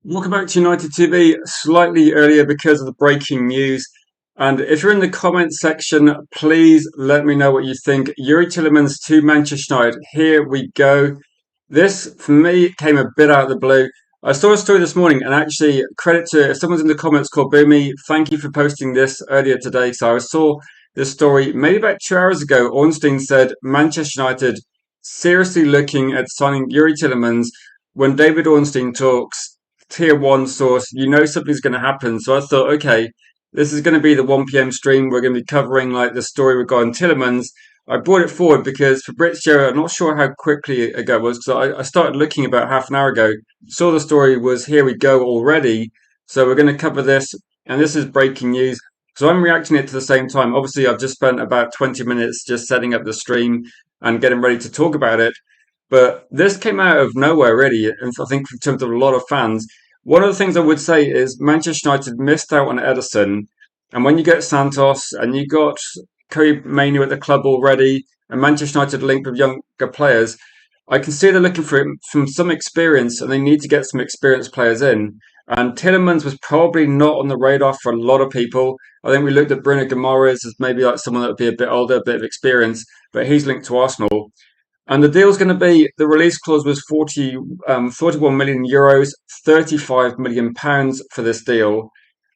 Welcome back to United TV, slightly earlier because of the breaking news. And if you're in the comments section, please let me know what you think. Yuri Tielemans to Manchester United. Here we go. This, for me, came a bit out of the blue. I saw a story this morning, and actually, credit to if someone's in the comments called Boomy, thank you for posting this earlier today. So I saw this story maybe about 2 hours ago. Ornstein said Manchester United seriously looking at signing Yuri Tielemans. When David Ornstein talks, tier one source, you know something's going to happen. So I thought, okay, this is going to be the 1 p.m. stream. We're going to be covering like the story regarding Tielemans. I brought it forward because Fabrizio, I'm not sure how quickly ago it was because I started looking about half an hour ago, saw the story was here we go already. So we're going to cover this, and this is breaking news. So I'm reacting it to the same time. Obviously, I've just spent about 20 minutes just setting up the stream and getting ready to talk about it. But this came out of nowhere, really, and I think in terms of a lot of fans. One of the things I would say is Manchester United missed out on Ederson, and when you get Santos and you got Kobe Mainoo at the club already, and Manchester United linked with younger players, I can see they're looking for from some experience, and they need to get some experienced players in. And Tielemans was probably not on the radar for a lot of people. I think we looked at Bruno Guimaraes as maybe like someone that would be a bit older, a bit of experience, but he's linked to Arsenal. And the deal's going to be the release clause was 41 million euros, 35 million pounds for this deal.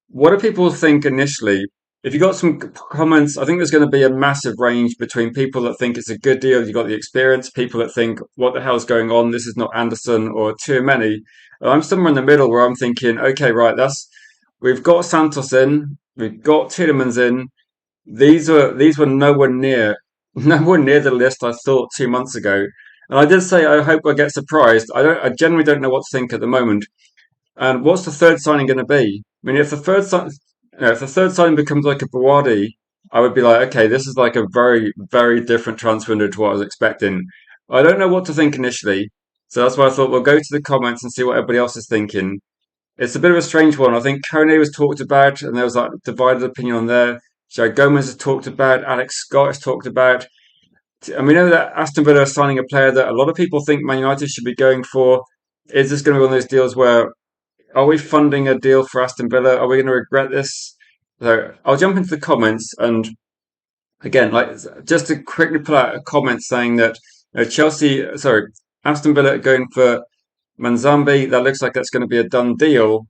What do people think initially? If you got some comments, I think there's going to be a massive range between people that think it's a good deal, you got the experience, people that think, what the hell's going on? This is not Anderson or too many. I'm somewhere in the middle where I'm thinking, okay, right, we've got Santos in, we've got Tielemans in. These were nowhere near the list I thought 2 months ago. And I did say I hope I get surprised. I generally don't know what to think at the moment. And what's the third signing going to be? I mean, if the third signing becomes like a Buwadi, I would be like, okay, this is like a very, very different transfer window to what I was expecting. I don't know what to think initially. So that's why I thought we'll go to the comments and see what everybody else is thinking. It's a bit of a strange one. I think Kone was talked about, and there was like divided opinion on there. Joe Gomez has talked about, Alex Scott has talked about. And we know that Aston Villa are signing a player that a lot of people think Man United should be going for. Is this going to be one of those deals where are we funding a deal for Aston Villa? Are we going to regret this? So I'll jump into the comments and again, like just to quickly pull out a comment saying that Aston Villa are going for Manzambi. That looks like that's going to be a done deal,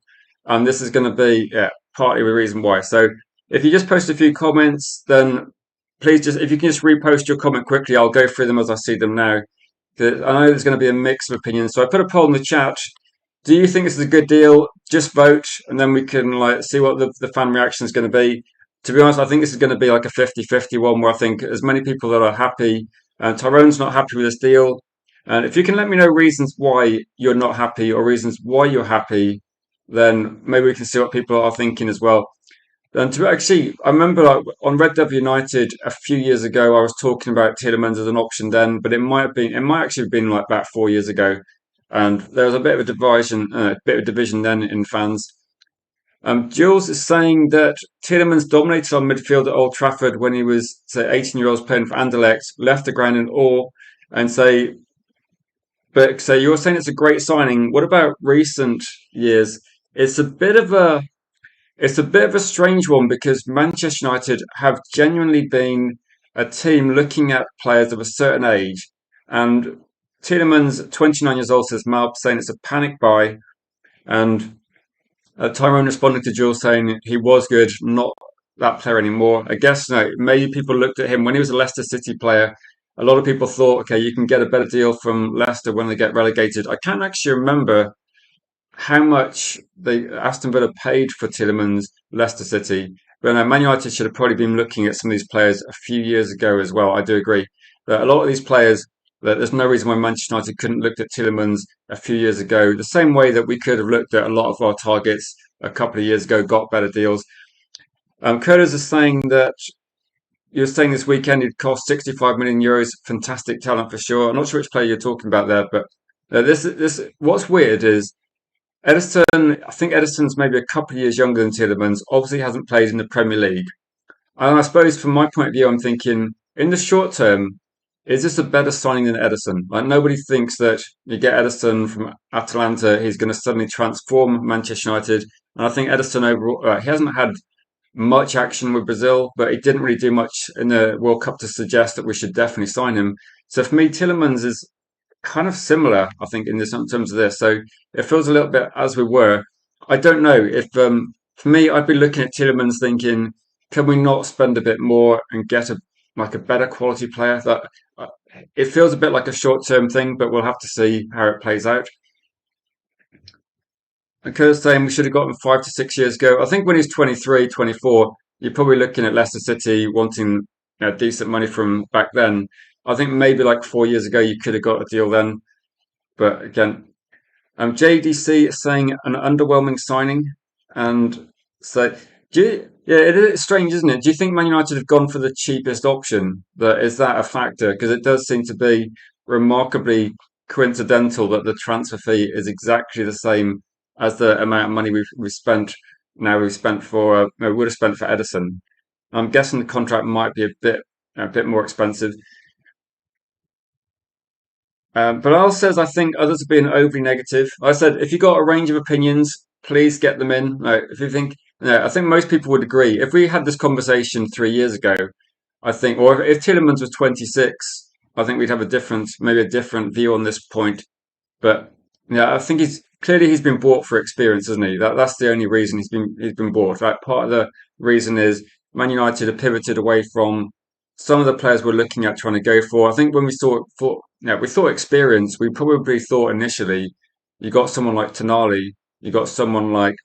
and this is going to be partly the reason why. So if you just post a few comments, then please just if you can just repost your comment quickly, I'll go through them as I see them now. I know there's going to be a mix of opinions, so I put a poll in the chat. Do you think this is a good deal? Just vote, and then we can like see what the fan reaction is going to be. To be honest, I think this is going to be like a 50-50 one where I think as many people that are happy. Tyrone's not happy with this deal. And if you can let me know reasons why you're not happy or reasons why you're happy, then maybe we can see what people are thinking as well. And to actually, I remember like on Red Devil United a few years ago, I was talking about Tielemans as an option then, but it might actually have been like about 4 years ago. And there was a bit of a division then in fans. Jules is saying that Tielemans dominated on midfield at Old Trafford when he was, say, 18-year-olds playing for Anderlecht, left the ground in awe, and so you're saying it's a great signing. What about recent years? It's a bit of a it's a bit of a strange one because Manchester United have genuinely been a team looking at players of a certain age, and Tielemans, 29 years old, says Malp saying it's a panic buy, and Tyrone responding to Jules saying he was good, not that player anymore. I guess no, maybe people looked at him when he was a Leicester City player. A lot of people thought, okay, you can get a better deal from Leicester when they get relegated. I can't actually remember how much they Aston Villa paid for Tielemans, Leicester City. But no, Man United should have probably been looking at some of these players a few years ago as well. I do agree. But a lot of these players, that there's no reason why Manchester United couldn't look at Tielemans a few years ago, the same way that we could have looked at a lot of our targets a couple of years ago, got better deals. Curtis is saying that you're saying this weekend it cost 65 million euros. Fantastic talent for sure. I'm not sure which player you're talking about there, but this what's weird is Ederson. I think Ederson's maybe a couple of years younger than Tielemans. Obviously, hasn't played in the Premier League, and I suppose from my point of view, I'm thinking in the short term. is this a better signing than Edison? Like nobody thinks that you get Edison from Atalanta, he's going to suddenly transform Manchester United. And I think Edison overall, he hasn't had much action with Brazil, but he didn't really do much in the World Cup to suggest that we should definitely sign him. So for me, Tielemans is kind of similar, I think, in terms of this. So it feels a little bit as we were. I don't know if for me, I'd be looking at Tielemans thinking, can we not spend a bit more and get a better quality player? That uh, it feels a bit like a short term thing, but we'll have to see how it plays out. Kerr's saying we should have got him 5 to 6 years ago. I think when he's 23, 24, you're probably looking at Leicester City wanting decent money from back then. I think maybe like 4 years ago you could have got a deal then. But again, JDC is saying an underwhelming signing. And so, yeah, it is strange, isn't it? Do you think Man United have gone for the cheapest option? Is that a factor? Because it does seem to be remarkably coincidental that the transfer fee is exactly the same as the amount of money we've spent. Now we've spent for we would have spent for Edison. I'm guessing the contract might be a bit more expensive. But Al says, I think others are being overly negative. I said, if you've got a range of opinions, please get them in. Like, if you think, I think most people would agree. If we had this conversation 3 years ago, I think, or if Tielemans was 26, I think we'd have maybe a different view on this point. But yeah, I think he's been bought for experience, isn't he? That's the only reason he's been bought. Like part of the reason is Man United have pivoted away from some of the players we're looking at trying to go for. I think when we thought experience, we probably thought initially you got someone like Tonali, you got someone like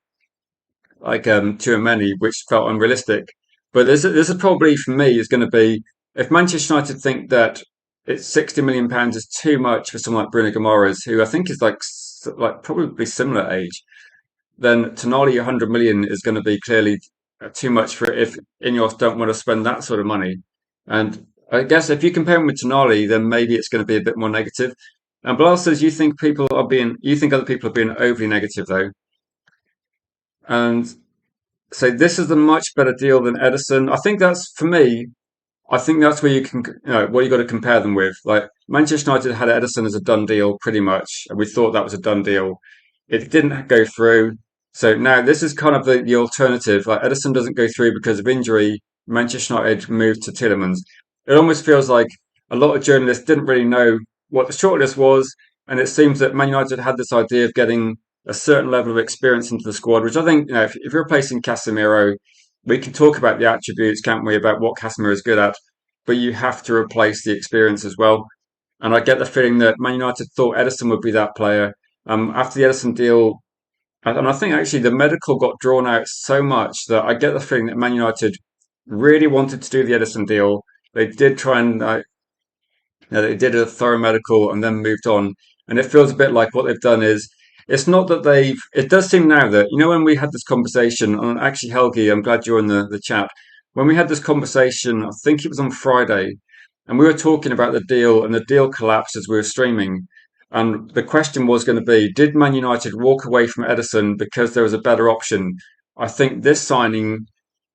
Tchouaméni, which felt unrealistic. But this is probably for me is going to be if Manchester United think that it's £60 million is too much for someone like Bruno Guimaraes, who I think is like probably similar age, then Tonali 100 million is going to be clearly too much for if Ineos don't want to spend that sort of money. And I guess if you compare him with Tonali, then maybe it's going to be a bit more negative. And Bilal says you think other people are being overly negative though. And say this is a much better deal than Edison. I think that's for me. I think that's where what you got to compare them with. Like Manchester United had Edison as a done deal, pretty much, and we thought that was a done deal. It didn't go through, so now this is kind of the alternative. Like Edison doesn't go through because of injury. Manchester United moved to Tielemans. It almost feels like a lot of journalists didn't really know what the shortlist was, and it seems that Man United had this idea of getting a certain level of experience into the squad, which I think, if you're replacing Casemiro, we can talk about the attributes, can't we, about what Casemiro is good at, but you have to replace the experience as well. And I get the feeling that Man United thought Edison would be that player. After the Edison deal, and I think actually the medical got drawn out so much that I get the feeling that Man United really wanted to do the Edison deal. They did try and they did a thorough medical and then moved on. And it feels a bit like what they've done is it's not that it does seem now that, when we had this conversation, and actually, Helgi, I'm glad you're in the chat. When we had this conversation, I think it was on Friday, and we were talking about the deal, and the deal collapsed as we were streaming. And the question was going to be, did Man United walk away from Edison because there was a better option? I think this signing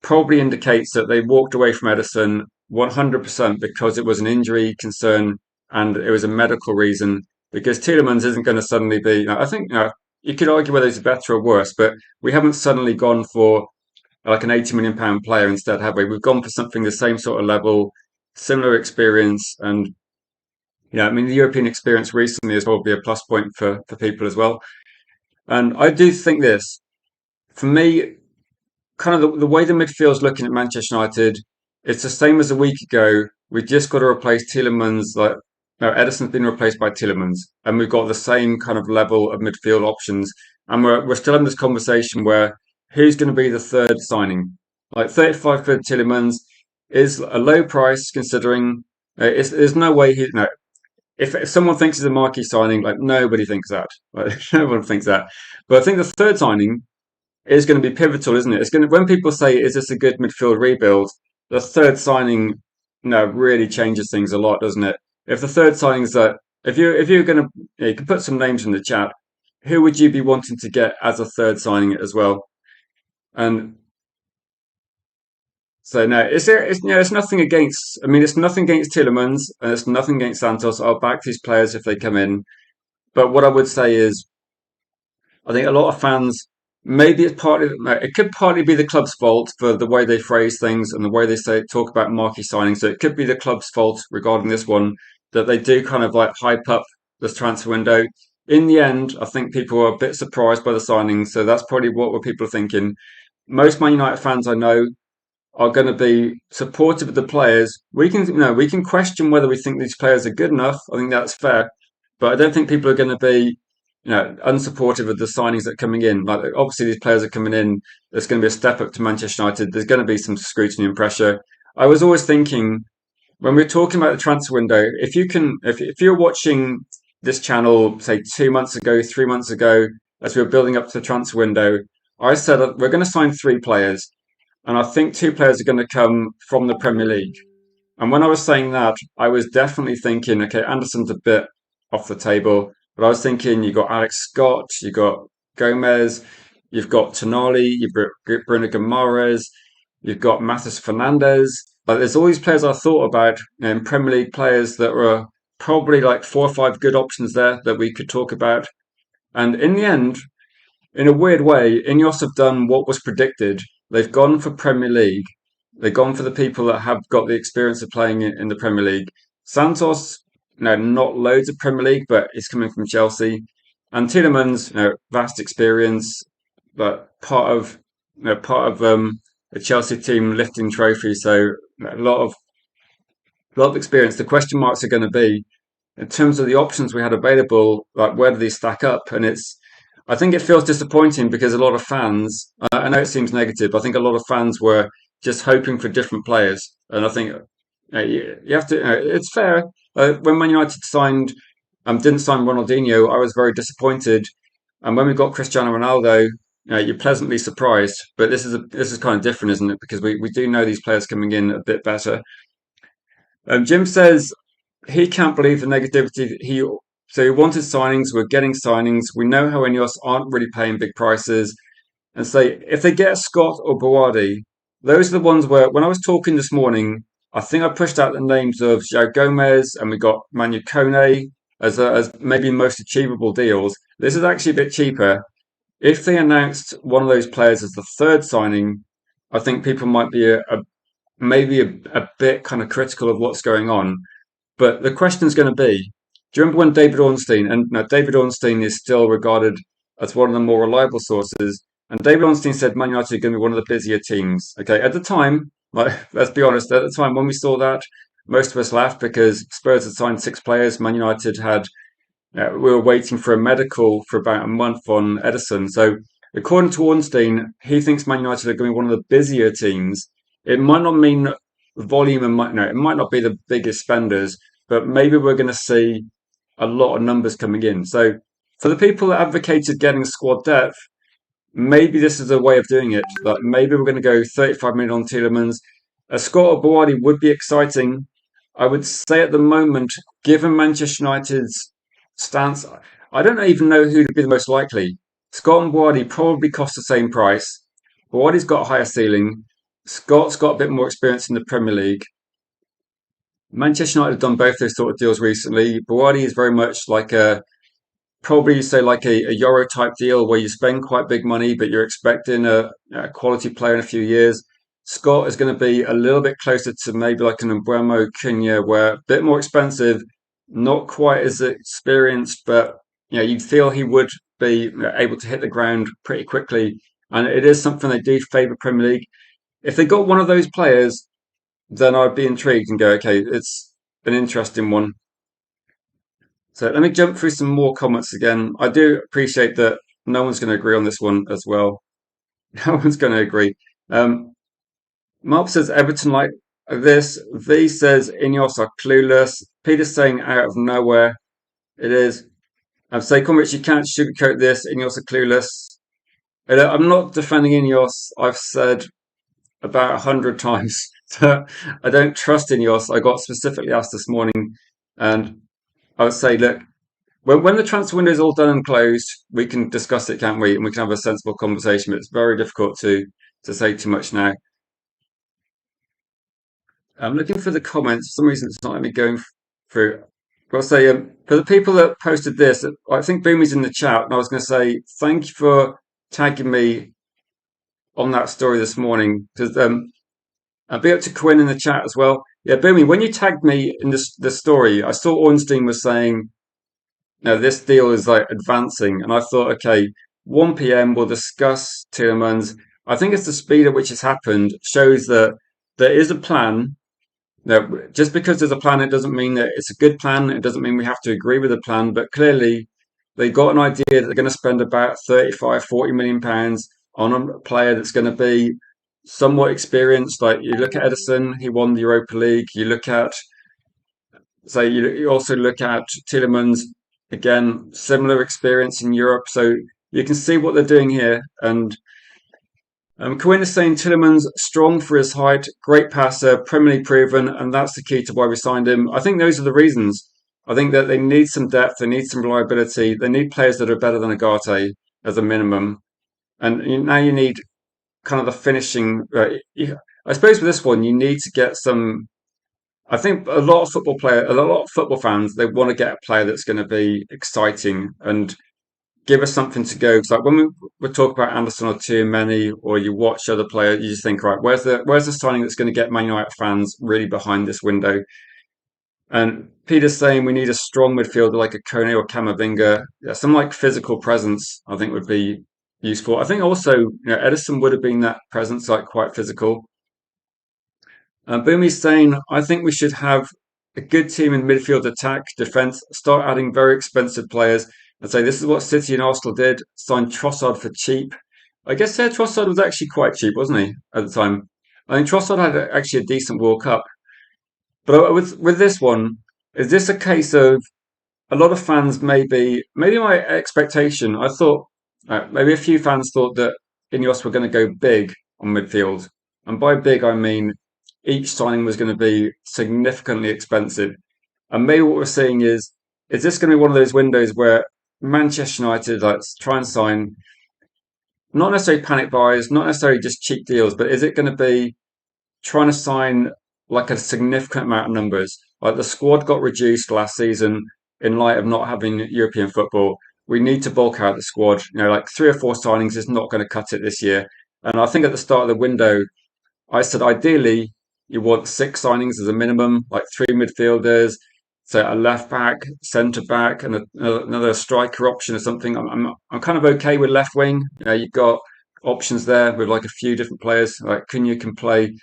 probably indicates that they walked away from Edison 100% because it was an injury concern and it was a medical reason. Because Tielemans isn't going to suddenly be. I think you could argue whether he's better or worse, but we haven't suddenly gone for like an £80 million player instead, have we? We've gone for something the same sort of level, similar experience, and I mean the European experience recently is probably a plus point for people as well. And I do think this for me kind of the way the midfield's looking at Manchester United, it's the same as a week ago. We've just got to replace Tielemans. Like, no, Edison's been replaced by Tielemans, and we've got the same kind of level of midfield options. And we're still having this conversation where who's going to be the third signing? Like 35 for Tielemans is a low price considering there's no way he no. If someone thinks it's a marquee signing, like nobody thinks that. Like no one thinks that. But I think the third signing is going to be pivotal, isn't it? It's going to when people say, "Is this a good midfield rebuild?" The third signing, no, really changes things a lot, doesn't it? If the third signing is that, if you're going to, you can put some names in the chat. Who would you be wanting to get as a third signing as well? And So no, it's nothing against. I mean, it's nothing against Tielemans and it's nothing against Santos. I'll back these players if they come in. But what I would say is, I think a lot of fans, maybe it's partly, no, it could partly be the club's fault for the way they phrase things and the way they say talk about marquee signings. So it could be the club's fault regarding this one that they do kind of like hype up this transfer window. In the end, I think people are a bit surprised by the signings, so that's probably what people are thinking. Most Man United fans I know are going to be supportive of the players. We can question whether we think these players are good enough. I think that's fair, but I don't think people are going to be, unsupportive of the signings that are coming in. Like obviously these players are coming in. There's going to be a step up to Manchester United. There's going to be some scrutiny and pressure. I was always thinking when we're talking about the transfer window, if you're watching this channel, say 2 months ago, 3 months ago, as we were building up to the transfer window, I said we're going to sign three players. And I think two players are going to come from the Premier League. And when I was saying that, I was definitely thinking, okay, Anderson's a bit off the table, but I was thinking you got Alex Scott, you got Gomez, you've got Tonali, you've got Bruno Guimaraes, you've got Matheus Fernandes. Like there's all these players I thought about, Premier League players that were probably like four or five good options there that we could talk about. And in the end, in a weird way, Ineos have done what was predicted. They've gone for Premier League. They've gone for the people that have got the experience of playing in the Premier League. Santos, not loads of Premier League, but he's coming from Chelsea. And Tielemans, vast experience, but part of a Chelsea team lifting trophies. So a lot of experience. The question marks are going to be in terms of the options we had available, like where do these stack up? And I think it feels disappointing because a lot of fans, I know it seems negative, but I think a lot of fans were just hoping for different players. And I think you have to, it's fair. When Man United didn't sign Ronaldinho, I was very disappointed. And when we got Cristiano Ronaldo, you're pleasantly surprised. But this is kind of different, isn't it? Because we do know these players coming in a bit better. Jim says he can't believe the negativity. So he wanted signings. We're getting signings. We know how Ineos aren't really paying big prices. And say if they get Scott or Boadi, those are the ones where when I was talking this morning, I think I pushed out the names of João Gomez and we got Manu Kone as maybe most achievable deals. This is actually a bit cheaper. If they announced one of those players as the third signing, I think people might be maybe a bit kind of critical of what's going on. But the question is going to be, do you remember when David Ornstein, and now David Ornstein is still regarded as one of the more reliable sources, and David Ornstein said Man United are going to be one of the busier teams. Okay, at the time, like, let's be honest, at the time when we saw that, most of us laughed because Spurs had signed six players. Man United had, we were waiting for a medical for about a month on Edison. So according to Ornstein, he thinks Man United are going to be one of the busier teams. It might not mean volume and it might not be the biggest spenders, but maybe we're going to see a lot of numbers coming in. So for the people that advocated getting squad depth, maybe this is a way of doing it. Like maybe we're going to go 35 million on Tielemans. A Scott or Boadi would be exciting. I would say at the moment, given Manchester United's stance, I don't even know who would be the most likely. Scott and Boadi probably cost the same price. Boadi's got a higher ceiling. Scott's got a bit more experience in the Premier League. Manchester United have done both those sort of deals recently. Boadi is very much like probably say like a Euro type deal where you spend quite big money, but you're expecting a quality player in a few years. Scott is going to be a little bit closer to maybe like an Embuemo Cunha, where a bit more expensive, not quite as experienced, but you'd feel he would be able to hit the ground pretty quickly. And it is something they do favour Premier League. If they got one of those players, then I'd be intrigued and go, okay, it's an interesting one. So let me jump through some more comments again. I do appreciate that no one's going to agree on this one as well. No one's going to agree. Mark says Everton like this. V says Ineos are clueless. Peter's saying out of nowhere. It is. Say, Rich, you can't sugarcoat this. Ineos are clueless. I'm not defending Ineos. I've said about 100 times that I don't trust Ineos. I got specifically asked this morning, and I would say, look, when the transfer window is all done and closed, we can discuss it, can't we? And we can have a sensible conversation. But it's very difficult to say too much now. I'm looking for the comments. For some reason, it's not letting me go through. I'll say for the people that posted this, I think Boomy's in the chat, and I was going to say thank you for tagging me on that story this morning because I'll be up to Quinn in the chat as well. Yeah, Boomy, when you tagged me in this story, I saw Ornstein was saying, no, this deal is like advancing, and I thought, okay, 1 p.m. we'll discuss Tielemans. I think it's the speed at which it's happened shows that there is a plan. No, just because there's a plan, it doesn't mean that it's a good plan. It doesn't mean we have to agree with the plan. But clearly, they got an idea that they're going to spend about 35, 40 million pounds on a player that's going to be somewhat experienced. Like you look at Edison, he won the Europa League. You look at, say, you also look at Tielemans, again, similar experience in Europe. So you can see what they're doing here. And Quinn is saying Tielemans strong for his height, great passer, Premier League proven, and that's the key to why we signed him. I think those are the reasons. I think that they need some depth, they need some reliability, they need players that are better than Agate as a minimum, and now you need kind of the finishing. I suppose with this one, you need to get some. I think a lot of football fans, they want to get a player that's going to be exciting and give us something to go. Because like when we talk about Anderson or Tielemans, or you watch other players, you just think, right, where's the signing that's going to get Man United fans really behind this window? And Peter's saying we need a strong midfielder like a Kone or Camavinga. Yeah, some like physical presence, I think would be useful. I think also, Edison would have been that presence, like quite physical. Boomy's saying, I think we should have a good team in midfield, attack, defence, start adding very expensive players and say this is what City and Arsenal did, sign Trossard for cheap. I guess Trossard was actually quite cheap, wasn't he, at the time? I think Trossard had actually a decent World Cup. But with this one, is this a case of a lot of fans maybe my expectation? I thought maybe a few fans thought that Ineos were going to go big on midfield, and by big I mean each signing was going to be significantly expensive. And maybe what we're seeing is this going to be one of those windows where Manchester United like try and sign not necessarily panic buys, not necessarily just cheap deals, but is it going to be trying to sign like a significant amount of numbers. Like the squad got reduced last season in light of not having European football. We need to bulk out the squad. Like 3 or 4 signings is not going to cut it this year. And I think at the start of the window, I said ideally you want 6 signings as a minimum, like 3 midfielders, so a left back, centre back, and another striker option or something. I'm kind of okay with left wing. You've got options there with like a few different players. Like Cunha can play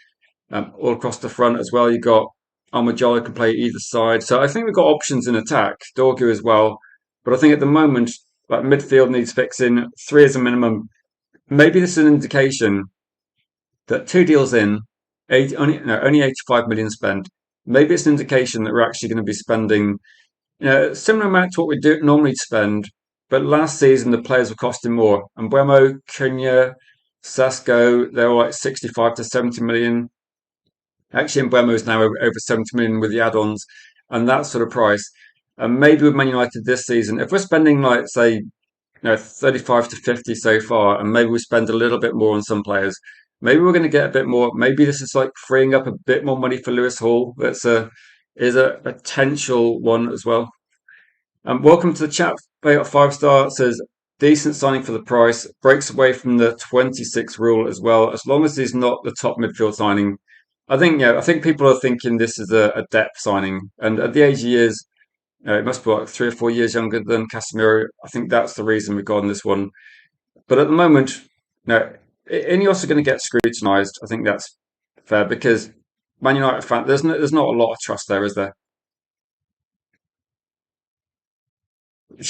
all across the front as well. You've got Almajolo can play either side. So I think we've got options in attack, Dorgu as well. But I think at the moment, like midfield needs fixing, 3 as a minimum. Maybe this is an indication that 2 deals in, only 85 million spent. Maybe it's an indication that we're actually going to be spending a similar amount to what we do normally spend. But last season, the players were costing more. And Buemo, Cunha, Sasko, they were like 65 to 70 million. Actually, Mbeumo is now over 70 million with the add-ons and that sort of price. And maybe with Man United this season, if we're spending like say, 35 to 50 so far, and maybe we spend a little bit more on some players, maybe we're going to get a bit more. Maybe this is like freeing up a bit more money for Lewis Hall. Is a potential one as well. Welcome to the chat. 5 star says decent signing for the price. Breaks away from the 26 rule as well. As long as he's not the top midfield signing, I think people are thinking this is a depth signing, and at the age he is, it must be like 3 or 4 years younger than Casemiro. I think that's the reason we've gone this one. But at the moment, no, Ineos are going to get scrutinised. I think that's fair because Man United fan, there's not a lot of trust there, is there?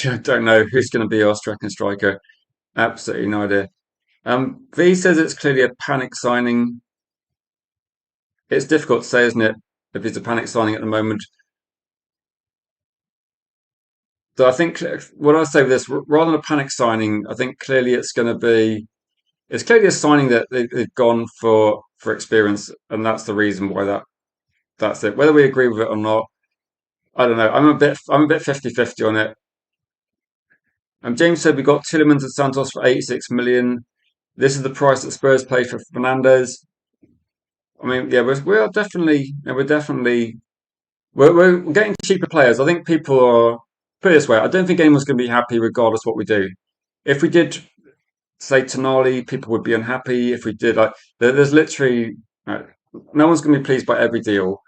I don't know who's going to be our second striker. Absolutely no idea. V says it's clearly a panic signing. It's difficult to say, isn't it? If it's a panic signing at the moment. So I think what I say with this, rather than a panic signing, I think clearly it's clearly a signing that they've gone for experience, and that's the reason why that's it. Whether we agree with it or not, I don't know. I'm a bit 50-50 on it. James said we got Tielemans and Santos for 86 million. This is the price that Spurs paid for Fernandez. I mean, yeah, we're definitely, yeah, we're getting cheaper players. I think people are, put it this way, I don't think anyone's going to be happy regardless what we do. If we did, say, Tonali, people would be unhappy. If we did, like, there's literally, uh, no one's going to be pleased by every deal,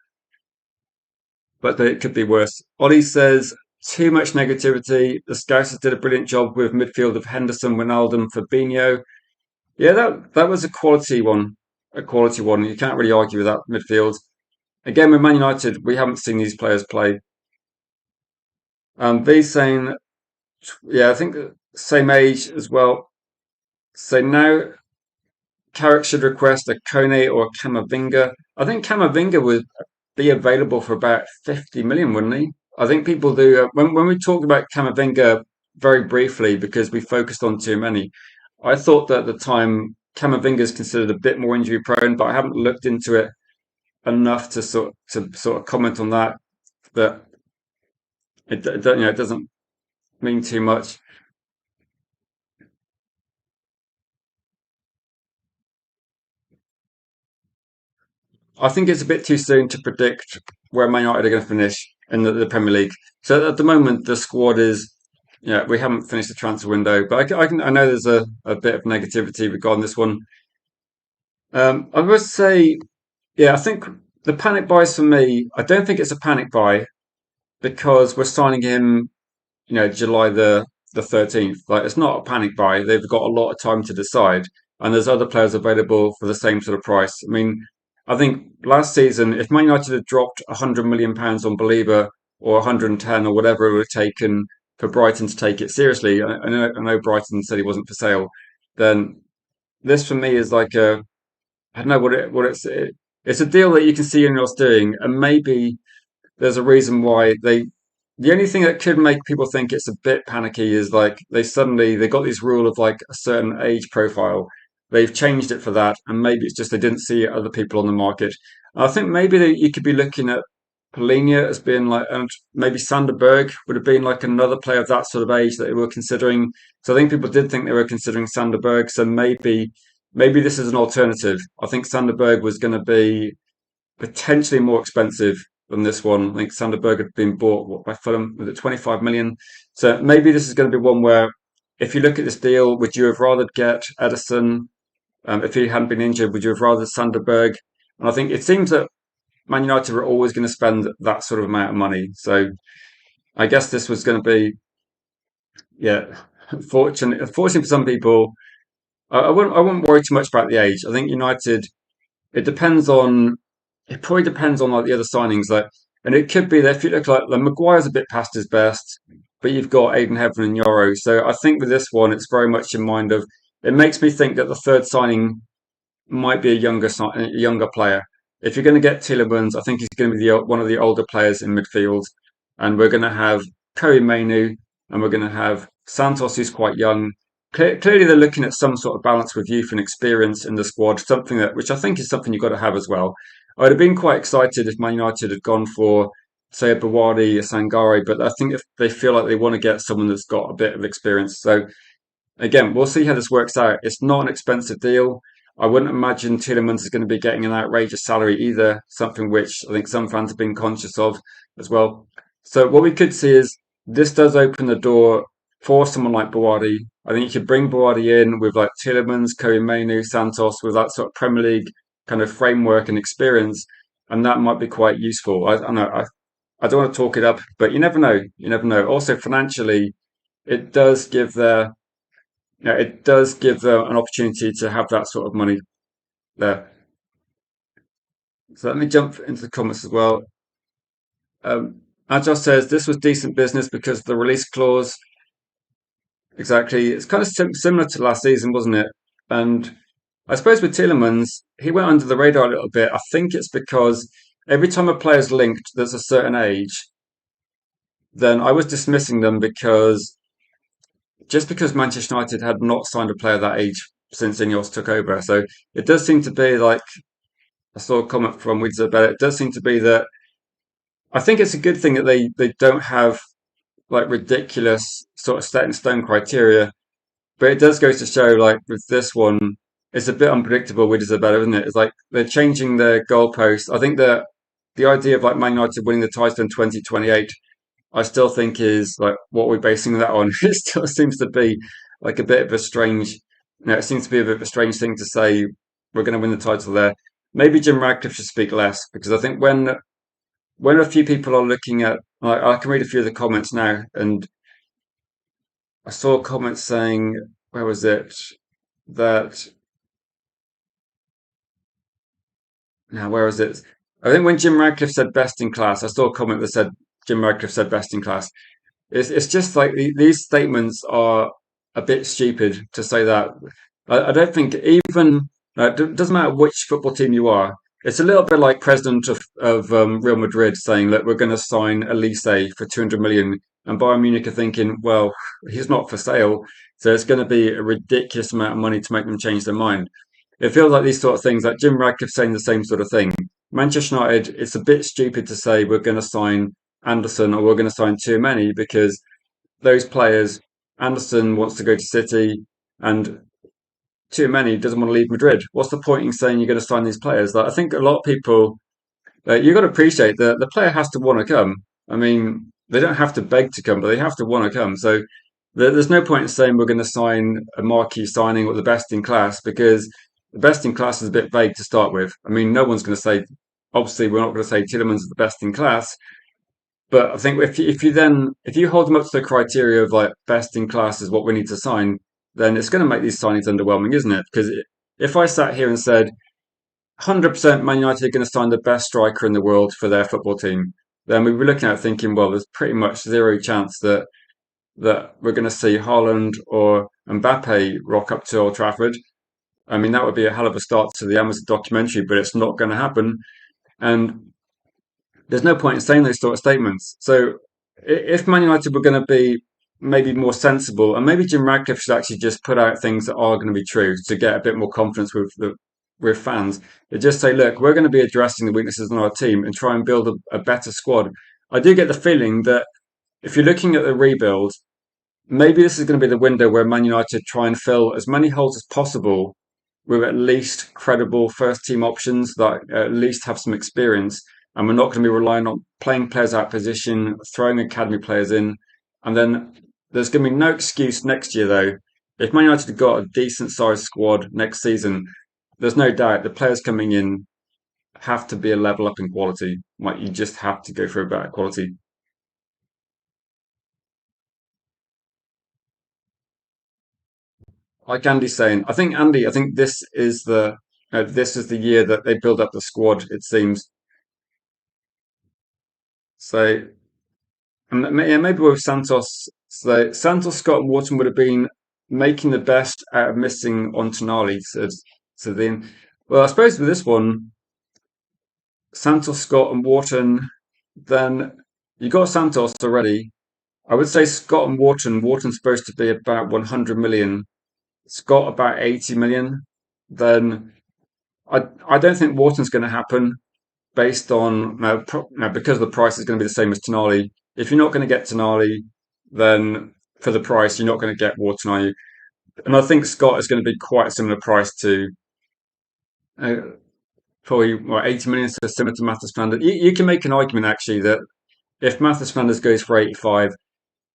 but it could be worse. Ollie says, too much negativity. The Scousers did a brilliant job with midfield of Henderson, Wijnaldum, Fabinho. Yeah, that was a quality one. A quality one. You can't really argue with that midfield. Again, with Man United, we haven't seen these players play. V saying, yeah, I think same age as well. So now Carrick should request a Kone or a Camavinga. I think Camavinga would be available for about 50 million, wouldn't he? I think people do. When we talked about Camavinga very briefly, because we focused on too many, I thought that at the time Camavinga is considered a bit more injury prone, but I haven't looked into it enough to sort of comment on that. That it doesn't mean too much. I think it's a bit too soon to predict where Man United are going to finish in the Premier League. So at the moment, the squad is, yeah, we haven't finished the transfer window, but I know there's a bit of negativity regarding this one. I would say, yeah, I think the panic buys for me, I don't think it's a panic buy because we're signing him, July the 13th. Like it's not a panic buy. They've got a lot of time to decide, and there's other players available for the same sort of price. I mean, I think last season, if Man United had dropped £100 million on Belieber or 110 or whatever it would have taken for Brighton to take it seriously, I know Brighton said he wasn't for sale. Then this for me is like I don't know it's a deal that you can see Ineos doing, and maybe there's a reason why the only thing that could make people think it's a bit panicky is like they got this rule of like a certain age profile. They've changed it for that, and maybe it's just they didn't see other people on the market. I think maybe you could be looking at Polinia as being like, and maybe Sanderberg would have been like another player of that sort of age that they were considering. So I think people did think they were considering Sanderberg. So maybe this is an alternative. I think Sanderberg was going to be potentially more expensive than this one. I think Sanderberg had been bought by Fulham with it 25 million. So maybe this is going to be one where, if you look at this deal, would you have rather get Edison? If he hadn't been injured, would you have rather Sanderberg? And I think it seems that Man United were always going to spend that sort of amount of money. So I guess this was going to be, yeah, unfortunately for some people, I wouldn't worry too much about the age. I think United, it depends on it probably depends on like the other signings, like, and it could be that if you look like Maguire's a bit past his best, but you've got Aiden Heaven and Yoro. So I think with this one, it's very much in mind of. It makes me think that the third signing might be a younger player. If you're going to get Tielemans, I think he's going to be one of the older players in midfield, and we're going to have Kobe Mainu, and we're going to have Santos, who's quite young. Clearly, they're looking at some sort of balance with youth and experience in the squad, something which I think is something you've got to have as well. I'd have been quite excited if Man United had gone for, say, a Bawadi, a Sangare, but I think if they feel like they want to get someone that's got a bit of experience. So again, we'll see how this works out. It's not an expensive deal. I wouldn't imagine Tielemans is going to be getting an outrageous salary either, something which I think some fans have been conscious of as well. So what we could see is this does open the door for someone like Bawadi. I think you could bring Bawadi in with like Tielemans, Koimenu, Santos with that sort of Premier League kind of framework and experience, and that might be quite useful. I know I don't want to talk it up, but you never know. You never know. Also financially, it does give their it does give them an opportunity to have that sort of money there. So let me jump into the comments as well. Agile says this was decent business because of the release clause. Exactly. It's kind of similar to last season, wasn't it? And I suppose with Tielemans, he went under the radar a little bit. I think it's because every time a player's linked that's a certain age, then I was dismissing them because just because Manchester United had not signed a player that age since Ineos took over. So it does seem to be like I saw a comment from Wids about it. It does seem to be that I think it's a good thing that they don't have like ridiculous sort of set in stone criteria. But it does go to show, like with this one, it's a bit unpredictable. We deserve better, isn't it? It's like they're changing their goalposts. I think that the idea of like Man United winning the title in 2028, I still think is like what we're basing that on. It still seems to be like a bit of a strange, it seems to be a bit of a strange thing to say we're going to win the title there. Maybe Jim Radcliffe should speak less because I think when a few people are looking at, like, I can read a few of the comments now, and I saw comments saying, where was it? That Now, where is it? I think when Jim Radcliffe said best in class, I saw a comment that said Jim Radcliffe said best in class. It's just like these statements are a bit stupid to say that. I don't think even it doesn't matter which football team you are. It's a little bit like president of Real Madrid saying that we're going to sign Elise for 200 million, and Bayern Munich are thinking, well, he's not for sale, so it's going to be a ridiculous amount of money to make them change their mind. It feels like these sort of things, like Jim Radcliffe saying the same sort of thing. Manchester United, it's a bit stupid to say we're going to sign Anderson or we're going to sign too many because those players, Anderson wants to go to City and too many doesn't want to leave Madrid. What's the point in saying you're going to sign these players? Like, I think a lot of people, you've got to appreciate that the player has to want to come. I mean, they don't have to beg to come, but they have to want to come. So there's no point in saying we're going to sign a marquee signing or the best in class because the best in class is a bit vague to start with. I mean, no one's going to say, obviously, we're not going to say Tielemans is the best in class, but I think if you hold them up to the criteria of like best in class is what we need to sign, then it's going to make these signings underwhelming, isn't it? Because if I sat here and said 100% Man United are going to sign the best striker in the world for their football team, then we'd be looking at it thinking, well, there's pretty much zero chance that we're going to see Haaland or Mbappe rock up to Old Trafford. I mean, that would be a hell of a start to the Amazon documentary, but it's not going to happen. And there's no point in saying those sort of statements. So if Man United were going to be maybe more sensible, and maybe Jim Radcliffe should actually just put out things that are going to be true to get a bit more confidence with fans. They just say, look, we're going to be addressing the weaknesses in our team and try and build a better squad. I do get the feeling that if you're looking at the rebuild, maybe this is going to be the window where Man United try and fill as many holes as possible with at least credible first team options that at least have some experience. And we're not going to be relying on playing players out of position, throwing academy players in. And then there's going to be no excuse next year, though. If Man United have got a decent sized squad next season, there's no doubt the players coming in have to be a level up in quality. Like you just have to go for a better quality. Like Andy's saying, I think this is the year that they build up the squad. It seems so. Yeah, maybe with Santos, so Santos, Scott, and Wharton would have been making the best out of missing on Tonali. So then, well, I suppose with this one, Santos, Scott, and Wharton, then you got Santos already. I would say Scott and Wharton. Wharton's supposed to be about 100 million. Scott about 80 million. Then I don't think Wharton's going to happen based on now because the price is going to be the same as Tonali. If you're not going to get Tonali, then for the price you're not going to get Wharton, are you? And I think Scott is going to be quite a similar price to uh, probably 80 million, so similar to Mathis Flanders. You can make an argument actually that if Mathis Flanders goes for 85,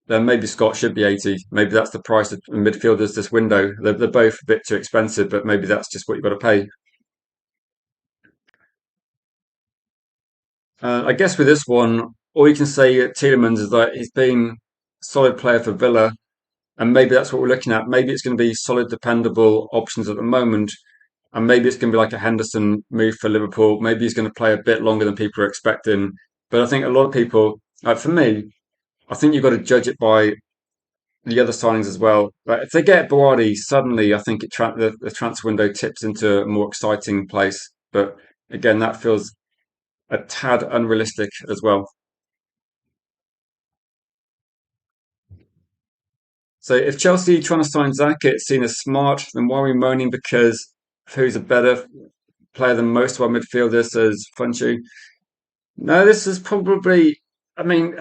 then maybe Scott should be 80. Maybe that's the price of midfielders this window. They're both a bit too expensive, but maybe that's just what you've got to pay. I guess with this one, all you can say at Tielemans is that he's been a solid player for Villa, and maybe that's what we're looking at. Maybe it's going to be solid, dependable options at the moment, and maybe it's going to be like a Henderson move for Liverpool. Maybe he's going to play a bit longer than people are expecting. But I think a lot of people, like for me, I think you've got to judge it by the other signings as well. Like if they get Baradi, suddenly I think the transfer window tips into a more exciting place. But again, that feels a tad unrealistic as well. So if Chelsea trying to sign Zaka, it's seen as smart, then why are we moaning because who's a better player than most of our midfielders, says Funchu? No, this is probably, I mean,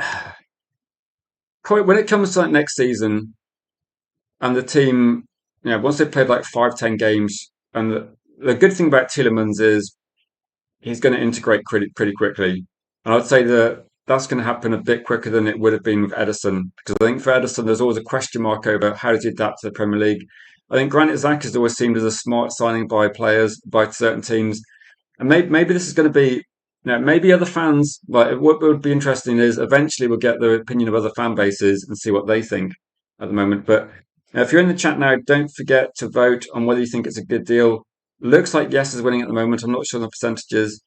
when it comes to like next season and the team, once they've played like 5, 10 games And the good thing about Tielemans is he's going to integrate pretty quickly. And I'd say that that's going to happen a bit quicker than it would have been with Edison, because I think for Edison, there's always a question mark over how does he adapt to the Premier League. I think Granit Xhaka has always seemed as a smart signing by players, by certain teams, and maybe this is going to be, maybe other fans. Like what would be interesting is eventually we'll get the opinion of other fan bases and see what they think at the moment. But if you're in the chat now, don't forget to vote on whether you think it's a good deal. Looks like yes is winning at the moment. I'm not sure the percentages.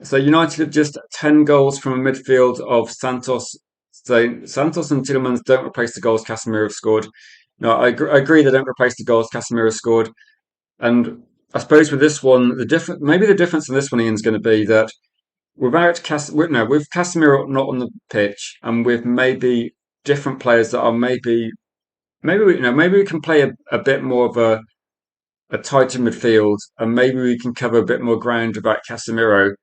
So United have just 10 goals from a midfield of Santos. So Santos and Tielemans don't replace the goals Casemiro scored. No, I agree they don't replace the goals Casemiro scored. And I suppose with this one, maybe the difference in this one, Ian, is going to be that with Casemiro not on the pitch, and with maybe different players that are maybe we can play a bit more of a tighter midfield, and maybe we can cover a bit more ground without Casemiro.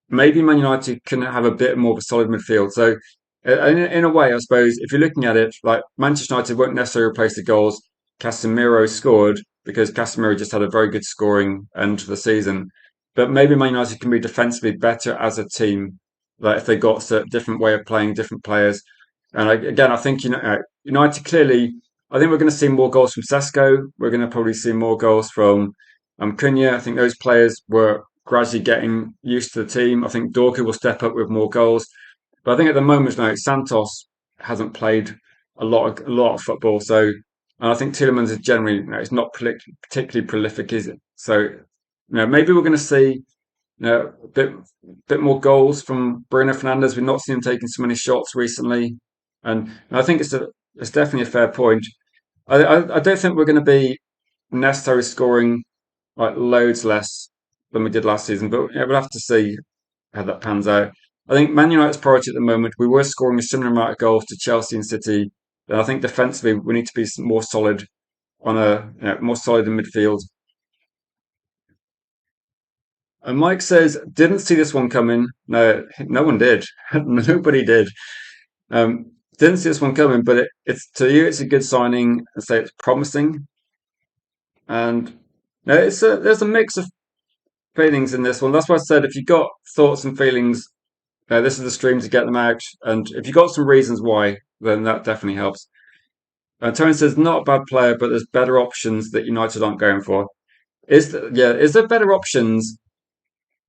Maybe Man United can have a bit more of a solid midfield. So, in a way, I suppose if you're looking at it, like Manchester United won't necessarily replace the goals Casemiro scored because Casemiro just had a very good scoring end to the season. But maybe Man United can be defensively better as a team, like if they got a different way of playing, different players. And again, I think United clearly. I think we're going to see more goals from Sesko. We're going to probably see more goals from Cunha. I think those players were gradually getting used to the team. I think Dorku will step up with more goals. But I think at the moment now, Santos hasn't played a lot of football. So and I think Tielemans is generally it's not particularly prolific, is it? So maybe we're going to see a bit more goals from Bruno Fernandes. We've not seen him taking so many shots recently, and I think it's definitely a fair point. I don't think we're going to be necessarily scoring like loads less than we did last season, but we'll have to see how that pans out. I think Man United's priority at the moment, we were scoring a similar amount of goals to Chelsea and City. And I think defensively we need to be more solid more solid in midfield. And Mike says, didn't see this one coming. No, no one did. Nobody did. Didn't see this one coming, but it's to you, it's a good signing. I say it's promising, and there's a mix of feelings in this one. That's why I said if you got thoughts and feelings, this is the stream to get them out. And if you got some reasons why, then that definitely helps. Tony says not a bad player, but there's better options that United aren't going for. Is there better options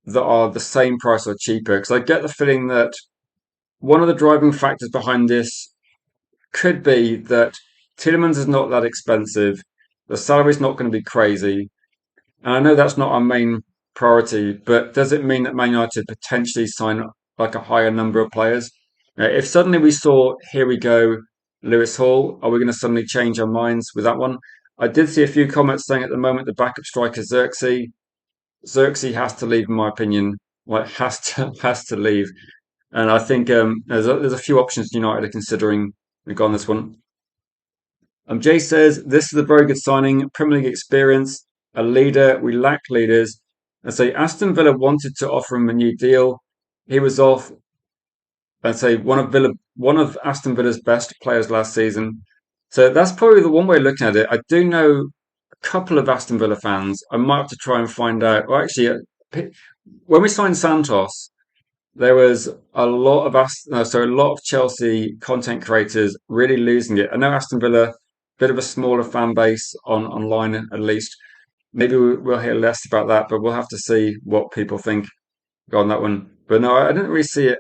that are the same price or cheaper? Because I get the feeling that one of the driving factors behind this could be that Tielemans is not that expensive. The salary's not going to be crazy. And I know that's not our main priority, but does it mean that Man United potentially sign like a higher number of players? If suddenly we saw, here we go, Lewis Hall, are we going to suddenly change our minds with that one? I did see a few comments saying at the moment the backup striker Xerxes. Xerxes has to leave, in my opinion. Like has to leave. And I think there's a few options United are considering regarding this one. Jay says this is a very good signing, Premier League experience, a leader. We lack leaders. And so Aston Villa wanted to offer him a new deal. He was off. I'd say one of Aston Villa's best players last season. So that's probably the one way of looking at it. I do know a couple of Aston Villa fans. I might have to try and find out. Well, actually, when we signed Santos, there was a lot of Chelsea content creators really losing it. I know Aston Villa, bit of a smaller fan base online at least. Maybe we'll hear less about that, but we'll have to see what people think on that one. But no, I didn't really see it.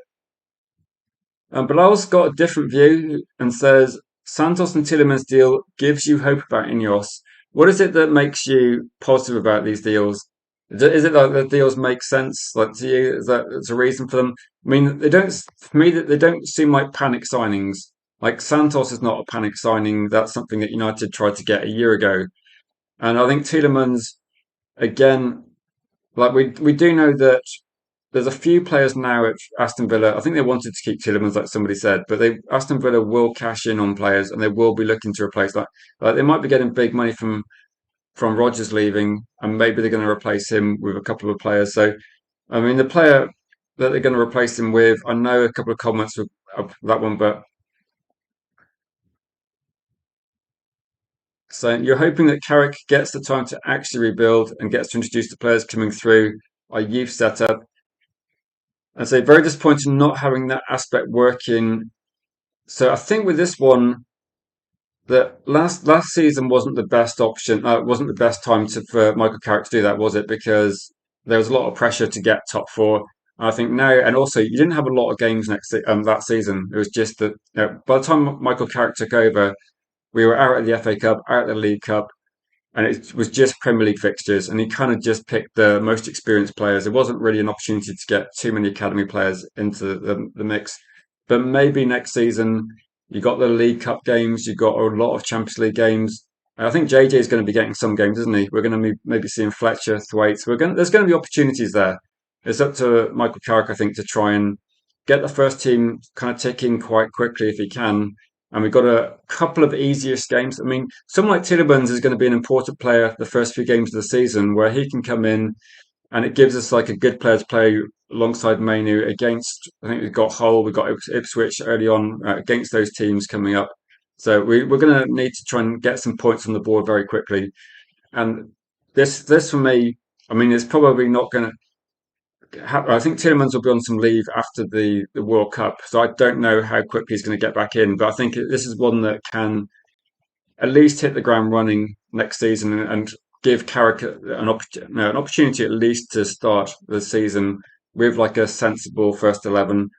But I also got a different view and says Santos and Tielemans deal gives you hope about Ineos. What is it that makes you positive about these deals? Is it like the deals make sense? Like to you, is that it's a reason for them? I mean, they don't. For me, they don't seem like panic signings. Like Santos is not a panic signing. That's something that United tried to get a year ago, and I think Tielemans again. Like we do know that there's a few players now at Aston Villa. I think they wanted to keep Tielemans, like somebody said, but Aston Villa will cash in on players and they will be looking to replace. Like they might be getting big money from Rodgers leaving, and maybe they're going to replace him with a couple of players. So, I mean, the player that they're going to replace him with, I know a couple of comments of that one, but So you're hoping that Carrick gets the time to actually rebuild and gets to introduce the players coming through our youth setup. And so very disappointed not having that aspect working. So I think with this one, that last season wasn't the best option. Wasn't the best time for Michael Carrick to do that, was it? Because there was a lot of pressure to get top four. I think now, and also you didn't have a lot of games that season. It was just that by the time Michael Carrick took over, we were out of the FA Cup, out of the League Cup, and it was just Premier League fixtures, and he kind of just picked the most experienced players. There wasn't really an opportunity to get too many academy players into the mix. But maybe next season, you got the League Cup games, you got a lot of Champions League games. And I think JJ is going to be getting some games, isn't he? We're going to be maybe seeing Fletcher, Thwaites. There's going to be opportunities there. It's up to Michael Carrick, I think, to try and get the first team kind of ticking quite quickly if he can, and we've got a couple of easiest games. I mean, someone like Tielemans is going to be an important player the first few games of the season, where he can come in and it gives us like a good player to play alongside Mainu against. I think we've got Hull, we've got Ipswich early on against those teams coming up. So we're going to need to try and get some points on the board very quickly. And this for me, I mean, it's probably not going to. I think Tielemans will be on some leave after the World Cup, so I don't know how quickly he's going to get back in. But I think this is one that can at least hit the ground running next season and give Carrick an opportunity at least to start the season with like a sensible first 11.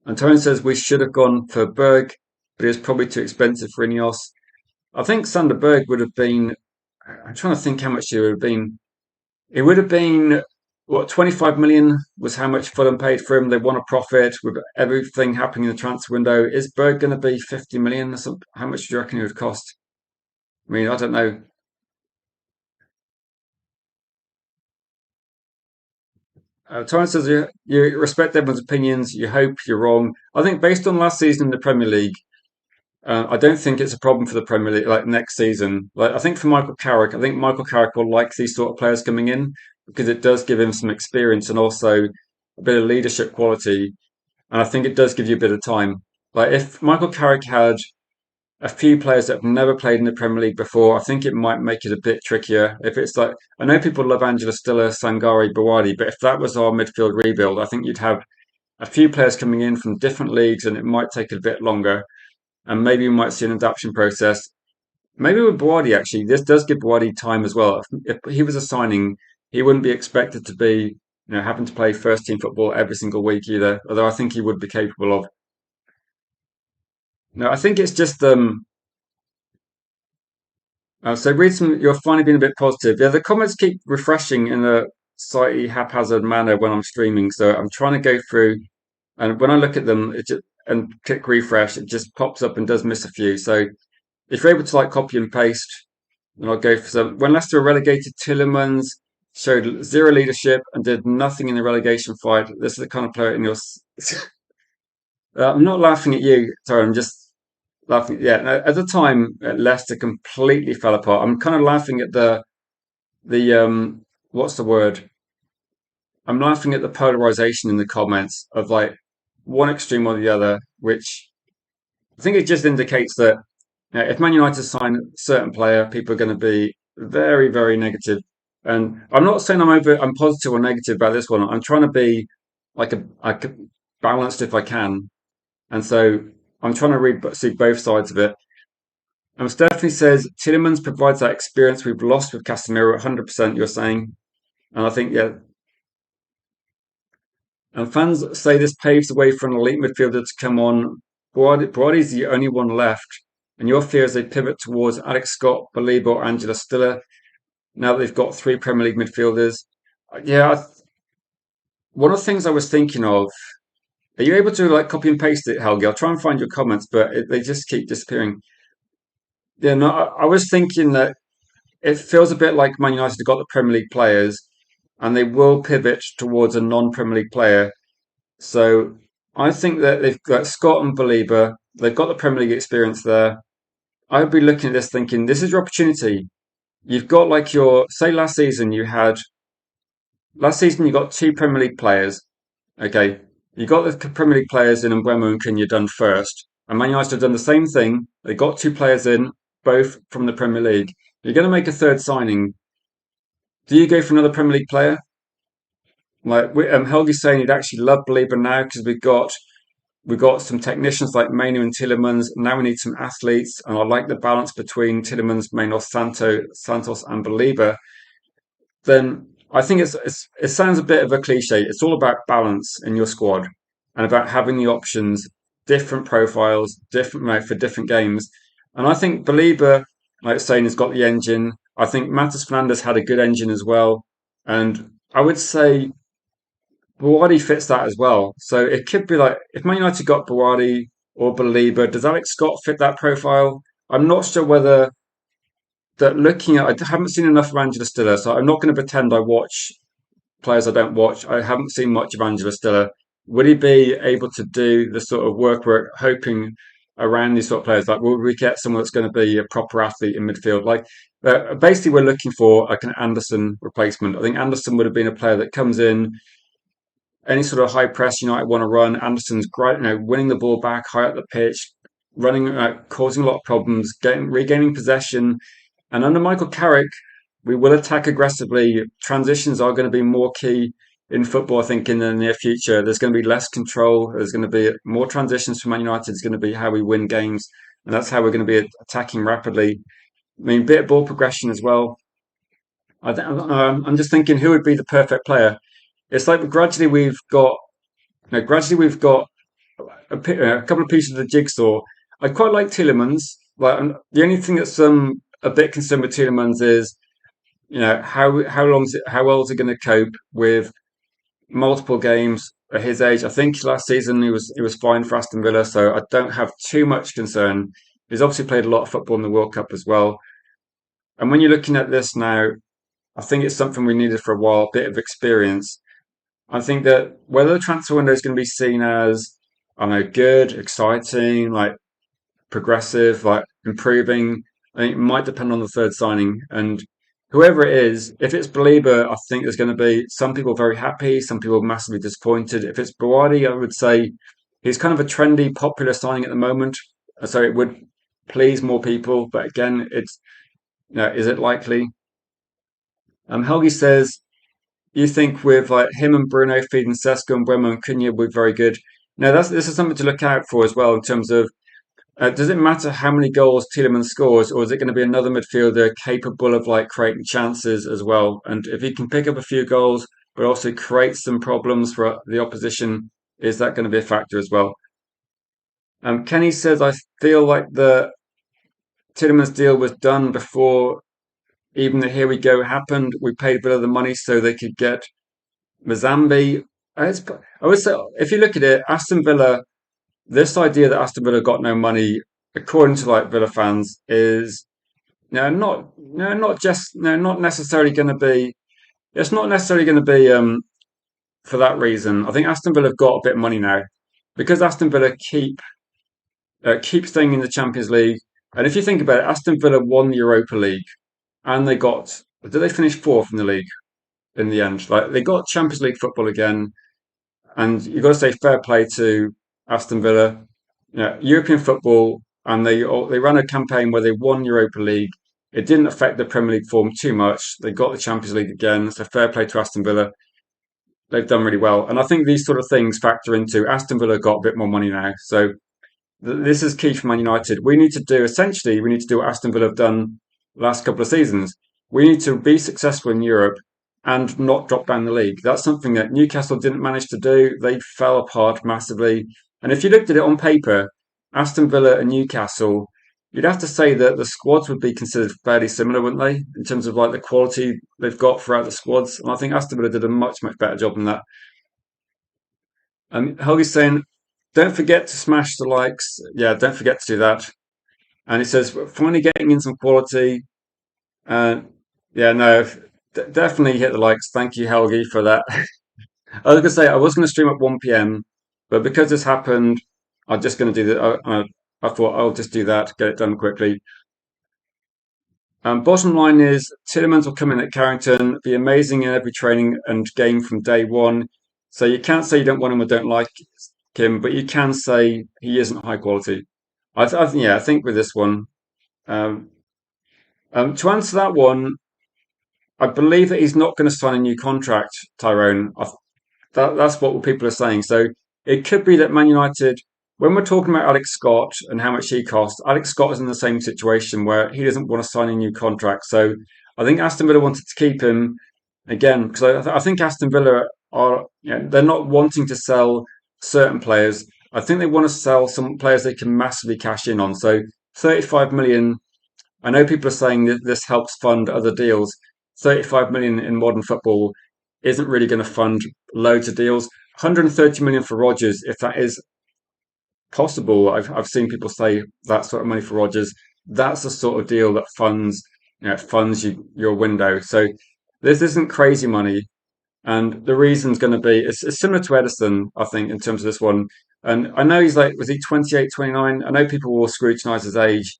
And Tony says we should have gone for Berg, but he was probably too expensive for Ineos. I think Sander Berg would have been. I'm trying to think how much he would have been. It would have been what 25 million was how much Fulham paid for him. They want a profit with everything happening in the transfer window. Is Berg going to be 50 million or something? How much do you reckon it would cost? I mean, I don't know. Torrance says you respect everyone's opinions. You hope you're wrong. I think based on last season in the Premier League, I don't think it's a problem for the Premier League like next season. Like I think for Michael Carrick, I think Michael Carrick will like these sort of players coming in because it does give him some experience and also a bit of leadership quality. And I think it does give you a bit of time. Like if Michael Carrick had a few players that have never played in the Premier League before, I think it might make it a bit trickier. If it's like, I know people love Angela Stiller, Sangare, Bawadi, but if that was our midfield rebuild, I think you'd have a few players coming in from different leagues and it might take a bit longer. And maybe we might see an adaptation process. Maybe with Bawadi, actually, this does give Bawadi time as well. If he was a signing, he wouldn't be expected to be, having to play first team football every single week either, although I think he would be capable of. No, I think it's just so read some. You're finally being a bit positive. Yeah, the comments keep refreshing in a slightly haphazard manner when I'm streaming. So I'm trying to go through, and when I look at them, and click refresh, it just pops up and does miss a few. So if you're able to like copy and paste, then I'll go for some. When Leicester were relegated, Tielemans showed zero leadership and did nothing in the relegation fight. This is the kind of player in your. I'm not laughing at you. Sorry, I'm just laughing. Yeah, no, at the time, Leicester completely fell apart. I'm kind of laughing at the what's the word? I'm laughing at the polarization in the comments of like one extreme or the other, which I think it just indicates that if Man United sign a certain player, people are going to be very, very negative. And I'm not saying I'm positive or negative about this one. I'm trying to be like a balanced if I can. And so I'm trying to see both sides of it. And Stephanie says Tielemans provides that experience we've lost with Casemiro. 100%, you're saying, and I think yeah. And fans say this paves the way for an elite midfielder to come on. Broady's the only one left, and your fear is they pivot towards Alex Scott, Baliba, or Angela Stiller. Now that they've got three Premier League midfielders, yeah. One of the things I was thinking of. Are you able to like copy and paste it, Helgi? I'll try and find your comments, but they just keep disappearing. Yeah, no, I was thinking that it feels a bit like Man United have got the Premier League players, and they will pivot towards a non-Premier League player. So I think that they've got Scott and Baliba. They've got the Premier League experience there. I'd be looking at this thinking, this is your opportunity. You've got like say last season you got two Premier League players. Okay, you got the Premier League players in Mbeumo and Cunha done first, and Man United have done the same thing. They got two players in, both from the Premier League. You're going to make a third signing. Do you go for another Premier League player? Like Helgi's saying, he'd actually love Belieber now because we've got some technicians like Mainu and Tielemans. Now we need some athletes, and I like the balance between Tielemans, Mainu, Santos, and Belieber. Then I think it sounds a bit of a cliche. It's all about balance in your squad and about having the options, different profiles, different for different games. And I think Belieber, like saying, has got the engine. I think Matas Fernandez had a good engine as well, and I would say Buwadi fits that as well. So it could be like if Man United got Buwadi or Belieber, does Alex Scott fit that profile? I'm not sure whether that looking at, I haven't seen enough of Angela Stiller, so I'm not going to pretend I watch players I don't watch. I haven't seen much of Angela Stiller. Would he be able to do the sort of work we're hoping around these sort of players? Like, will we get someone that's going to be a proper athlete in midfield? Like, basically, we're looking for like an Anderson replacement. I think Anderson would have been a player that comes in, any sort of high press United want to run. Anderson's great, winning the ball back high up the pitch, running, causing a lot of problems, regaining possession. And under Michael Carrick, we will attack aggressively. Transitions are going to be more key in football, I think, in the near future. There's going to be less control. There's going to be more transitions for Man United. It's going to be how we win games. And that's how we're going to be attacking rapidly. I mean, bit of ball progression as well. I'm just thinking who would be the perfect player. It's like gradually we've got a couple of pieces of the jigsaw. I quite like Tielemans. Like the only thing that's a bit concerned with Tielemans is how well is he going to cope with multiple games at his age? I think last season he was fine for Aston Villa, so I don't have too much concern. He's obviously played a lot of football in the World Cup as well. And when you're looking at this now, I think it's something we needed for a while, a bit of experience. I think that whether the transfer window is going to be seen as, I don't know, good, exciting, like progressive, like improving, I think it might depend on the third signing. And whoever it is, if it's Belieber, I think there's going to be some people very happy, some people massively disappointed. If it's Buwadi, I would say he's kind of a trendy, popular signing at the moment, so it would please more people. But again, is it likely? Helgi says you think with like him and Bruno feeding Sesko and Bremer and Cunha would be very good. Now this is something to look out for as well in terms of does it matter how many goals Tielemans scores, or is it going to be another midfielder capable of like creating chances as well? And if he can pick up a few goals, but also create some problems for the opposition, is that going to be a factor as well? Kenny says, I feel like the Tielemans deal was done before even the Here We Go happened. We paid a bit of the money so they could get Mazambi. I would say, if you look at it, Aston Villa, this idea that Aston Villa got no money, according to like Villa fans, is not necessarily going to be. It's not necessarily going to be for that reason. I think Aston Villa have got a bit of money now because Aston Villa keep staying in the Champions League. And if you think about it, Aston Villa won the Europa League, and they got. Did they finish fourth in the league in the end? Like they got Champions League football again, and you've got to say fair play to Aston Villa. European football, and they ran a campaign where they won Europa League. It didn't affect the Premier League form too much. They got the Champions League again, so fair play to Aston Villa. They've done really well, and I think these sort of things factor into Aston Villa got a bit more money now, so this is key for Man United. We need to do what Aston Villa have done the last couple of seasons. We need to be successful in Europe and not drop down the league. That's something that Newcastle didn't manage to do. They fell apart massively. And if you looked at it on paper, Aston Villa and Newcastle, you'd have to say that the squads would be considered fairly similar, wouldn't they? In terms of like the quality they've got throughout the squads. And I think Aston Villa did a much, much better job than that. Helgi's saying, don't forget to smash the likes. Yeah, don't forget to do that. And he says, finally getting in some quality. Uh, yeah, no, definitely hit the likes. Thank you, Helgi, for that. I was going to say I was going to stream at 1 p.m., but because this happened, I'm just going to do that. I thought I'll just do that, get it done quickly. Bottom line is Tielemans will come in at Carrington, be amazing in every training and game from day one. So you can't say you don't want him or don't like him, but you can say he isn't high quality. I think with this one, To answer that one, I believe that he's not going to sign a new contract, Tyrone. That's what people are saying. So it could be that Man United, when we're talking about Alex Scott and how much he costs, Alex Scott is in the same situation where he doesn't want to sign a new contract. So I think Aston Villa wanted to keep him again because I think Aston Villa are, they're not wanting to sell certain players. I think they want to sell some players they can massively cash in on. So 35 million. I know people are saying that this helps fund other deals. 35 million in modern football isn't really going to fund loads of deals. 130 million for Rodgers, if that is possible. I've seen people say that sort of money for Rodgers. That's the sort of deal that funds your window. So this isn't crazy money, and the reason's going to be it's similar to Edison, I think, in terms of this one. And I know he's like, was he 28, 29? I know people will scrutinise his age,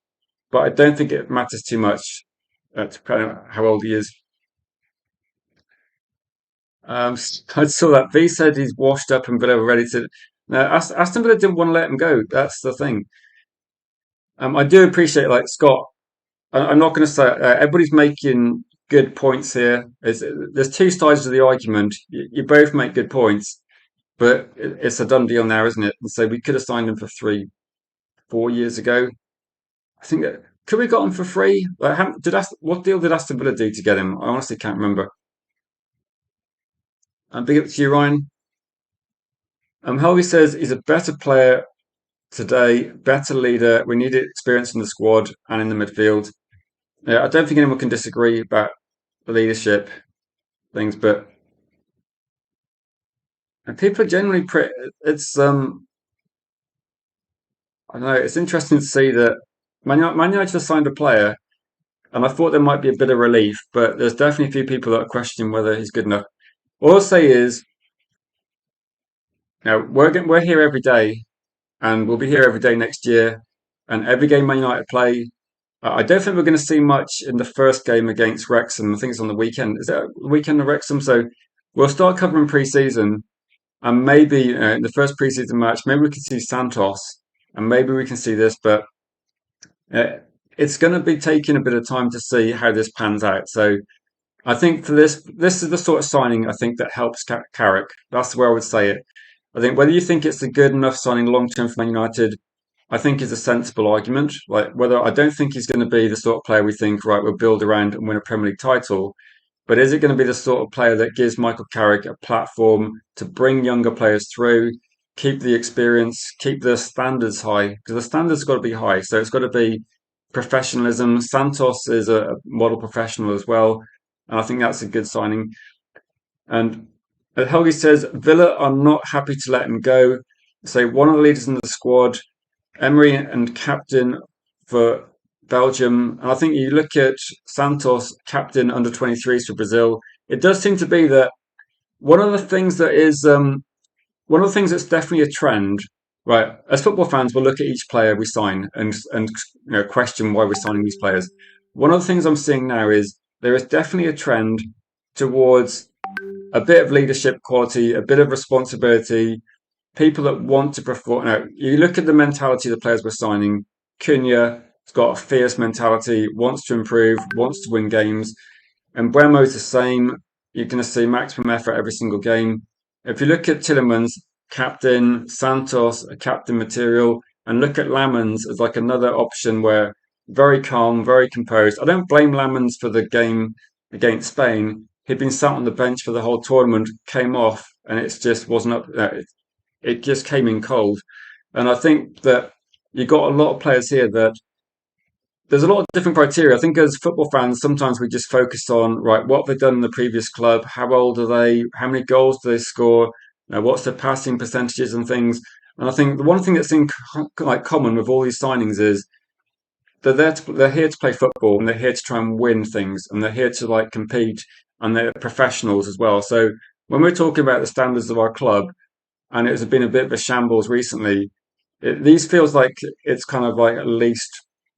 but I don't think it matters too much depending on how old he is. I saw that V said he's washed up and Villa were ready to. No, Aston Villa didn't want to let him go. That's the thing. I do appreciate like Scott. I'm not going to say everybody's making good points here. There's two sides to the argument. You both make good points, but it's a done deal now, isn't it? And so we could have signed him for 4 years ago. I think that could we got him for free? Like, what deal did Aston Villa do to get him? I honestly can't remember. Big up to you, Ryan. Helgi says he's a better player today, better leader. We needed experience in the squad and in the midfield. Yeah, I don't think anyone can disagree about the leadership things, but and people are generally pretty. It's I don't know. It's interesting to see that Man United have signed a player, and I thought there might be a bit of relief, but there's definitely a few people that are questioning whether he's good enough. All I'll say is, we're here every day, and we'll be here every day next year, and every game Man United play. I don't think we're going to see much in the first game against Wrexham. I think it's on the weekend. Is that the weekend of Wrexham? So we'll start covering pre-season, and maybe in the first pre-season match, maybe we can see Santos, and maybe we can see this, but uh, it's going to be taking a bit of time to see how this pans out. So I think for this is the sort of signing I think that helps Carrick. That's where I would say it. I think whether you think it's a good enough signing long term for Man United, I think is a sensible argument. Like whether I don't think he's going to be the sort of player we think, right, we'll build around and win a Premier League title. But is it going to be the sort of player that gives Michael Carrick a platform to bring younger players through, keep the experience, keep the standards high? Because the standards got to be high. So it's got to be professionalism. Santos is a model professional as well. And I think that's a good signing. And Helgi says Villa are not happy to let him go. So one of the leaders in the squad, Emery and captain for Belgium. And I think you look at Santos, captain under 23s for Brazil. It does seem to be that one of the things that is one of the things that's definitely a trend, right? As football fans, we'll look at each player we sign and question why we're signing these players. One of the things I'm seeing now is there is definitely a trend towards a bit of leadership quality, a bit of responsibility, people that want to perform. Now, you look at the mentality of the players we're signing. Cunha has got a fierce mentality, wants to improve, wants to win games. And Bremo's the same. You're going to see maximum effort every single game. If you look at Tielemans, captain, Santos, a captain material, and look at Lamans as like another option where very calm, very composed. I don't blame Lamans for the game against Spain. He'd been sat on the bench for the whole tournament, came off, and it just wasn't up. It just came in cold. And I think that you got a lot of players here that there's a lot of different criteria. I think as football fans, sometimes we just focus on, right, what have they done in the previous club? How old are they? How many goals do they score? What's their passing percentages and things? And I think the one thing that's in like common with all these signings is they're here to play football and they're here to try and win things and they're here to like compete and they're professionals as well. So when we're talking about the standards of our club, and it's been a bit of a shambles recently. These feels like it's kind of like at least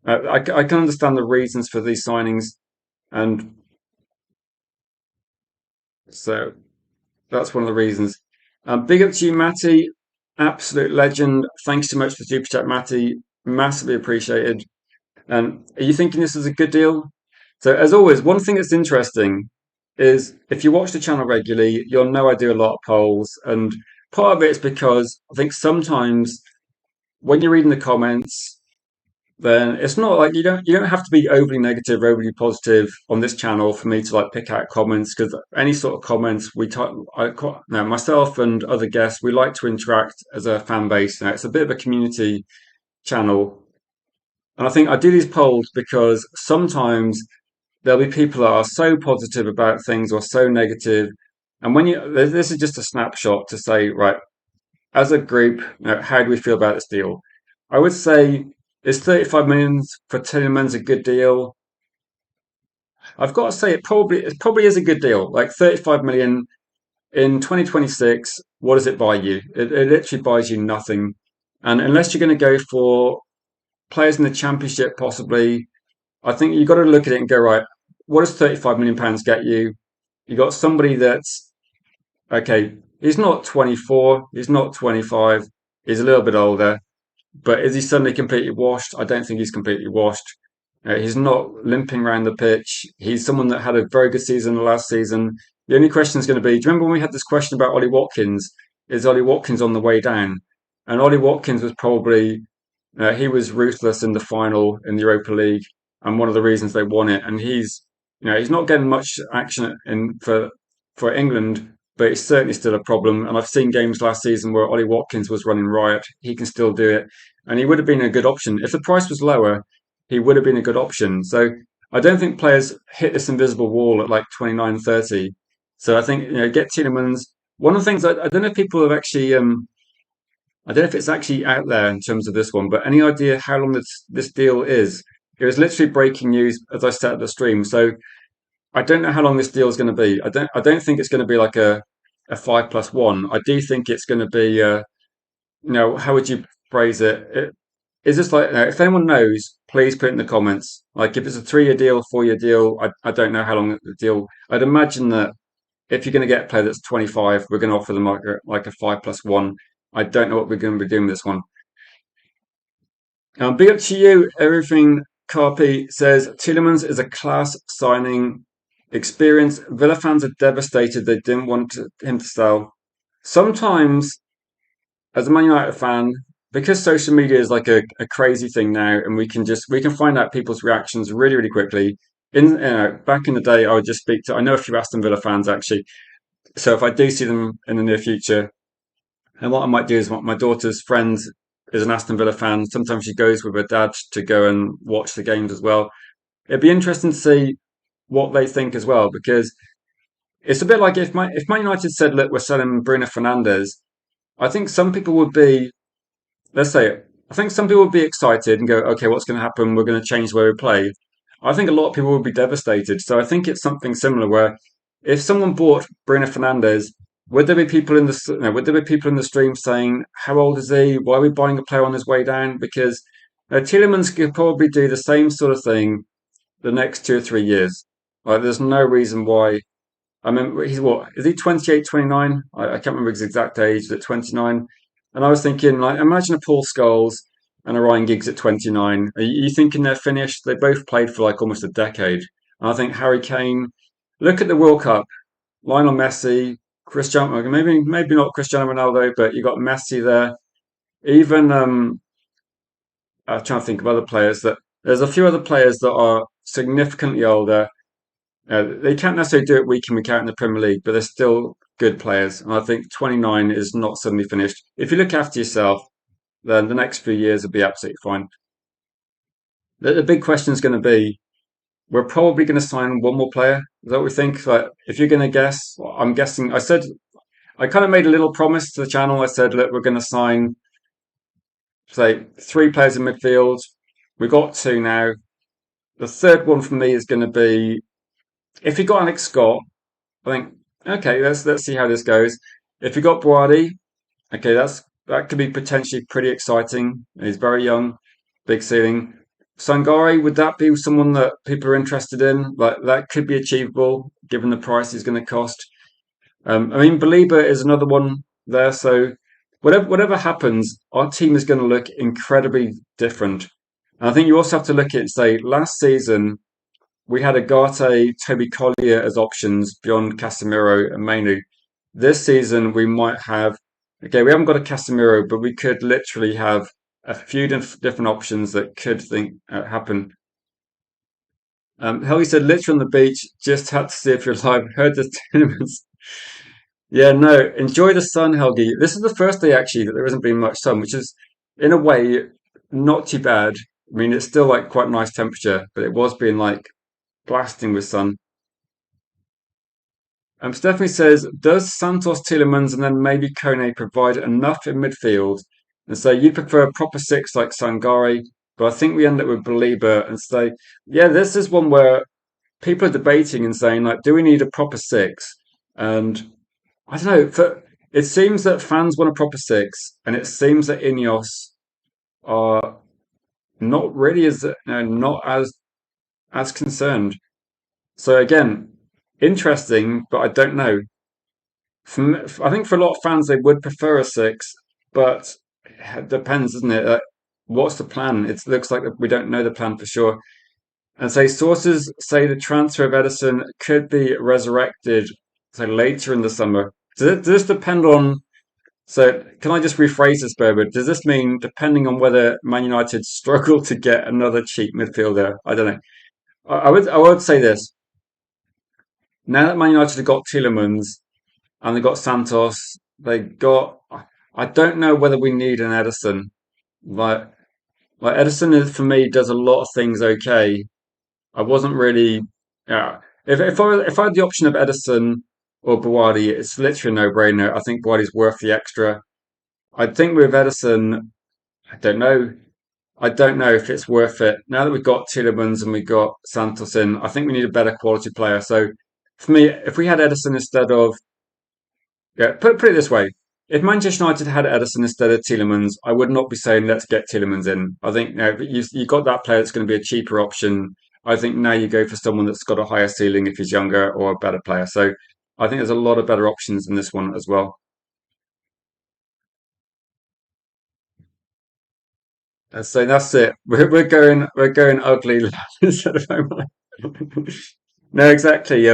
I can understand the reasons for these signings, and so that's one of the reasons. Big up to you, Matty, absolute legend. Thanks so much for the super chat, Matty. Massively appreciated. And are you thinking this is a good deal? So as always, one thing that's interesting is if you watch the channel regularly, you'll know I do a lot of polls, and part of it is because I think sometimes when you're reading the comments, then it's not like you don't have to be overly negative, overly positive on this channel for me to like pick out comments because any sort of comments myself and other guests we like to interact as a fan base. Now it's a bit of a community channel, and I think I do these polls because sometimes there'll be people that are so positive about things or so negative, and this is just a snapshot to say right as a group, how do we feel about this deal? I would say is 35 million for Tielemans a good deal? I've got to say it probably is a good deal. Like 35 million in 2026, what does it buy you? It literally buys you nothing. And unless you're going to go for players in the championship, possibly, I think you've got to look at it and go, right, what does 35 million pounds get you? You got somebody that's okay, he's not 24, he's not 25, he's a little bit older. But is he suddenly completely washed? I don't think he's completely washed. He's not limping around the pitch. He's someone that had a very good season last season. The only question is going to be, do you remember when we had this question about Ollie Watkins? Is Ollie Watkins on the way down? And Ollie Watkins was probably, he was ruthless in the final in the Europa League and one of the reasons they won it. And he's not getting much action for England, but it's certainly still a problem. And I've seen games last season where Ollie Watkins was running riot. He can still do it. And he would have been a good option. If the price was lower, he would have been a good option. So I don't think players hit this invisible wall at like 29, 30. So I think, get Tielemans. One of the things I don't know if people have actually, I don't know if it's actually out there in terms of this one, but any idea how long this deal is? It was literally breaking news as I started the stream. So I don't know how long this deal is going to be. I don't think it's going to be like a 5+1. I do think it's going to be how would you phrase it? Is this like if anyone knows, please put it in the comments. Like if it's a 3-year deal, 4-year deal, I don't know how long the deal. I'd imagine that if you're going to get a player that's 25, we're going to offer them like a 5+1. I don't know what we're going to be doing with this one. Big up to you. Everything Carpi says Tielemans is a class signing. Experience. Villa fans are devastated. They didn't want him to sell. Sometimes, as a Man United fan, because social media is like a crazy thing now, and we can find out people's reactions really, really quickly. Back in the day, I would just speak to. I know a few Aston Villa fans actually. So if I do see them in the near future, and what I might do is my daughter's friend is an Aston Villa fan. Sometimes she goes with her dad to go and watch the games as well. It'd be interesting to see what they think as well, because it's a bit like if Man United said, "Look, we're selling Bruno Fernandes," I think some people would be, let's say, I think some people would be excited and go, "Okay, what's going to happen? We're going to change the way we play." I think a lot of people would be devastated. So I think it's something similar where if someone bought Bruno Fernandes, would there be people in would there be people in the stream saying, "How old is he? Why are we buying a player on his way down?" Because Tielemans could probably do the same sort of thing the next 2 or 3 years. Like, there's no reason why. I mean, he's what? Is he 28, 29? I can't remember his exact age, at 29. And I was thinking, like, imagine a Paul Scholes and a Ryan Giggs at 29. Are you thinking they're finished? They both played for like almost a decade. And I think Harry Kane, look at the World Cup. Lionel Messi, Cristiano, maybe not Cristiano Ronaldo, but you got Messi there. Even I'm trying to think of other players that there's a few other players that are significantly older. They can't necessarily do it week in, week out in the Premier League, but they're still good players. And I think 29 is not suddenly finished. If you look after yourself, then the next few years will be absolutely fine. The big question is going to be, we're probably going to sign one more player. Is that what we think? Like, if you're going to guess, I'm guessing. I kind of made a little promise to the channel. I said, look, we're going to sign, say, 3 players in midfield. We've got 2 now. The third one for me is going to be, if you got Alex Scott, I think, okay, let's see how this goes. If you got Boadi, okay, that could be potentially pretty exciting. He's very young, big ceiling. Sangare, would that be someone that people are interested in? Like, that could be achievable given the price he's going to cost. I mean, Belieber is another one there. So whatever happens, our team is going to look incredibly different. And I think you also have to look at it and say, last season we had Agate, Toby Collier as options beyond Casemiro and Mainu. This season, we might have, okay, we haven't got a Casemiro, but we could literally have a few different options that could happen. Helgi said, literally on the beach, just had to see if you're live. Heard the tournaments. Yeah, no, enjoy the sun, Helgi. This is the first day actually that there hasn't been much sun, which is in a way not too bad. I mean, it's still like quite nice temperature, but it was being like blasting with sun. Stephanie says, does Santos, Tielemans, and then maybe Kone provide enough in midfield? And so you prefer a proper six like Sangare, but I think we end up with Baliba and say, yeah, this is one where people are debating and saying, like, do we need a proper six? And I don't know. It seems that fans want a proper six, and it seems that Ineos are not really not as concerned. So again, interesting, but I don't know. I think for a lot of fans, they would prefer a six, but it depends, doesn't it? What's the plan? It looks like we don't know the plan for sure. And say sources say the transfer of Edison could be resurrected, so later in the summer. Does this depend on? So can I just rephrase this, Berber? Does this mean depending on whether Man United struggle to get another cheap midfielder? I don't know. I would say this. Now that Man United have got Tielemans and they got Santos, they got. I don't know whether we need an Edison. Like Edison is, for me does a lot of things okay. I wasn't really. Yeah. If I had the option of Edison or Buwadi, it's literally a no-brainer. I think Buwadi's worth the extra. I think with Edison, I don't know. I don't know if it's worth it. Now that we've got Tielemans and we've got Santos in, I think we need a better quality player. So for me, if we had Edison instead of, yeah, put it this way. If Manchester United had Edison instead of Tielemans, I would not be saying let's get Tielemans in. I think you got that player that's going to be a cheaper option. I think now you go for someone that's got a higher ceiling if he's younger or a better player. So I think there's a lot of better options in this one as well. So that's it. We're going ugly instead of home. No, exactly.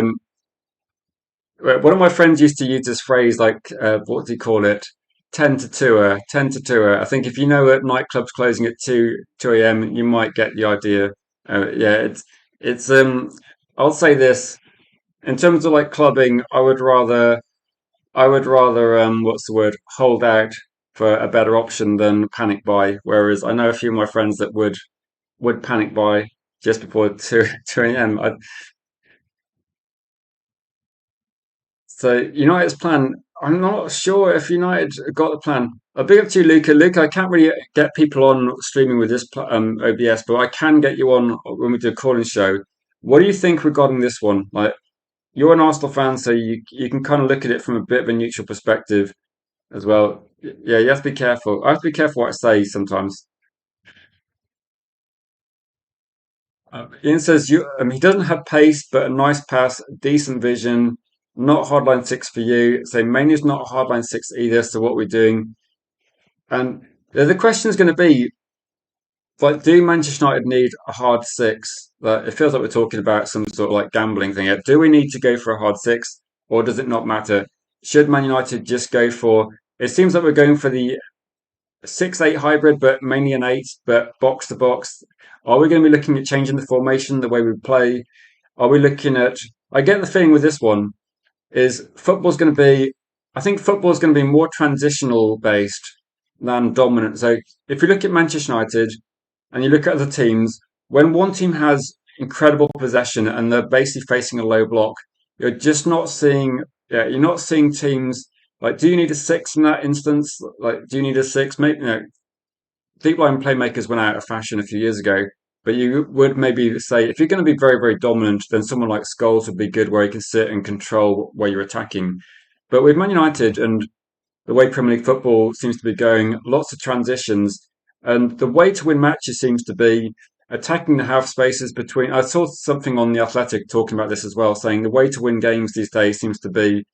One of my friends used to use this phrase like, what do you call it? 10 to 2, 10 to 2. I think if you know a nightclub's closing at two a.m., you might get the idea. Yeah, it's. I'll say this in terms of like clubbing, I would rather what's the word? Hold out for a better option than panic buy. Whereas I know a few of my friends that would panic buy just before two a.m. So United's plan, I'm not sure if United got the plan. A big up to you, Luca. Luca, I can't really get people on streaming with this OBS, but I can get you on when we do a calling show. What do you think regarding this one? Like, you're an Arsenal fan, so you can kind of look at it from a bit of a neutral perspective as well. Yeah, you have to be careful. I have to be careful what I say sometimes. Ian says he doesn't have pace, but a nice pass, decent vision, not hardline six for you. So Mania's not a hardline six either. So what we're doing, and the question is going to be like, do Manchester United need a hard six? Like, it feels like we're talking about some sort of like gambling thing here. Do we need to go for a hard six, or does it not matter? Should Man United just go for? It seems like we're going for the 6-8 hybrid, but mainly an eight, but box to box. Are we going to be looking at changing the formation, the way we play? Are we looking at? I get the feeling with this one is football's going to be. I think football's going to be more transitional based than dominant. So if you look at Manchester United and you look at other teams, when one team has incredible possession and they're basically facing a low block, you're just not seeing. Yeah, you're not seeing teams like. Do you need a six in that instance? Like, do you need a six? Maybe deep line playmakers went out of fashion a few years ago. But you would maybe say if you're going to be very, very dominant, then someone like Scholes would be good where you can sit and control where you're attacking. But with Man United and the way Premier League football seems to be going, lots of transitions. And the way to win matches seems to be attacking the half spaces between. I saw something on The Athletic talking about this as well, saying the way to win games these days seems to be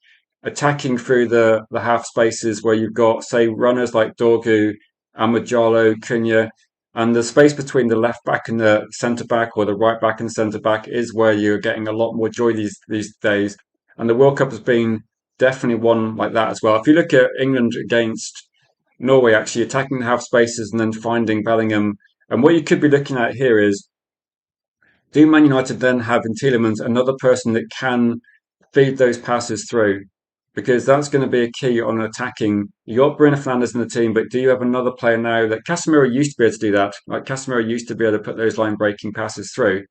attacking through the half spaces where you've got, say, runners like Dorgu, Amad Cunha. And the space between the left back and the centre back, or the right back and centre back, is where you're getting a lot more joy these days. And the World Cup has been definitely one like that as well. If you look at England against Norway, actually attacking the half spaces and then finding Bellingham, and what you could be looking at here is, do Man United then have in Tielemans another person that can feed those passes through? Because that's going to be a key on attacking. You got Bruno Fernandes in the team, but do you have another player now that Casemiro used to be able to do that? Like Casemiro used to be able to put those line breaking passes through.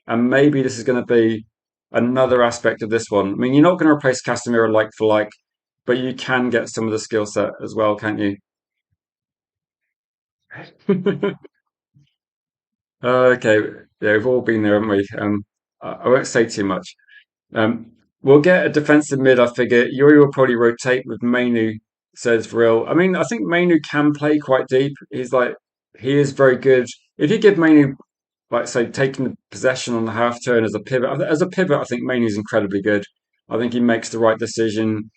And maybe this is going to be another aspect of this one. I mean, you're not going to replace Casemiro like for like, but you can get some of the skill set as well, can't you? Okay, yeah, we've all been there, haven't we? I won't say too much. Um, we'll get a defensive mid, I figure. Yuri will probably rotate with Mainu, says Vril. I mean, I think Mainu can play quite deep. He is very good. If you give Mainu, like, say, taking the possession on the half turn as a pivot, I think Mainu's incredibly good. I think he makes the right decision.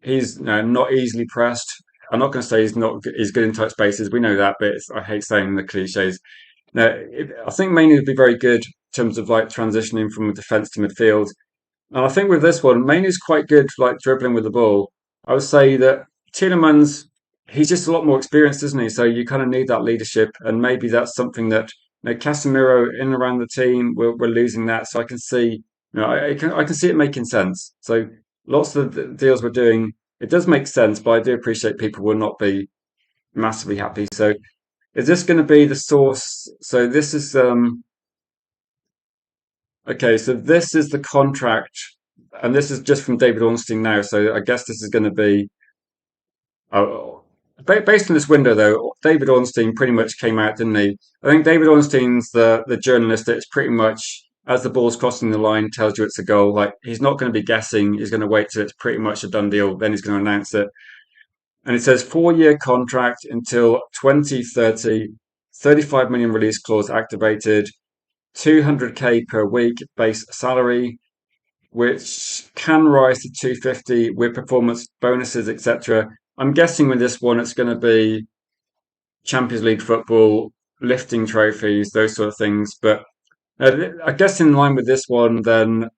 He's not easily pressed. I'm not going to say he's good in tight spaces. We know that, but I hate saying the cliches. No, I think Mainu would be very good in terms of like transitioning from defence to midfield. And I think with this one, Mainu's quite good, like dribbling with the ball. I would say that Tielemans, he's just a lot more experienced, isn't he? So you kind of need that leadership, and maybe that's something that Casemiro in and around the team, we're losing that. So I can see, I can see it making sense. So lots of the deals we're doing, it does make sense, but I do appreciate people will not be massively happy. So is this going to be the source? So this is okay, so this is the contract, and this is just from David Ornstein now. So I guess this is going to be based on this window, though. David Ornstein pretty much came out, didn't he? I think David Ornstein's the journalist that's pretty much as the ball's crossing the line tells you it's a goal. Like he's not going to be guessing. He's going to wait till it's pretty much a done deal. Then he's going to announce it. And it says 4-year contract until 2030, 35 million release clause activated, 200k per week base salary, which can rise to 250 with performance bonuses, etc. I'm guessing with this one, it's going to be Champions League football, lifting trophies, those sort of things. But I guess in line with this one, then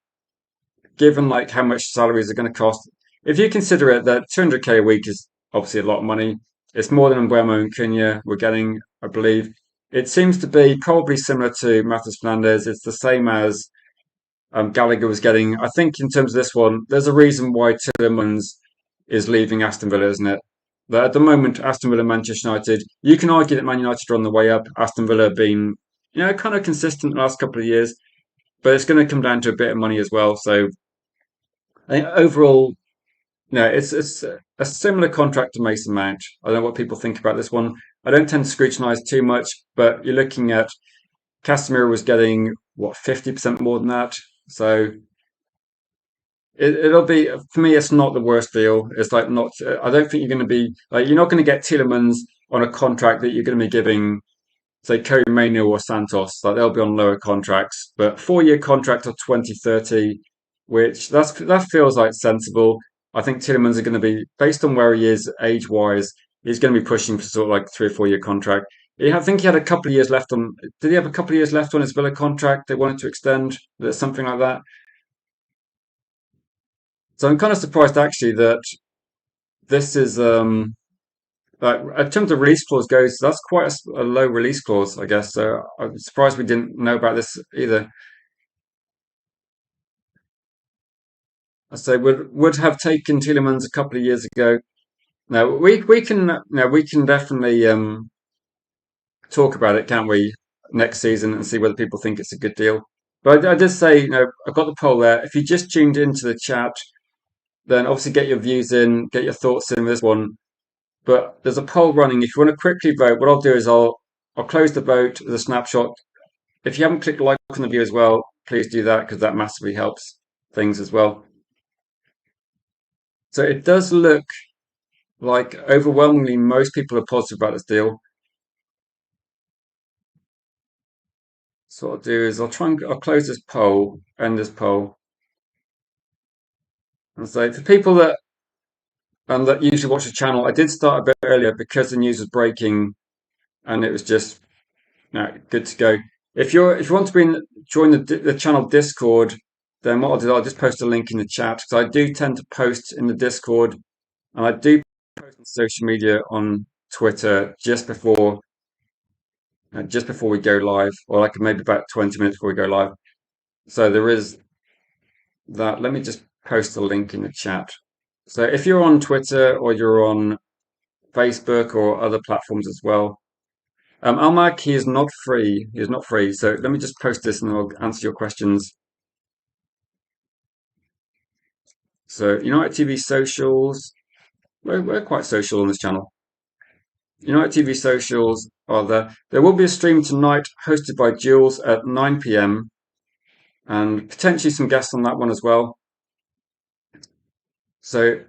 given like how much salaries are going to cost, if you consider it that 200k a week is obviously a lot of money, it's more than Mbeumo and Cunha we're getting, I believe. It seems to be probably similar to Matheus Fernandes. It's the same as Gallagher was getting. I think in terms of this one, there's a reason why Tielemans is leaving Aston Villa, isn't it? That at the moment, Aston Villa, Manchester United, you can argue that Man United are on the way up. Aston Villa have been, kind of consistent the last couple of years, but it's going to come down to a bit of money as well. So I think overall, no, it's a similar contract to Mason Mount. I don't know what people think about this one. I don't tend to scrutinise too much, but you're looking at Casemiro was getting what 50% more than that. So it'll be for me. It's not the worst deal. It's like not. I don't think you're going to be like you're not going to get Tielemans on a contract that you're going to be giving, say, Kerry Mainu or Santos. Like they'll be on lower contracts, but 4-year contract of 2030, which that feels like sensible. I think Tielemans are going to be based on where he is age wise. He's going to be pushing for sort of like 3 or 4 year contract. I think he had a couple of years left on. Did he have a couple of years left on his Villa contract? They wanted to extend. There's something like that. So I'm kind of surprised actually that this is like in terms of release clause goes, that's quite a low release clause, I guess. So I'm surprised we didn't know about this either. I say would have taken Tielemans a couple of years ago. No, we can no, we can definitely talk about it, can't we, next season and see whether people think it's a good deal. But I did say, I've got the poll there. If you just tuned into the chat, then obviously get your views in, get your thoughts in this one. But there's a poll running. If you want to quickly vote, what I'll do is I'll close the vote with a snapshot. If you haven't clicked like on the view as well, please do that because that massively helps things as well. So it does look like overwhelmingly most people are positive about this deal. So what I'll do is I'll close this poll, end this poll, and say for people that usually watch the channel, I did start a bit earlier because the news was breaking, and it was just No, good to go. If you want to join the channel Discord, then what I'll do, I'll just post a link in the chat because I do tend to post in the Discord and I do post on social media on Twitter just before we go live, or like maybe about 20 minutes before we go live. So there is that. Let me just post a link in the chat. So if you're on Twitter or you're on Facebook or other platforms as well, Almac, he is not free. He is not free. So let me just post this and I'll answer your questions. So United TV socials, we're quite social on this channel. United TV socials are there. There will be a stream tonight hosted by Jules at 9 p.m. and potentially some guests on that one as well. So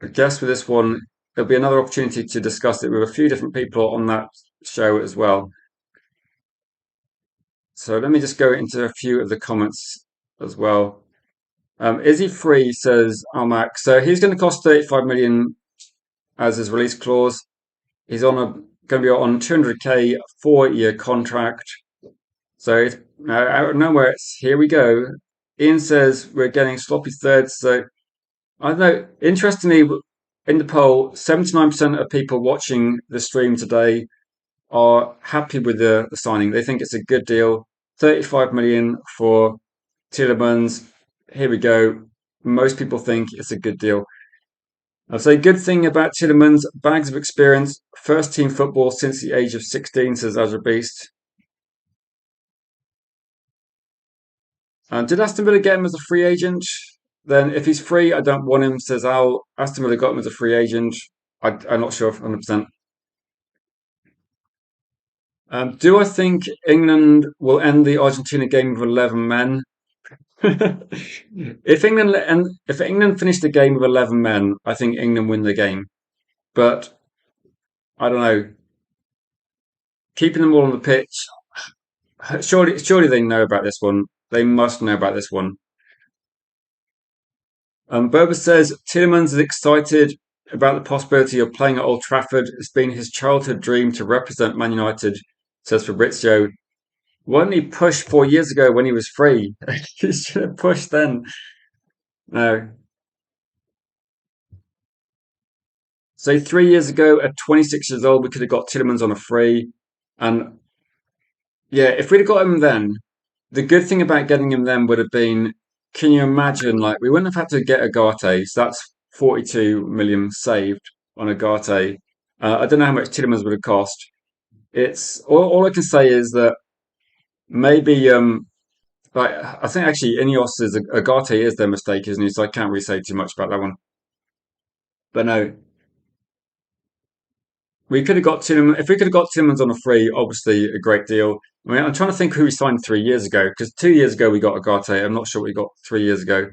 I guess with this one, there'll be another opportunity to discuss it with a few different people on that show as well. So let me just go into a few of the comments as well. Is he free? Says Almac. So he's going to cost 35 million as his release clause. He's going to be on 200k 4-year contract. So it's, out of nowhere, it's here we go. Ian says we're getting sloppy thirds. So I don't know. Interestingly, in the poll, 79% of people watching the stream today are happy with the signing. They think it's a good deal. 35 million for Tielemans. Here we go. Most people think it's a good deal. I'll say good thing about Tielemans, bags of experience, first team football since the age of 16, says Azra Beast. Did Aston Villa get him as a free agent? Then if he's free, I don't want him, says Al. Aston Villa got him as a free agent. I'm not sure 100%. Do I think England will end the Argentina game with 11 men? If England finish the game with 11 men, I think England win the game. But I don't know. Keeping them all on the pitch, surely they know about this one. They must know about this one. Boba says Tielemans is excited about the possibility of playing at Old Trafford. It's been his childhood dream to represent Man United, says Fabrizio. Why didn't he push 4 years ago when he was free? He should have pushed then. No. So 3 years ago, at 26 years old, we could have got Tielemans on a free. And yeah, if we'd have got him then, the good thing about getting him then would have been, can you imagine, like, we wouldn't have had to get Agate, so that's 42 million saved on Agate. I don't know how much Tielemans would have cost. It's all I can say is that maybe like I think actually Ineos is Agate is their mistake, isn't he? So I can't really say too much about that one. But no, we could have got Tielemans if we could have got Tielemans on a free, obviously a great deal. I mean, I'm trying to think who we signed 3 years ago because 2 years ago we got Agate. I'm not sure what we got 3 years ago.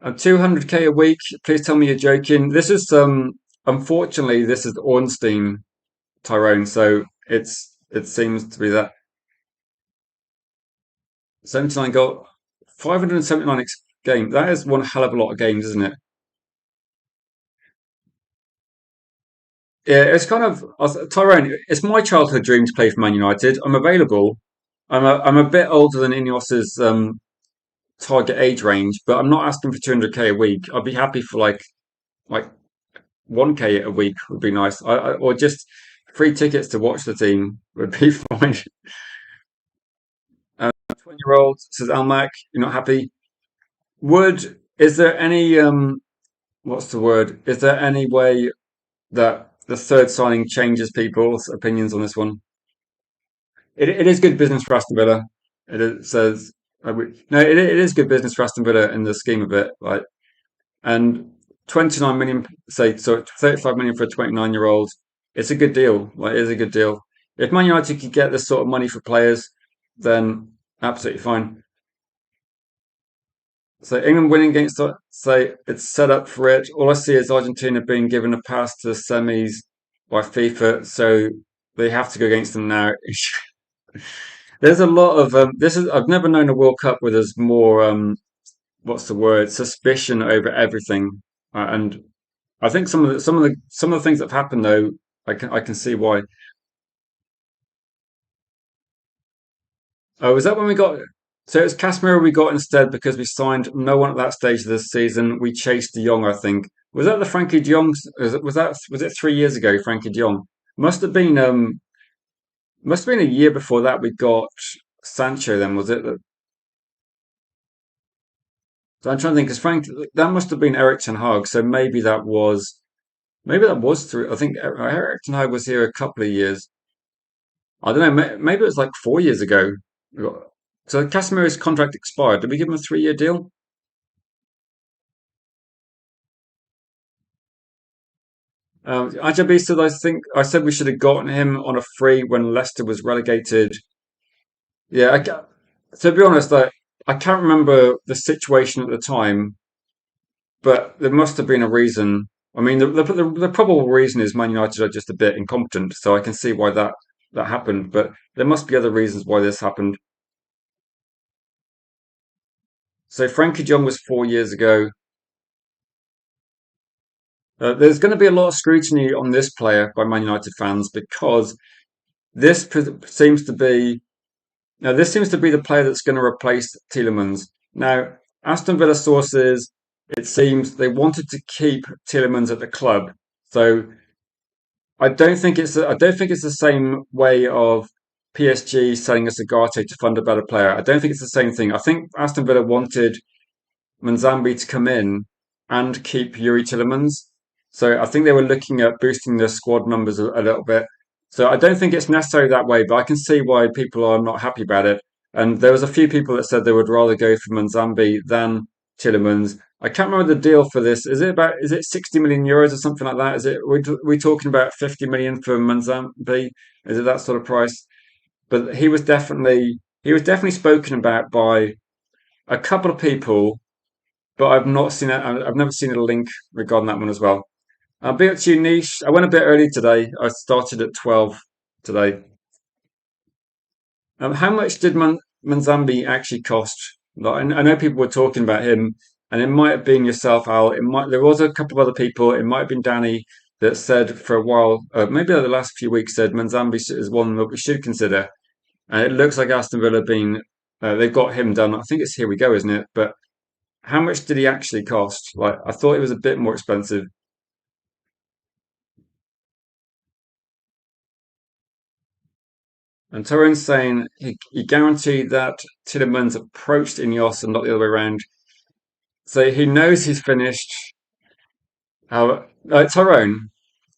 200k a week. Please tell me you're joking. This is unfortunately this is Ornstein Tyrone, so it seems to be that 79 goal, 579 game. That is one hell of a lot of games, isn't it? Yeah, it's kind of Tyrone. It's my childhood dream to play for Man United. I'm available. I'm a bit older than Ineos's target age range, but I'm not asking for 200k a week. I'd be happy for like 1k a week would be nice. Or just free tickets to watch the team would be fine. 20-year-old says Almac, you're not happy. Is there any what's the word? Is there any way that the third signing changes people's opinions on this one? It is good business for Aston Villa. Says no, it is good business for Aston Villa in the scheme of it. Like and 29 million, say so 35 million for a 29-year-old. It's a good deal. Like it is a good deal. If Man United could get this sort of money for players, then absolutely fine. So England winning against, say, it's set up for it. All I see is Argentina being given a pass to the semis by FIFA, so they have to go against them now. There's a lot of this is I've never known a World Cup where there's more what's the word suspicion over everything, and I think some of the things that have happened though I can see why. Oh, was that when we got? So it was Casemiro we got instead because we signed no one at that stage of the season. We chased De Jong, I think. Was that the Frankie De Jong? Was it 3 years ago? Frankie De Jong must have been. Must have been a year before that we got Sancho. Then was it? So I'm trying to think because Frank that must have been Eric Ten Hag. So maybe that was through. I think Eric Ten Hag was here a couple of years. I don't know. Maybe it was like 4 years ago. So Casemiro's contract expired. Did we give him a 3-year deal? Ajabisa, I think I said we should have gotten him on a free when Leicester was relegated. Yeah, to be honest, I can't remember the situation at the time, but there must have been a reason. I mean, the probable reason is Man United are just a bit incompetent, so I can see why that happened. But there must be other reasons why this happened. So Frankie John was 4 years ago. There's going to be a lot of scrutiny on this player by Man United fans because this seems to be now this seems to be the player that's going to replace Tielemans. Now, Aston Villa sources, it seems they wanted to keep Tielemans at the club, so I don't think it's the same way of PSG selling a Sagate to fund a better player. I don't think it's the same thing. I think Aston Villa wanted Manzambi to come in and keep Yuri Tillemans. So I think they were looking at boosting the squad numbers a little bit. So I don't think it's necessarily that way, but I can see why people are not happy about it. And there was a few people that said they would rather go for Manzambi than Tillemans. I can't remember the deal for this. Is it 60 million euros or something like that? Is it we talking about 50 million for Manzambi? Is it that sort of price? But he was definitely spoken about by a couple of people, but I've not seen it. I've never seen a link regarding that one as well. I'll be up to you, Niche. I went a bit early today. I started at 12 today. How much did Manzambi actually cost? Like, I know people were talking about him, and it might have been yourself, Al. There was a couple of other people. It might have been Danny that said for a while, maybe over the last few weeks, said Manzambi is one that we should consider. And it looks like Aston Villa have been, they've got him done. I think it's here we go, isn't it? But how much did he actually cost? Like, I thought it was a bit more expensive. And Torren's saying he guaranteed that Tielemans approached Ineos and not the other way around. So he knows he's finished. Tyrone,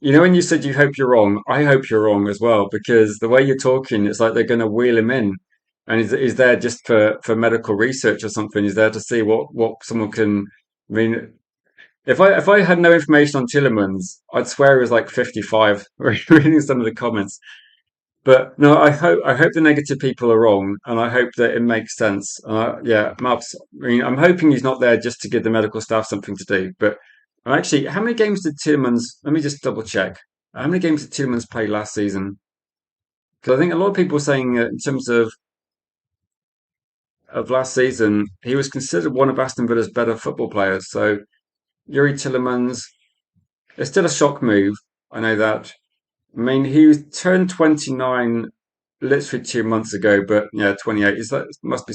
when you said you hope you're wrong, I hope you're wrong as well because the way you're talking, it's like they're going to wheel him in, and he's there just for medical research or something. He's there to see what someone can. I mean, if I had no information on Tielemans, I'd swear he was like 55. Reading some of the comments. But no, I hope the negative people are wrong, and I hope that it makes sense. Yeah, Maps. I mean, I'm hoping he's not there just to give the medical staff something to do. But actually, how many games did Tielemans? Let me just double check. How many games did Tielemans play last season? Because I think a lot of people were saying in terms of last season, he was considered one of Aston Villa's better football players. So Yuri Tielemans, it's still a shock move. I know that. I mean, he was turned 29 literally 2 months ago, but yeah, 28. Is that must be?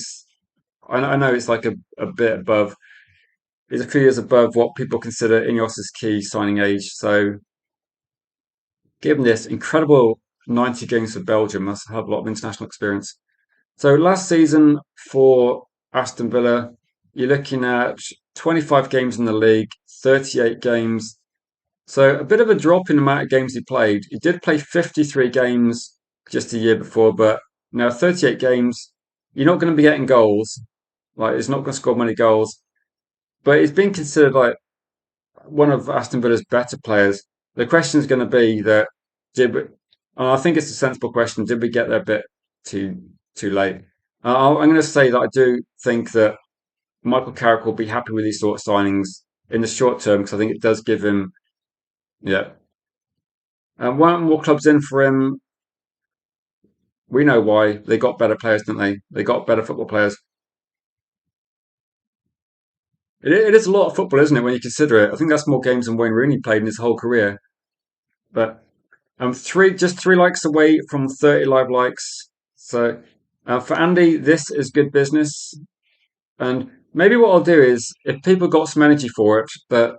I know it's like a bit above. It's a few years above what people consider Ineos's key signing age. So, given this incredible 90 games for Belgium, must have a lot of international experience. So, last season for Aston Villa, you're looking at 25 games in the league, 38 games. So a bit of a drop in the amount of games he played. He did play 53 games just a year before, but now 38 games, you're not going to be getting goals. Like, he's not going to score many goals. But he's been considered like one of Aston Villa's better players. The question is going to be that did we, and I think it's a sensible question. Did we get there a bit too late? I'm going to say that I do think that Michael Carrick will be happy with these sort of signings in the short term because I think it does give him, yeah. And one more clubs in for him. We know why. They got better players, didn't they? They got better football players. It is a lot of football, isn't it, when you consider it? I think that's more games than Wayne Rooney played in his whole career. But just three likes away from 30 live likes. So For Andy, this is good business. And maybe what I'll do is, if people got some energy for it, but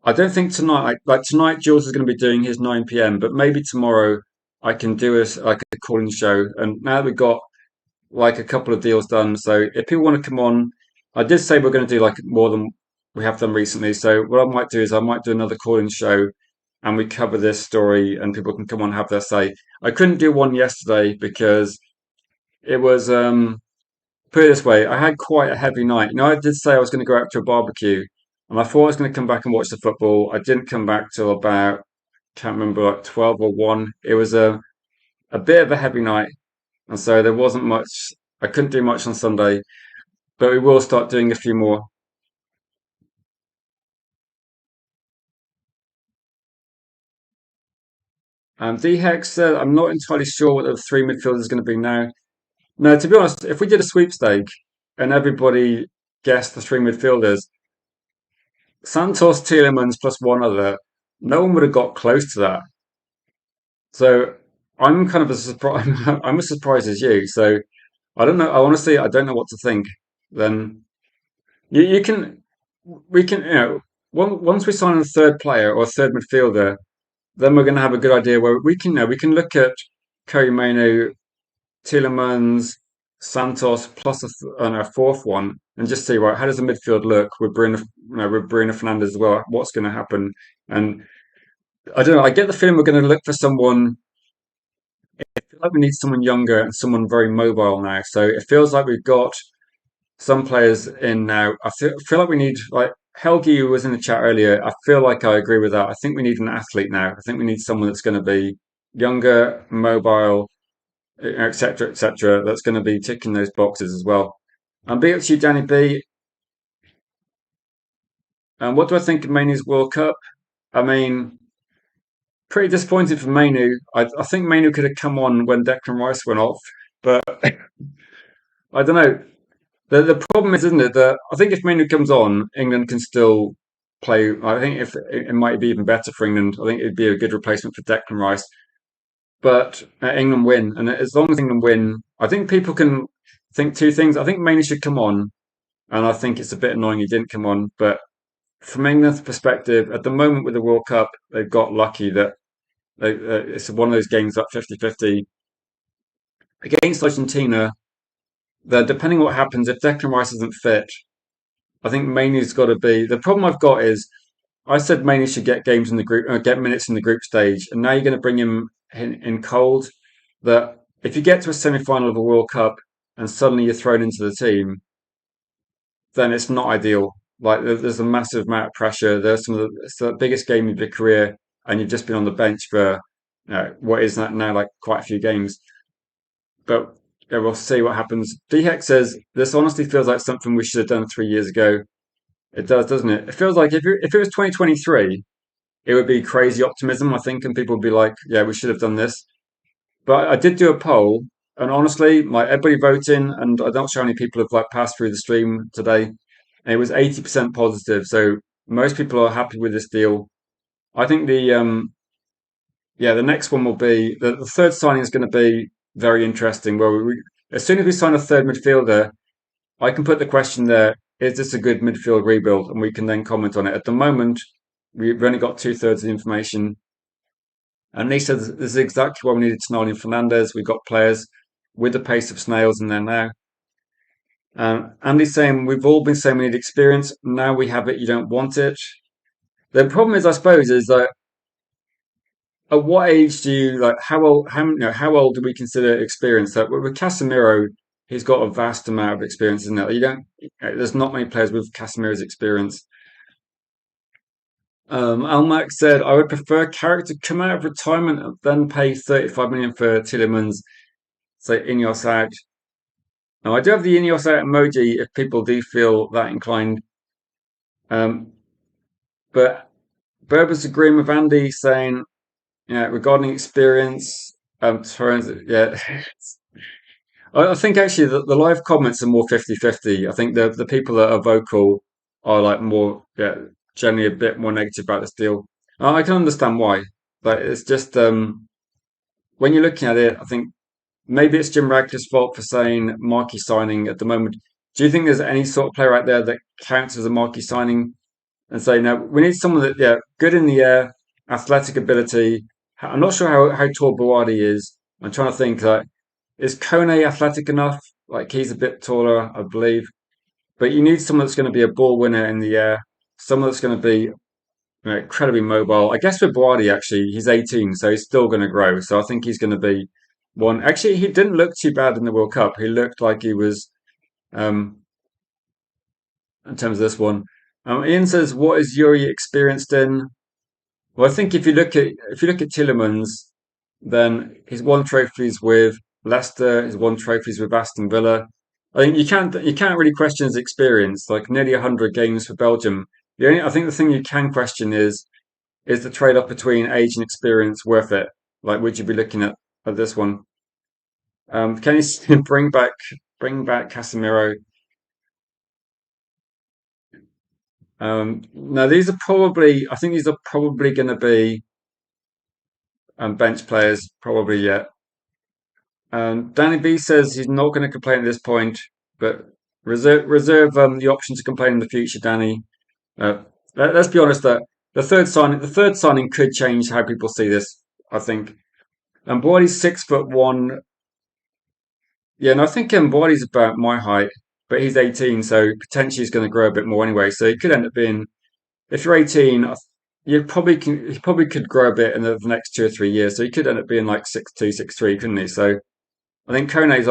I don't think tonight, like tonight, Jules is going to be doing his 9 p.m., but maybe tomorrow I can do like a calling show. And now that we've got like a couple of deals done, so if people want to come on, I did say we're going to do like more than we have done recently. So what I might do is I might do another calling show and we cover this story and people can come on and have their say. I couldn't do one yesterday because it was put it this way, I had quite a heavy night. You know, I did say I was going to go out to a barbecue, and I thought I was going to come back and watch the football. I didn't come back till about, can't remember, like 12 or 1. It was a bit of a heavy night, and so there wasn't much. I couldn't do much on Sunday, but we will start doing a few more. D Hex said, I'm not entirely sure what the three midfielders is going to be now. No, to be honest, if we did a sweepstake and everybody guessed the three midfielders, Santos, Tielemans plus one other, no one would have got close to that. So I'm kind of as surprised. I'm as surprised as you. So I don't know. I honestly, I don't know what to think. Then you can, we can, once we sign a third player or a third midfielder, then we're going to have a good idea where we can, we can look at Curry Mano, Tielemans, Santos plus a fourth one, and just see right how does the midfield look with Bruno Fernandez as well. What's going to happen? And I don't know. I get the feeling we're going to look for someone. I feel like we need someone younger and someone very mobile now. So it feels like we've got some players in now. I feel like we need like Helgi, who was in the chat earlier. I feel like I agree with that. I think we need an athlete now. I think we need someone that's going to be younger, mobile, etc., etc. That's going to be ticking those boxes as well. And be up to you, Danny B. And what do I think of Maine's World Cup? I mean, pretty disappointed for Mainu. I think Mainu could have come on when Declan Rice went off, but I don't know. The problem is, isn't it, that I think if Mainu comes on, England can still play. I think if it might be even better for England. I think it'd be a good replacement for Declan Rice. But England win, and as long as England win, I think people can think two things. I think Mainu should come on, and I think it's a bit annoying he didn't come on. But from England's perspective, at the moment with the World Cup, they've got lucky that it's one of those games up 50-50 against Argentina. That depending what happens, if Declan Rice isn't fit, I think Mainy's got to be. The problem I've got is I said Mainy should get games in the group, get minutes in the group stage, and now you're going to bring him in cold. That if you get to a semi-final of a World Cup and suddenly you're thrown into the team, then it's not ideal. Like there's a massive amount of pressure. There's it's the biggest game of your career, and you've just been on the bench for what is that now, like quite a few games. But yeah, we'll see what happens. DHEC says this honestly feels like something we should have done 3 years ago. It does, doesn't it? It feels like if it was 2023, it would be crazy optimism, I think, and people would be like, "Yeah, we should have done this." But I did do a poll, and honestly, like everybody voting, and I'm not sure how many people have like passed through the stream today, and it was 80% positive. So most people are happy with this deal. I think the next one will be the third signing is going to be very interesting. Where as soon as we sign a third midfielder, I can put the question there: is this a good midfield rebuild? And we can then comment on it. At the moment, we've only got two-thirds of the information. And Lee said this is exactly what we needed to know in Fernandez. We've got players with the pace of snails in there now. Andy's saying we've all been saying we need experience. Now we have it. You don't want it. The problem is, I suppose, is that at what age do you like? How old? How old do we consider experience? That with Casemiro, he's got a vast amount of experience in that. You don't. There's not many players with Casemiro's experience. Almac said, "I would prefer Carrick to come out of retirement and then pay 35 million for Tielemans." So Ineos out. Now I do have the Ineos out emoji if people do feel that inclined. Um, but Berber's agreeing with Andy saying, regarding experience, yeah. I think actually the live comments are more 50-50. I think the people that are vocal are like more, generally a bit more negative about this deal. I can understand why, but it's just when you're looking at it, I think maybe it's Jim Ratcliffe's fault for saying marquee signing at the moment. Do you think there's any sort of player out there that counts as a marquee signing and say, no, we need someone that, yeah, good in the air, athletic ability. I'm not sure how tall Buwadi is. I'm trying to think, like, is Kone athletic enough? Like, he's a bit taller, I believe. But you need someone that's going to be a ball winner in the air, someone that's going to be incredibly mobile. I guess with Buwadi, actually, he's 18, so he's still going to grow. So I think he's going to be one. Actually, he didn't look too bad in the World Cup. He looked like he was, um, in terms of this one. Ian says, "What is Yuri experienced in?" Well, I think if you look at Tielemans, then he's won trophies with Leicester, he's won trophies with Aston Villa. I think you can't really question his experience, like nearly 100 games for Belgium. I think the thing you can question is the trade off between age and experience worth it? Like, would you be looking at this one? Can you bring back Casemiro? No, I think these are probably going to be bench players, probably yet. Danny B says he's not going to complain at this point, but reserve the option to complain in the future, Danny. Uh, let's be honest that the third signing could change how people see this. I think. And Boyd's 6'1". Yeah, and I think Boyd's about my height, but he's 18, so potentially he's going to grow a bit more anyway. So he could end up being, if you're 18, he probably could grow a bit in the next 2 or 3 years. So he could end up being like 6'2", 6'3", couldn't he? So I think Kone's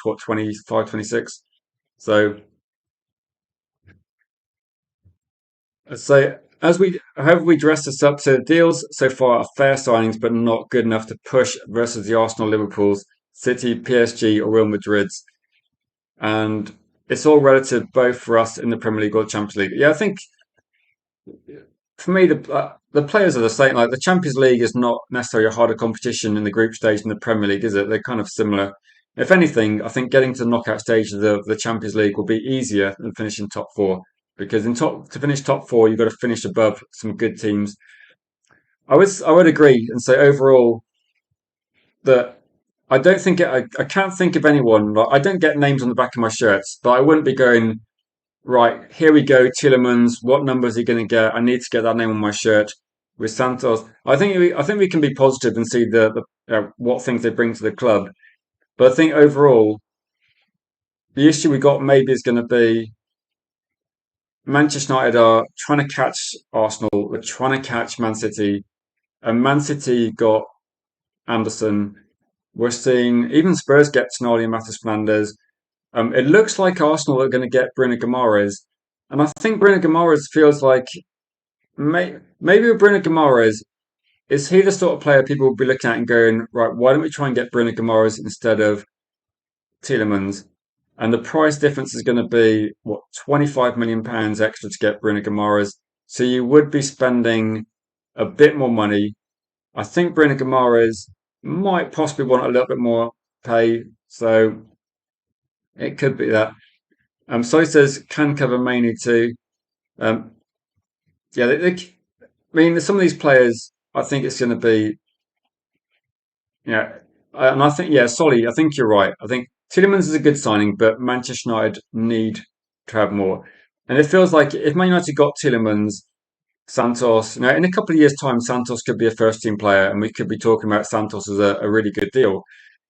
what 25, 26. So as we however we dress this up, so the deals so far are fair signings, but not good enough to push versus the Arsenal, Liverpool's, City, PSG, or Real Madrid's, and it's all relative both for us in the Premier League or Champions League. Yeah, I think for me the players are the same. Like the Champions League is not necessarily a harder competition in the group stage than the Premier League, is it? They're kind of similar. If anything, I think getting to the knockout stage of the Champions League will be easier than finishing top four because to finish top four, you've got to finish above some good teams. I would agree and say overall that I don't think I can't think of anyone. Like, I don't get names on the back of my shirts, but I wouldn't be going right. Here we go, Tielemans. What number is he going to get? I need to get that name on my shirt with Santos. I think we can be positive and see what things they bring to the club. But I think overall, the issue we got maybe is going to be Manchester United are trying to catch Arsenal. They're trying to catch Man City, and Man City got Anderson. We're seeing even Spurs get Tonali and Matheus Fernandes. It looks like Arsenal are going to get Bruno Guimaraes, and I think Bruno Guimaraes feels like maybe with Bruno Guimaraes, is he the sort of player people will be looking at and going, right, why don't we try and get Bruno Guimaraes instead of Tielemans? And the price difference is going to be, what, £25 million extra to get Bruno Guimaraes. So you would be spending a bit more money. I think Bruno Guimaraes might possibly want a little bit more pay. So it could be that. So he says, can cover mainly too. Um, yeah, I mean, some of these players, I think it's going to be, yeah, and I think, yeah, Solly, I think you're right. I think Tielemans is a good signing, but Manchester United need to have more. And it feels like if Man United got Tielemans, Santos, in a couple of years' time, Santos could be a first team player, and we could be talking about Santos as a really good deal.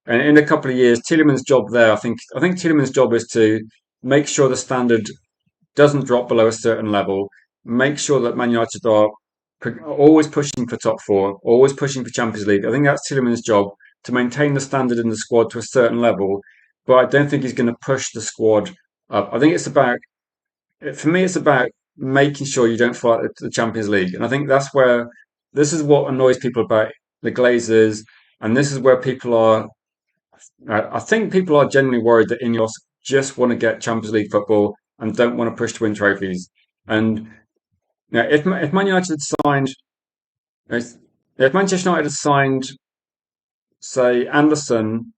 And in a couple of years, Tielemans' job there, I think Tielemans' job is to make sure the standard doesn't drop below a certain level. Make sure that Man United are always pushing for top four, always pushing for Champions League. I think that's Tielemans' job to maintain the standard in the squad to a certain level. But I don't think he's going to push the squad up. I think for me, it's about making sure you don't fall out of the Champions League. And I think this is what annoys people about the Glazers. And this is where people are, I think people are genuinely worried that Ineos just want to get Champions League football and don't want to push to win trophies. And if Man United had signed, if Manchester United had signed, say, Anderson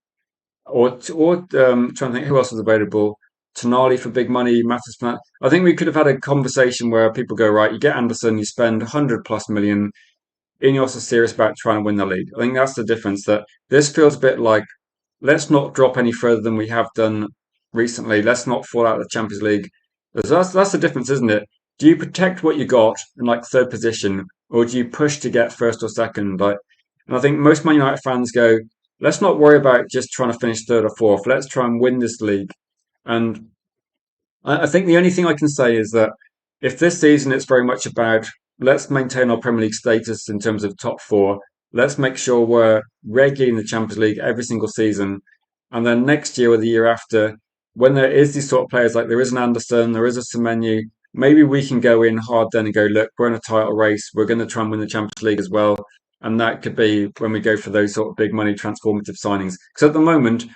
trying to think who else was available, Tonali for big money, Matheus Fernandes. I think we could have had a conversation where people go, right, you get Anderson, you spend 100 plus million. Ineos are serious about trying to win the league. I think that's the difference. That this feels a bit like let's not drop any further than we have done recently. Let's not fall out of the Champions League. That's the difference, isn't it? Do you protect what you got in like third position, or do you push to get first or second? Like, and I think most Man United fans go, let's not worry about just trying to finish third or fourth. Let's try and win this league. And I think the only thing I can say is that if this season it's very much about let's maintain our Premier League status in terms of top four, let's make sure we're regularly in the Champions League every single season, and then next year or the year after, when there is these sort of players like there is an Anderson, there is a Semenyo, maybe we can go in hard then and go, look, we're in a title race, we're going to try and win the Champions League as well, and that could be when we go for those sort of big money transformative signings. Because at the moment,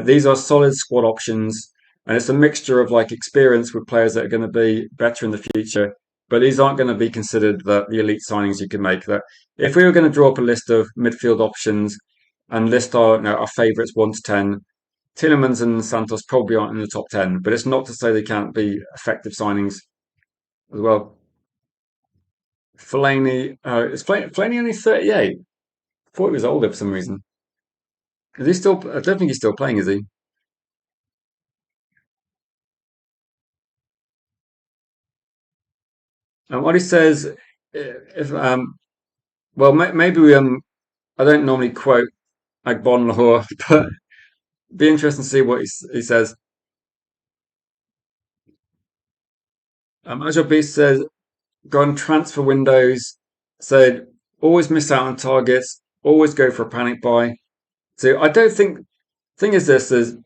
these are solid squad options and it's a mixture of like experience with players that are going to be better in the future. But these aren't going to be considered the elite signings you can make. That if we were going to draw up a list of midfield options and list our favourites 1 to 10, Tielemans and Santos probably aren't in the top 10. But it's not to say they can't be effective signings as well. Fellaini, Fellaini only 38? I thought he was older for some reason. Is he still? I don't think he's still playing, is he? And what he says, if well, maybe we I don't normally quote Agbon Lahore, but it'd be interesting to see what he says. Ajay Beast says, go on transfer windows, said, always miss out on targets, always go for a panic buy. So I don't think, thing is this, is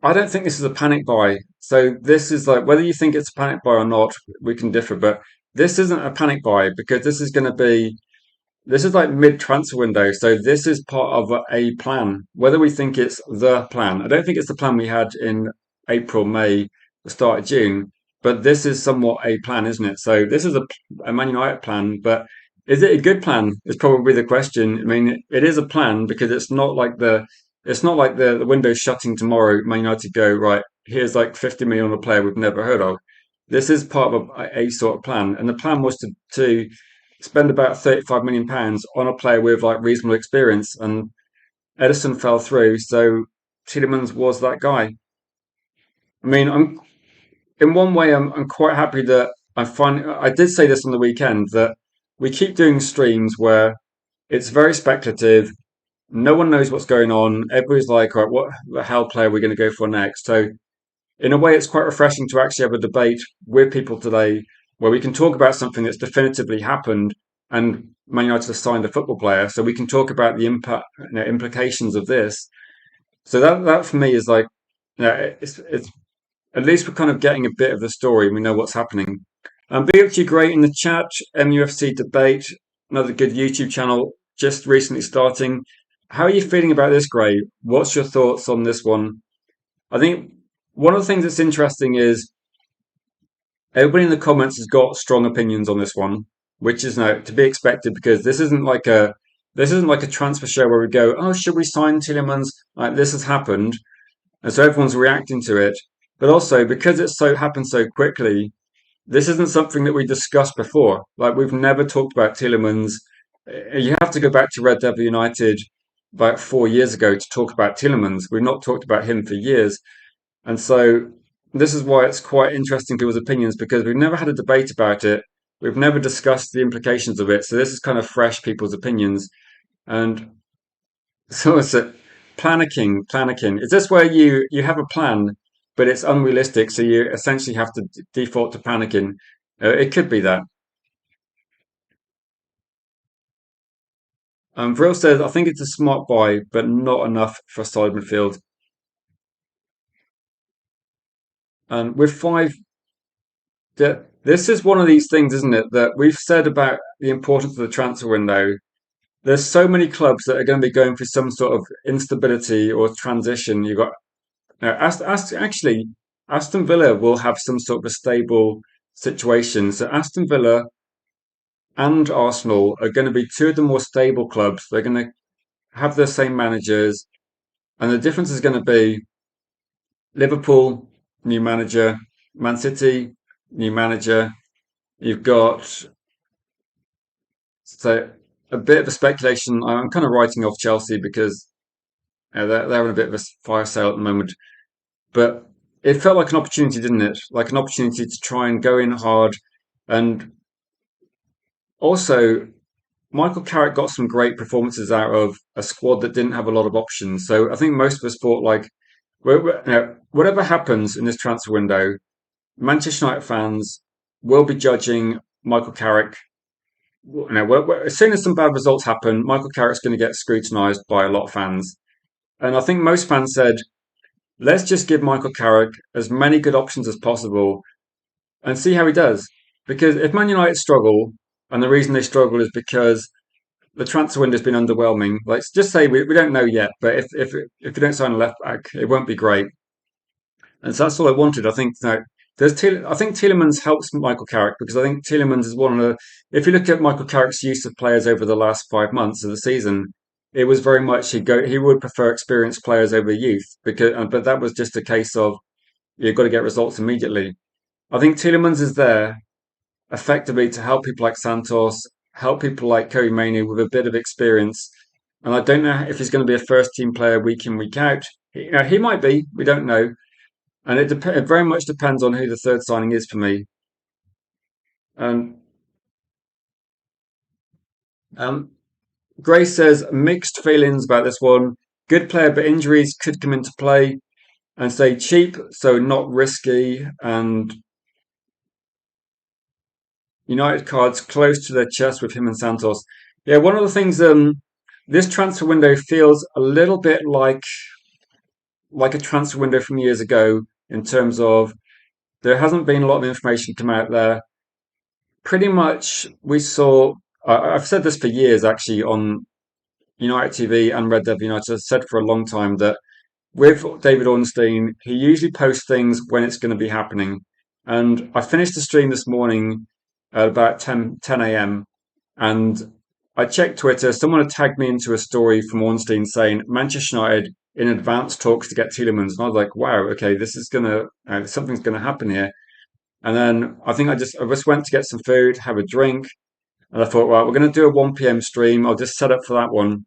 I don't think this is a panic buy. So this is like, whether you think it's a panic buy or not, we can differ, but this isn't a panic buy because this is going to be this is like mid transfer window, so this is part of a plan. Whether we think it's the plan, I don't think it's the plan we had in April, May, the start of June, but this is somewhat a plan, isn't it? So this is a Man United plan, but is it a good plan? Is probably the question. I mean, it is a plan because it's not like the window's shutting tomorrow. Man United go right. Here's like 50 million on a player we've never heard of. This is part of a sort of plan, and the plan was to spend about £35 million on a player with like reasonable experience, and Edison fell through. So Tielemans was that guy. I mean, I'm in one way, I'm quite happy that I find I did say this on the weekend that we keep doing streams where it's very speculative. No one knows what's going on. Everybody's like, right, what the hell player are we going to go for next? So in a way, it's quite refreshing to actually have a debate with people today where we can talk about something that's definitively happened and Man United has signed a football player, so we can talk about the impact, implications of this. So that for me is like, it's at least we're kind of getting a bit of the story. We know what's happening. Big up to you, great in the chat. MUFC debate, another good YouTube channel, just recently starting. How are you feeling about this, Gray? What's your thoughts on this one? I think one of the things that's interesting is everybody in the comments has got strong opinions on this one, which is now to be expected because this isn't like a transfer show where we go, oh, should we sign Tielemans? Like this has happened, and so everyone's reacting to it. But also because it's so happened so quickly, this isn't something that we discussed before. Like we've never talked about Tielemans. You have to go back to Red Devil United about 4 years ago to talk about Tielemans. We've not talked about him for years. And so this is why it's quite interesting people's opinions because we've never had a debate about it. We've never discussed the implications of it. So this is kind of fresh people's opinions. And so it's a panicking. Is this where you have a plan, but it's unrealistic? So you essentially have to default to panicking. It could be that. Vril says, I think it's a smart buy, but not enough for a solid midfield. And with five this is one of these things, isn't it, that we've said about the importance of the transfer window. There's so many clubs that are going to be going through some sort of instability or transition. You've got actually Aston Villa will have some sort of a stable situation. So Aston Villa and Arsenal are going to be two of the more stable clubs. They're going to have the same managers, and the difference is going to be Liverpool, new manager, Man City, new manager. You've got so a bit of a speculation. I'm kind of writing off Chelsea because they're in a bit of a fire sale at the moment. But it felt like an opportunity, didn't it? Like an opportunity to try and go in hard. And also, Michael Carrick got some great performances out of a squad that didn't have a lot of options. So I think most of us thought like, whatever happens in this transfer window, Manchester United fans will be judging Michael Carrick. As soon as some bad results happen, Michael Carrick's going to get scrutinised by a lot of fans. And I think most fans said, let's just give Michael Carrick as many good options as possible and see how he does. Because if Man United struggle, and the reason they struggle is because the transfer window's been underwhelming. Let's just say we don't know yet, but if we don't sign a left back, it won't be great. And so that's all I wanted. I think I think Tielemans helps Michael Carrick because I think Tielemans is one of the. If you look at Michael Carrick's use of players over the last 5 months of the season, it was very much he would prefer experienced players over youth because but that was just a case of you've got to get results immediately. I think Tielemans is there effectively to help people like Santos, help people like Kobe Mainoo with a bit of experience. And I don't know if he's going to be a first team player week in, week out. He might be, we don't know. And it very much depends on who the third signing is for me. And um, Grace says mixed feelings about this one. Good player, but injuries could come into play. And say cheap, so not risky. And United cards close to their chest with him and Santos. Yeah, one of the things this transfer window feels a little bit like a transfer window from years ago in terms of there hasn't been a lot of information come out there. Pretty much, we saw. I've said this for years actually on United TV and Red Devil United. I've said for a long time that with David Ornstein, he usually posts things when it's going to be happening. And I finished the stream this morning at about 10 a.m. and I checked Twitter. Someone had tagged me into a story from Ornstein saying Manchester United in advanced talks to get Tielemans. And I was like, wow, okay, this is going to, something's going to happen here. And then I just went to get some food, have a drink. And I thought, well, we're going to do a 1 p.m. stream. I'll just set up for that one.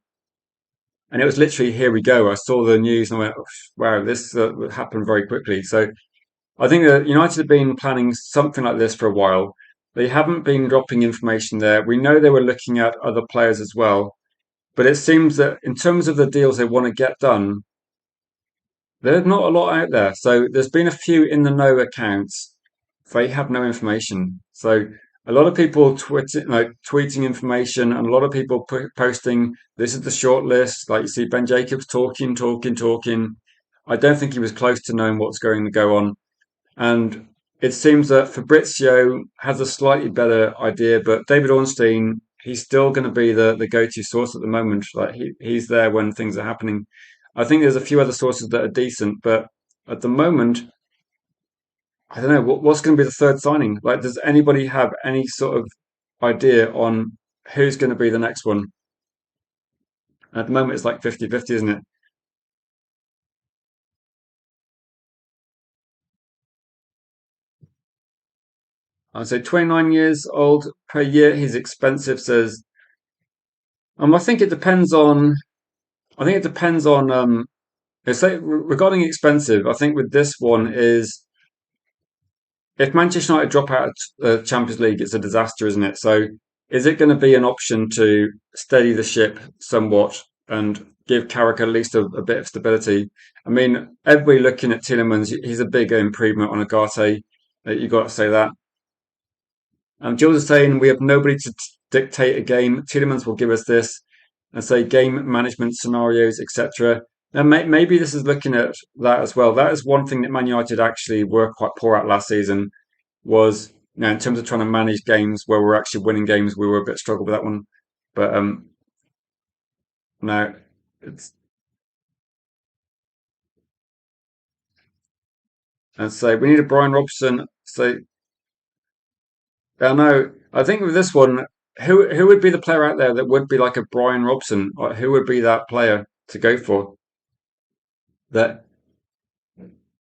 And it was literally, here we go. I saw the news and I went, oh, wow, this happened very quickly. So I think that United have been planning something like this for a while. They haven't been dropping information there. We know they were looking at other players as well. But it seems that in terms of the deals they want to get done, there's not a lot out there. So there's been a few in the know accounts. They have no information. So a lot of people tweeting information, and a lot of people posting this is the short list. Like you see Ben Jacobs talking. I don't think he was close to knowing what's going to go on. And it seems that Fabrizio has a slightly better idea, but David Ornstein, he's still going to be the go-to source at the moment. Like he's there when things are happening. I think there's a few other sources that are decent, but at the moment, I don't know what's going to be the third signing. Like, does anybody have any sort of idea on who's going to be the next one? At the moment, it's like 50-50, isn't it? I'd say 29 years old per year. He's expensive, says. I think it depends on. I think it depends on. It's like regarding expensive. I think with this one is if Manchester United drop out of the Champions League, it's a disaster, isn't it? So is it going to be an option to steady the ship somewhat and give Carrick at least a bit of stability? I mean, everybody looking at Tielemans, he's a big improvement on Agate. You've got to say that. Jules is saying we have nobody to dictate a game. Tielemans will give us this and say game management scenarios, etc. And maybe this is looking at that as well. That is one thing that Man United actually were quite poor at last season. Was in terms of trying to manage games where we're actually winning games, we were a bit struggled with that one. But no, it's and so we need a Brian Robson. So I know. I think with this one, who would be the player out there that would be like a Brian Robson? Or who would be that player to go for? That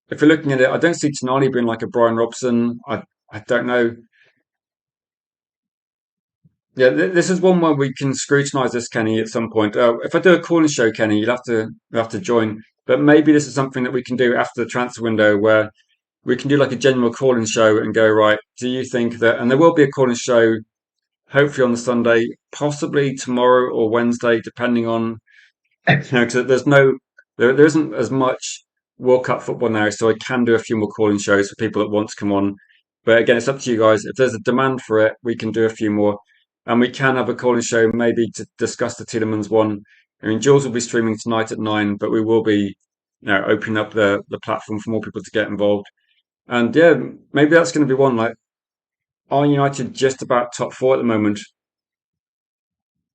if you're looking at it, I don't see Tonali being like a Brian Robson. I don't know. Yeah, this is one where we can scrutinise this, Kenny, at some point. If I do a calling show, Kenny, you'll have to join. But maybe this is something that we can do after the transfer window, where we can do like a general calling show and go, right, do you think that? And there will be a calling show, hopefully on the Sunday, possibly tomorrow or Wednesday, depending on, because there isn't as much World Cup football now, so I can do a few more calling shows for people that want to come on. But again, it's up to you guys. If there's a demand for it, we can do a few more, and we can have a calling show maybe to discuss the Tielemans one. I mean, Jules will be streaming tonight at 9, but we will be, opening up the platform for more people to get involved. And yeah, maybe that's going to be one. Like, are United just about top four at the moment?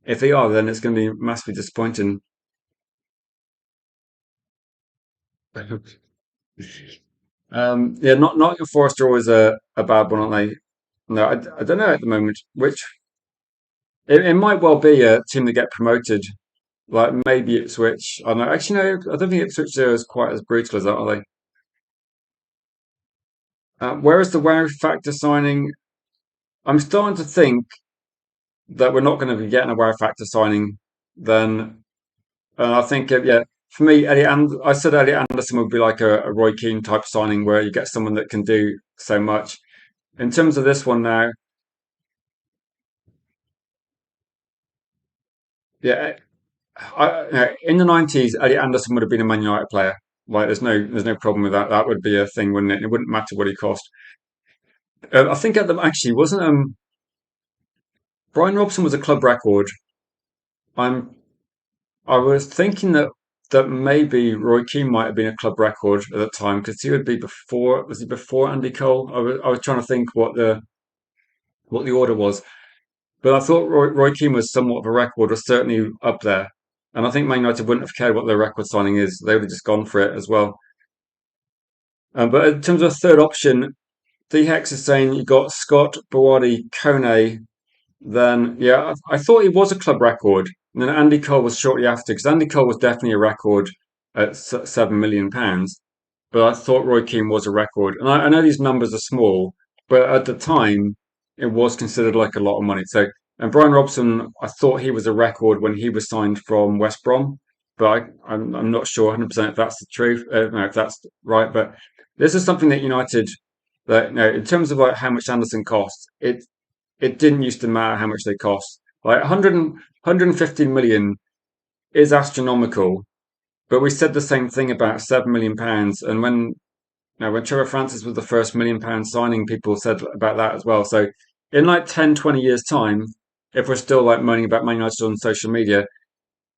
If they are, then it's going to be massively disappointing. Yeah, not Nottingham Forest are always a bad one, aren't they? No, I don't know at the moment. Which it might well be a team that get promoted, like maybe Ipswich. I don't know. Actually, no, I don't think Ipswich are as quite as brutal as that, are they? Whereas the wow factor signing, I'm starting to think that we're not going to be getting a wow factor signing. Then, and I think yeah, for me, I said Elliot Anderson would be like a Roy Keane type signing, where you get someone that can do so much. In terms of this one now, yeah, in the 90s, Elliot Anderson would have been a Man United player. Like, there's no problem with that. That would be a thing, wouldn't it? It wouldn't matter what he cost. I think at the actually wasn't Brian Robson was a club record. I'm I was thinking that maybe Roy Keane might have been a club record at the time because he would be before was he before Andy Cole? I was trying to think what the order was, but I thought Roy Keane was somewhat of a record, was certainly up there. And I think Man United wouldn't have cared what their record signing is; they would have just gone for it as well. But in terms of third option, D Hex is saying you got Scott, Bawadi, Kone. Then yeah, I thought he was a club record. And then Andy Cole was shortly after because Andy Cole was definitely a record at £7 million. But I thought Roy Keane was a record, and I know these numbers are small, but at the time it was considered like a lot of money. So, and Brian Robson, I thought he was a record when he was signed from West Brom, but I'm not sure 100% if that's the truth, no, if that's right. But this is something that United, that in terms of like how much Anderson costs, it didn't used to matter how much they cost. Like 115 million is astronomical, but we said the same thing about £7 million. And when Trevor Francis was the first £1 million signing, people said about that as well. So in like 10, 20 years' time, if we're still like moaning about Man United on social media,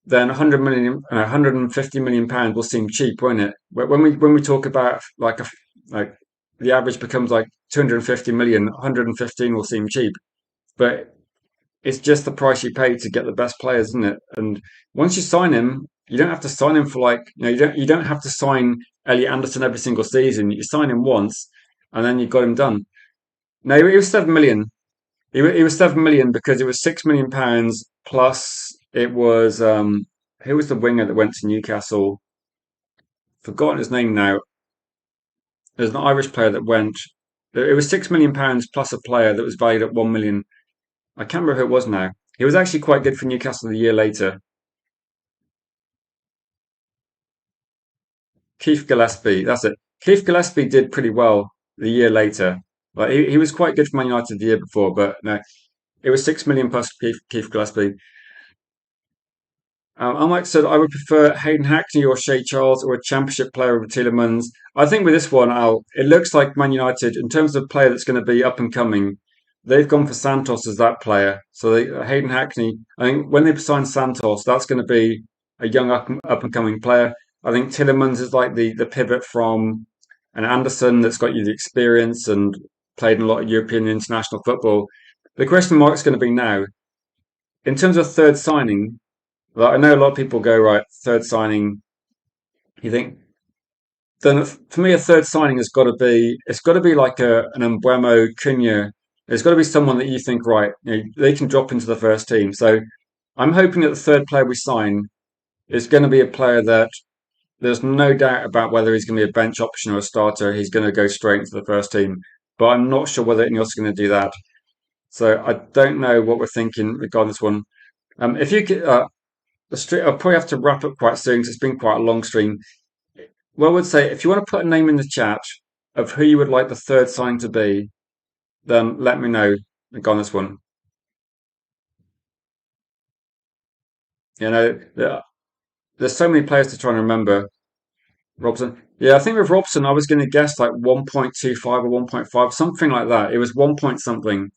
then 100 million, £150 million will seem cheap, won't it? When we talk about like the average becomes like 250 million, 115 will seem cheap. But it's just the price you pay to get the best players, isn't it? And once you sign him, you don't have to sign him for like you don't have to sign Elliot Anderson every single season. You sign him once, and then you've got him done. No, he was 7 million. He was 7 million because it was £6 million plus it was who was the winger that went to Newcastle? Forgotten his name now. There's an Irish player that went. It was £6 million plus a player that was valued at 1 million. I can't remember who it was now. He was actually quite good for Newcastle a year later. Keith Gillespie, that's it. Keith Gillespie did pretty well the year later. Like he was quite good for Man United the year before, but no, it was 6 million plus Keith Gillespie. Unlike said, I would prefer Hayden Hackney or Shea Charles or a Championship player over Tielemans. I think with this one, Al, it looks like Man United, in terms of player that's going to be up and coming, they've gone for Santos as that player. So Hayden Hackney, I think when they sign Santos, that's going to be a young up and coming player. I think Tielemans is like the pivot from an Anderson that's got you the experience and played in a lot of European and international football. The question mark is going to be now, in terms of third signing, like I know a lot of people go, right, third signing, you think, then for me, a third signing it's got to be like an Embuemo Cunha. There's got to be someone that you think, right, they can drop into the first team. So I'm hoping that the third player we sign is going to be a player that there's no doubt about whether he's going to be a bench option or a starter. He's going to go straight into the first team. But I'm not sure whether Ineos is going to do that. So I don't know what we're thinking regarding this one. If you could, I'll probably have to wrap up quite soon because it's been quite a long stream. Well, I would say if you want to put a name in the chat of who you would like the third sign to be, then let me know regarding this one. You know, there's so many players to try and remember. Robson. Yeah, I think with Robson, I was going to guess like 1.25 or 1.5, something like that. It was 1 point something.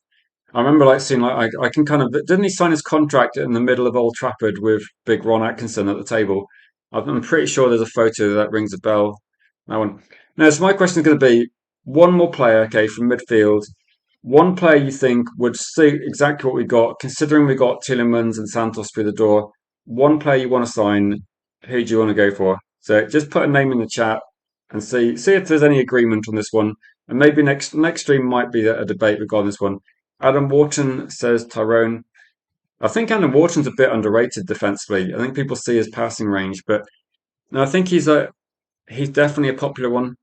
I remember like seeing like I can kind of didn't he sign his contract in the middle of Old Trafford with Big Ron Atkinson at the table? I'm pretty sure there's a photo that rings a bell. That one. No, so my question is going to be one more player, okay, from midfield. One player you think would suit exactly what we got, considering we got Tielemans and Santos through the door. One player you want to sign. Who do you want to go for? So just put a name in the chat and see if there's any agreement on this one. And maybe next stream might be a debate regarding this one. Adam Wharton says Tyrone. I think Adam Wharton's a bit underrated defensively. I think people see his passing range, but no, I think he's definitely a popular one.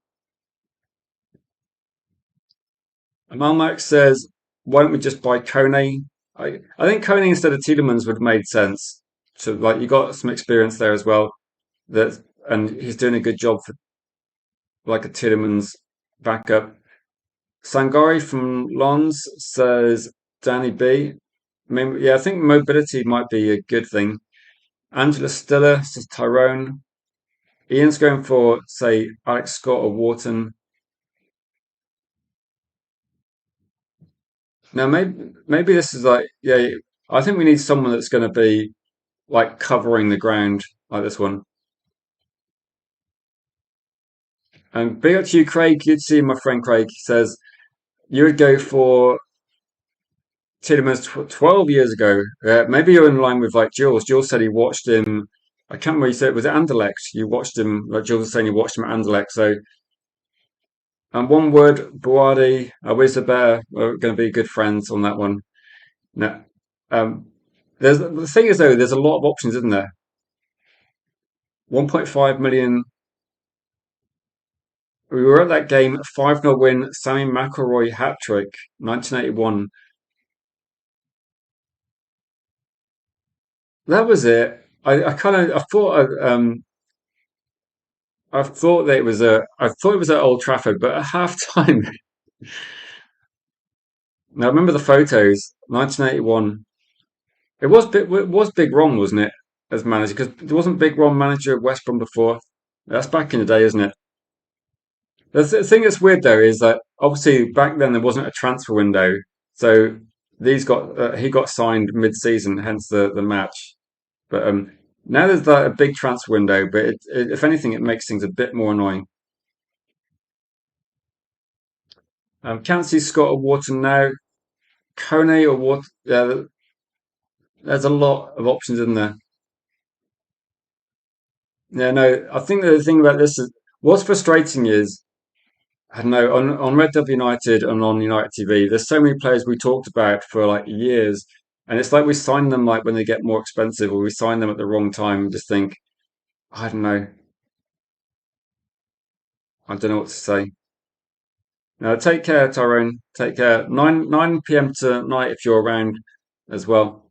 Malmax says, why don't we just buy Kone? I think Kone instead of Tielemans would have made sense. So like you got some experience there as well. That and he's doing a good job for like a Tielemans backup. Sangari from Lons says Danny B. I mean, yeah, I think mobility might be a good thing. Angela Stiller says Tyrone. Ian's going for, say, Alex Scott or Wharton. Now, maybe this is like, yeah, I think we need someone that's going to be like covering the ground like this one. And big up to you, Craig. Good to see you, my friend Craig. He says you would go for Tielemans 12 years ago. Maybe you're in line with like Jules. Jules said he watched him. I can't remember. You said was it Anderlecht? You watched him. Like Jules was saying, you watched him at Anderlecht. So, and one word, Boadi, Wizabert, we're going to be good friends on that one. No, um, there's the thing is though, there's a lot of options, isn't there? 1.5 million. We were at that game, 5-0 win, Sammy McElroy hat trick, 1981. That was it. I kind of I thought that it was I thought it was at Old Trafford, but at half time. Now I remember the photos, 1981. It was Big Ron, wasn't it, as manager? Because there wasn't Big Ron manager of West Brom before. That's back in the day, isn't it? The thing that's weird though is that obviously back then there wasn't a transfer window, so he got signed mid-season, hence the match. But now there's like a big transfer window, but if anything, it makes things a bit more annoying. Can't see Scott or Wharton now. Kone or what? Yeah, there's a lot of options in there. Yeah, no, I think the thing about this is what's frustrating is I don't know on Red Devil United and on United TV. There's so many players we talked about for like years, and it's like we sign them like when they get more expensive, or we sign them at the wrong time. And just think, I don't know, I don't know what to say. Now, take care, Tyrone. Take care. 9 p.m. tonight if you're around as well.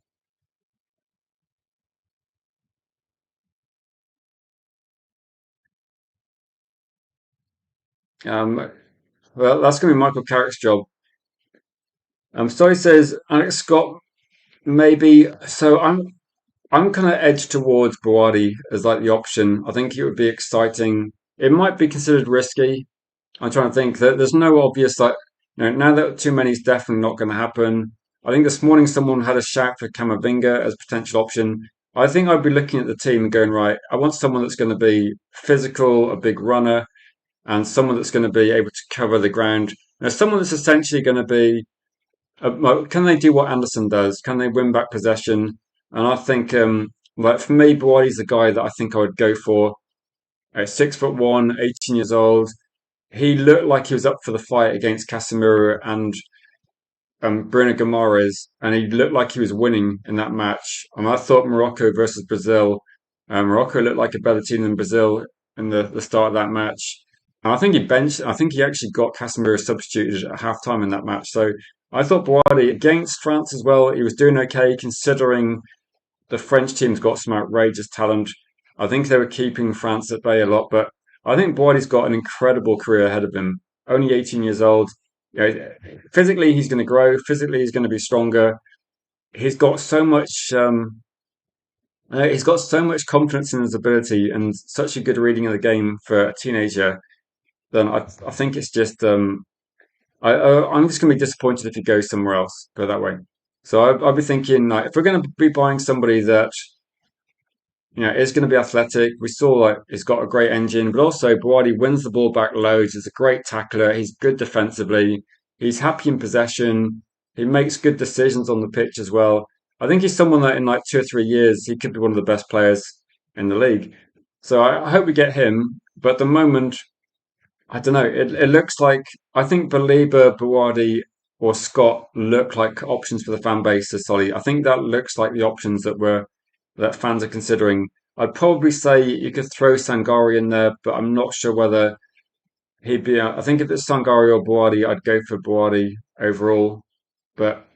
Um, well, that's going to be Michael Carrick's job. Story says Alex Scott maybe. So I'm kind of edged towards Buwadi as like the option. I think it would be exciting. It might be considered risky. I'm trying to think that there's no obvious like now that too many is definitely not going to happen. I think this morning someone had a shout for Kamavinga as a potential option. I think I'd be looking at the team and going, right, I want someone that's going to be physical, a big runner, and someone that's going to be able to cover the ground. Someone that's essentially going to be, well, can they do what Anderson does? Can they win back possession? And I think, like for me, Buwadi's the guy that I think I would go for. 6'1", 18 years old. He looked like he was up for the fight against Casemiro and Bruno Guimaraes, and he looked like he was winning in that match. I thought Morocco versus Brazil, Morocco looked like a better team than Brazil in the start of that match. And I think he benched. I think he actually got Casemiro substituted at halftime in that match. So I thought Boadi against France as well, he was doing okay considering the French team's got some outrageous talent. I think they were keeping France at bay a lot, but I think Boadi's got an incredible career ahead of him. Only 18 years old. You know, physically, he's going to grow. Physically, he's going to be stronger. He's got so much. He's got so much confidence in his ability and such a good reading of the game for a teenager. Then I think it's just I'm just going to be disappointed if he goes somewhere else. Put it that way. So I'll be thinking like if we're going to be buying somebody that is going to be athletic. We saw like he's got a great engine, but also Buadi wins the ball back loads. He's a great tackler. He's good defensively. He's happy in possession. He makes good decisions on the pitch as well. I think he's someone that in like 2 or 3 years he could be one of the best players in the league. So I hope we get him. But at the moment, I don't know. It looks like I think Baliba, Buadi, or Scott look like options for the fan base to Solly. I think that looks like the options that fans are considering. I'd probably say you could throw Sangari in there, but I'm not sure whether he'd be. I think if it's Sangari or Buadi, I'd go for Buadi overall. But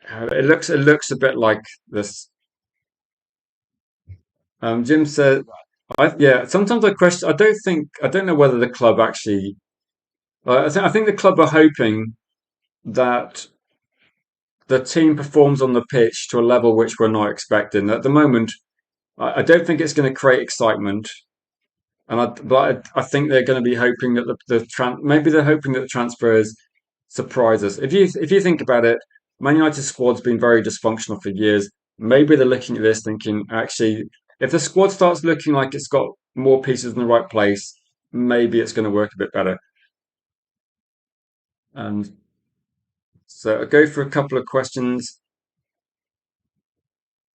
it looks a bit like this. Jim said, yeah. Sometimes I question. I don't know whether the club actually. I think the club are hoping that the team performs on the pitch to a level which we're not expecting. At the moment, I don't think it's going to create excitement. But I think they're going to be hoping that maybe they're hoping that the transfers surprise us. If you think about it, Man United squad's been very dysfunctional for years. Maybe they're looking at this thinking, actually, if the squad starts looking like it's got more pieces in the right place, maybe it's going to work a bit better. And so I go for a couple of questions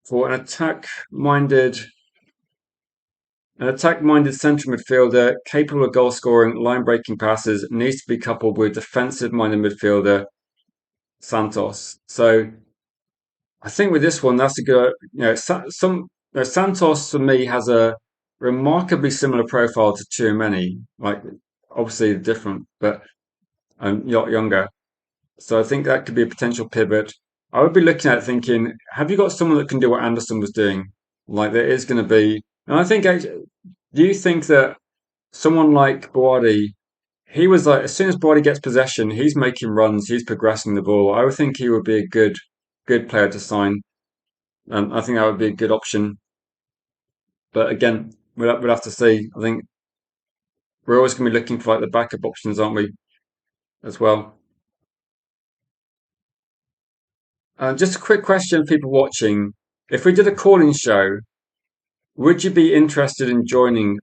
for an attack-minded central midfielder capable of goal-scoring, line-breaking passes needs to be coupled with defensive-minded midfielder Santos. So I think with this one, that's a good. Santos for me has a remarkably similar profile to Tielemans. Like obviously different, but younger. So I think that could be a potential pivot. I would be looking at it thinking, have you got someone that can do what Anderson was doing? Like there is going to be, and I think actually, do you think that someone like Boadi, he was like as soon as Boadi gets possession, he's making runs, he's progressing the ball. I would think he would be a good player to sign, and I think that would be a good option. But again, we'll have to see. I think we're always going to be looking for like the backup options, aren't we? As well. Just a quick question, for people watching: if we did a call-in show, would you be interested in joining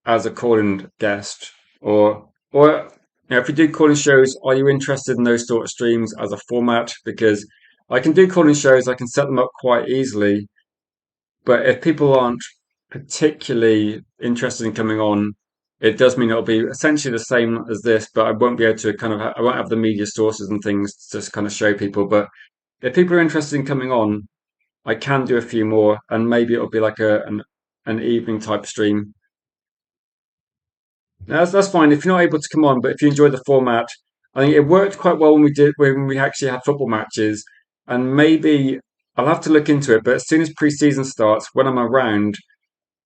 as a call-in guest, or if we do call-in shows, are you interested in those sort of streams as a format? Because I can do call-in shows, I can set them up quite easily, but if people aren't particularly interested in coming on, it does mean it'll be essentially the same as this, but I won't be able to I won't have the media sources and things to just kind of show people. But if people are interested in coming on, I can do a few more, and maybe it'll be like an evening type stream. That's fine if you're not able to come on, but if you enjoy the format, I think it worked quite well when we actually had football matches, and maybe I'll have to look into it. But as soon as pre-season starts, when I'm around,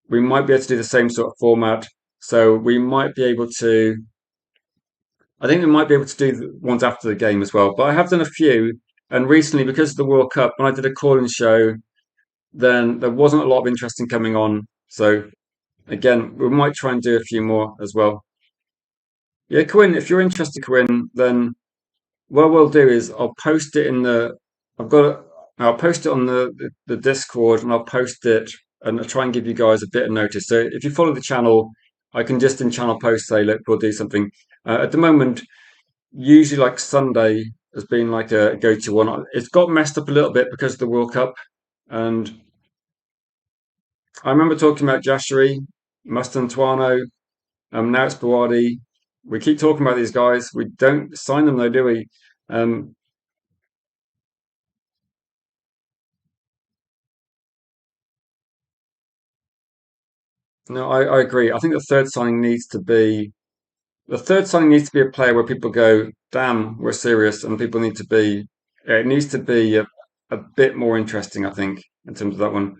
we might be able to do the same sort of format. So we might be able to. I think we might be able to do the ones after the game as well. But I have done a few, and recently because of the World Cup, when I did a call-in show, then there wasn't a lot of interest in coming on. So again, we might try and do a few more as well. Yeah, Quinn, if you're interested, Quinn, then what we'll do is I'll post it in the. I've got. I'll post it on the Discord, and I'll post it and I'll try and give you guys a bit of notice. So if you follow the channel, I can just in channel post say, look, we'll do something. At the moment, usually like Sunday has been like a go-to one. It's got messed up a little bit because of the World Cup, and I remember talking about Jashari, Mastantuano. Now it's Buadi. We keep talking about these guys. We don't sign them though, do we? Um, no, I agree. I think the third signing needs to be a player where people go, damn, we're serious, and people need to be. it needs to be a bit more interesting, I think, in terms of that one.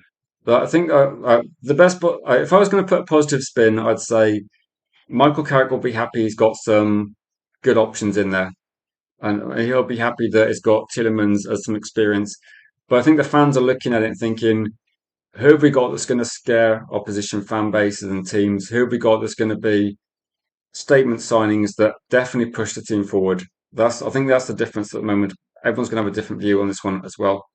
But I think the best, if I was going to put a positive spin, I'd say Michael Carrick will be happy he's got some good options in there, and he'll be happy that he's got Tielemans as some experience. But I think the fans are looking at it and thinking, who have we got that's going to scare opposition fan bases and teams? Who have we got that's going to be statement signings that definitely push the team forward? I think that's the difference at the moment. Everyone's going to have a different view on this one as well.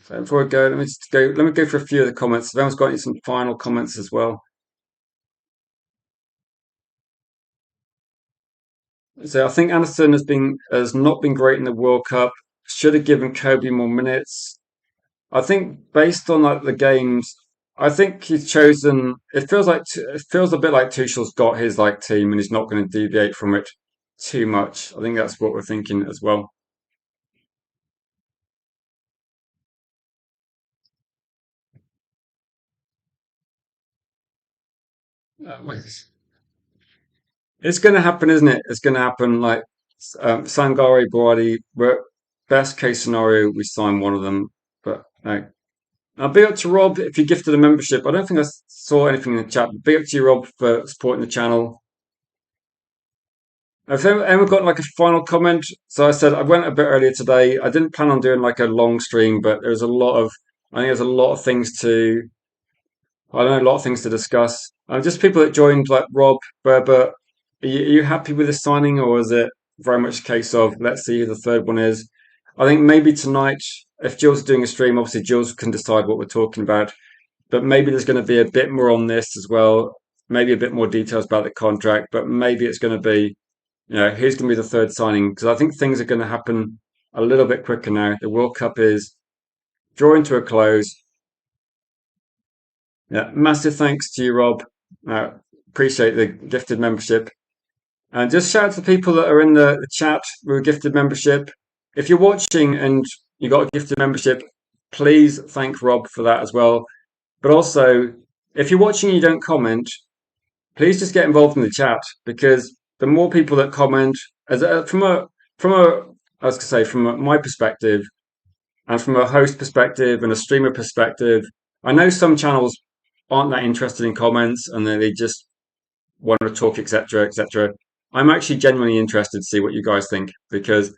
So before I go, let me just go. Let me go for a few of the comments. If anyone's got any some final comments as well. So I think Anderson has not been great in the World Cup. Should have given Kobe more minutes. I think based on like the games, I think he's chosen. It feels a bit like Tuchel's got his like team and he's not going to deviate from it too much. I think that's what we're thinking as well. It's going to happen, isn't it? It's going to happen. Like Sangare, Brady. Best case scenario, we sign one of them. But no. I'll be up to Rob if you gifted a membership. I don't think I saw anything in the chat. But be up to you, Rob, for supporting the channel. Have anyone got like a final comment? So I said I went a bit earlier today. I didn't plan on doing like a long stream, but there's a lot of I think there's a lot of things to I don't know, a lot of things to discuss. Just people that joined, like Rob, Berber. Are you happy with the signing, or is it very much a case of let's see who the third one is? I think maybe tonight, if Jules is doing a stream, obviously Jules can decide what we're talking about. But maybe there's going to be a bit more on this as well. Maybe a bit more details about the contract. But maybe it's going to be, who's going to be the third signing? Because I think things are going to happen a little bit quicker now. The World Cup is drawing to a close. Yeah, massive thanks to you, Rob. Uh, Appreciate the gifted membership. And just shout out to the people that are in the chat with a gifted membership. If you're watching and you got a gifted membership, please thank Rob for that as well. But also, if you're watching and you don't comment, please just get involved in the chat because the more people that comment, as from a I was gonna say my perspective and from a host perspective and a streamer perspective, I know some channels aren't that interested in comments and they just want to talk, etc., etc. I'm actually genuinely interested to see what you guys think because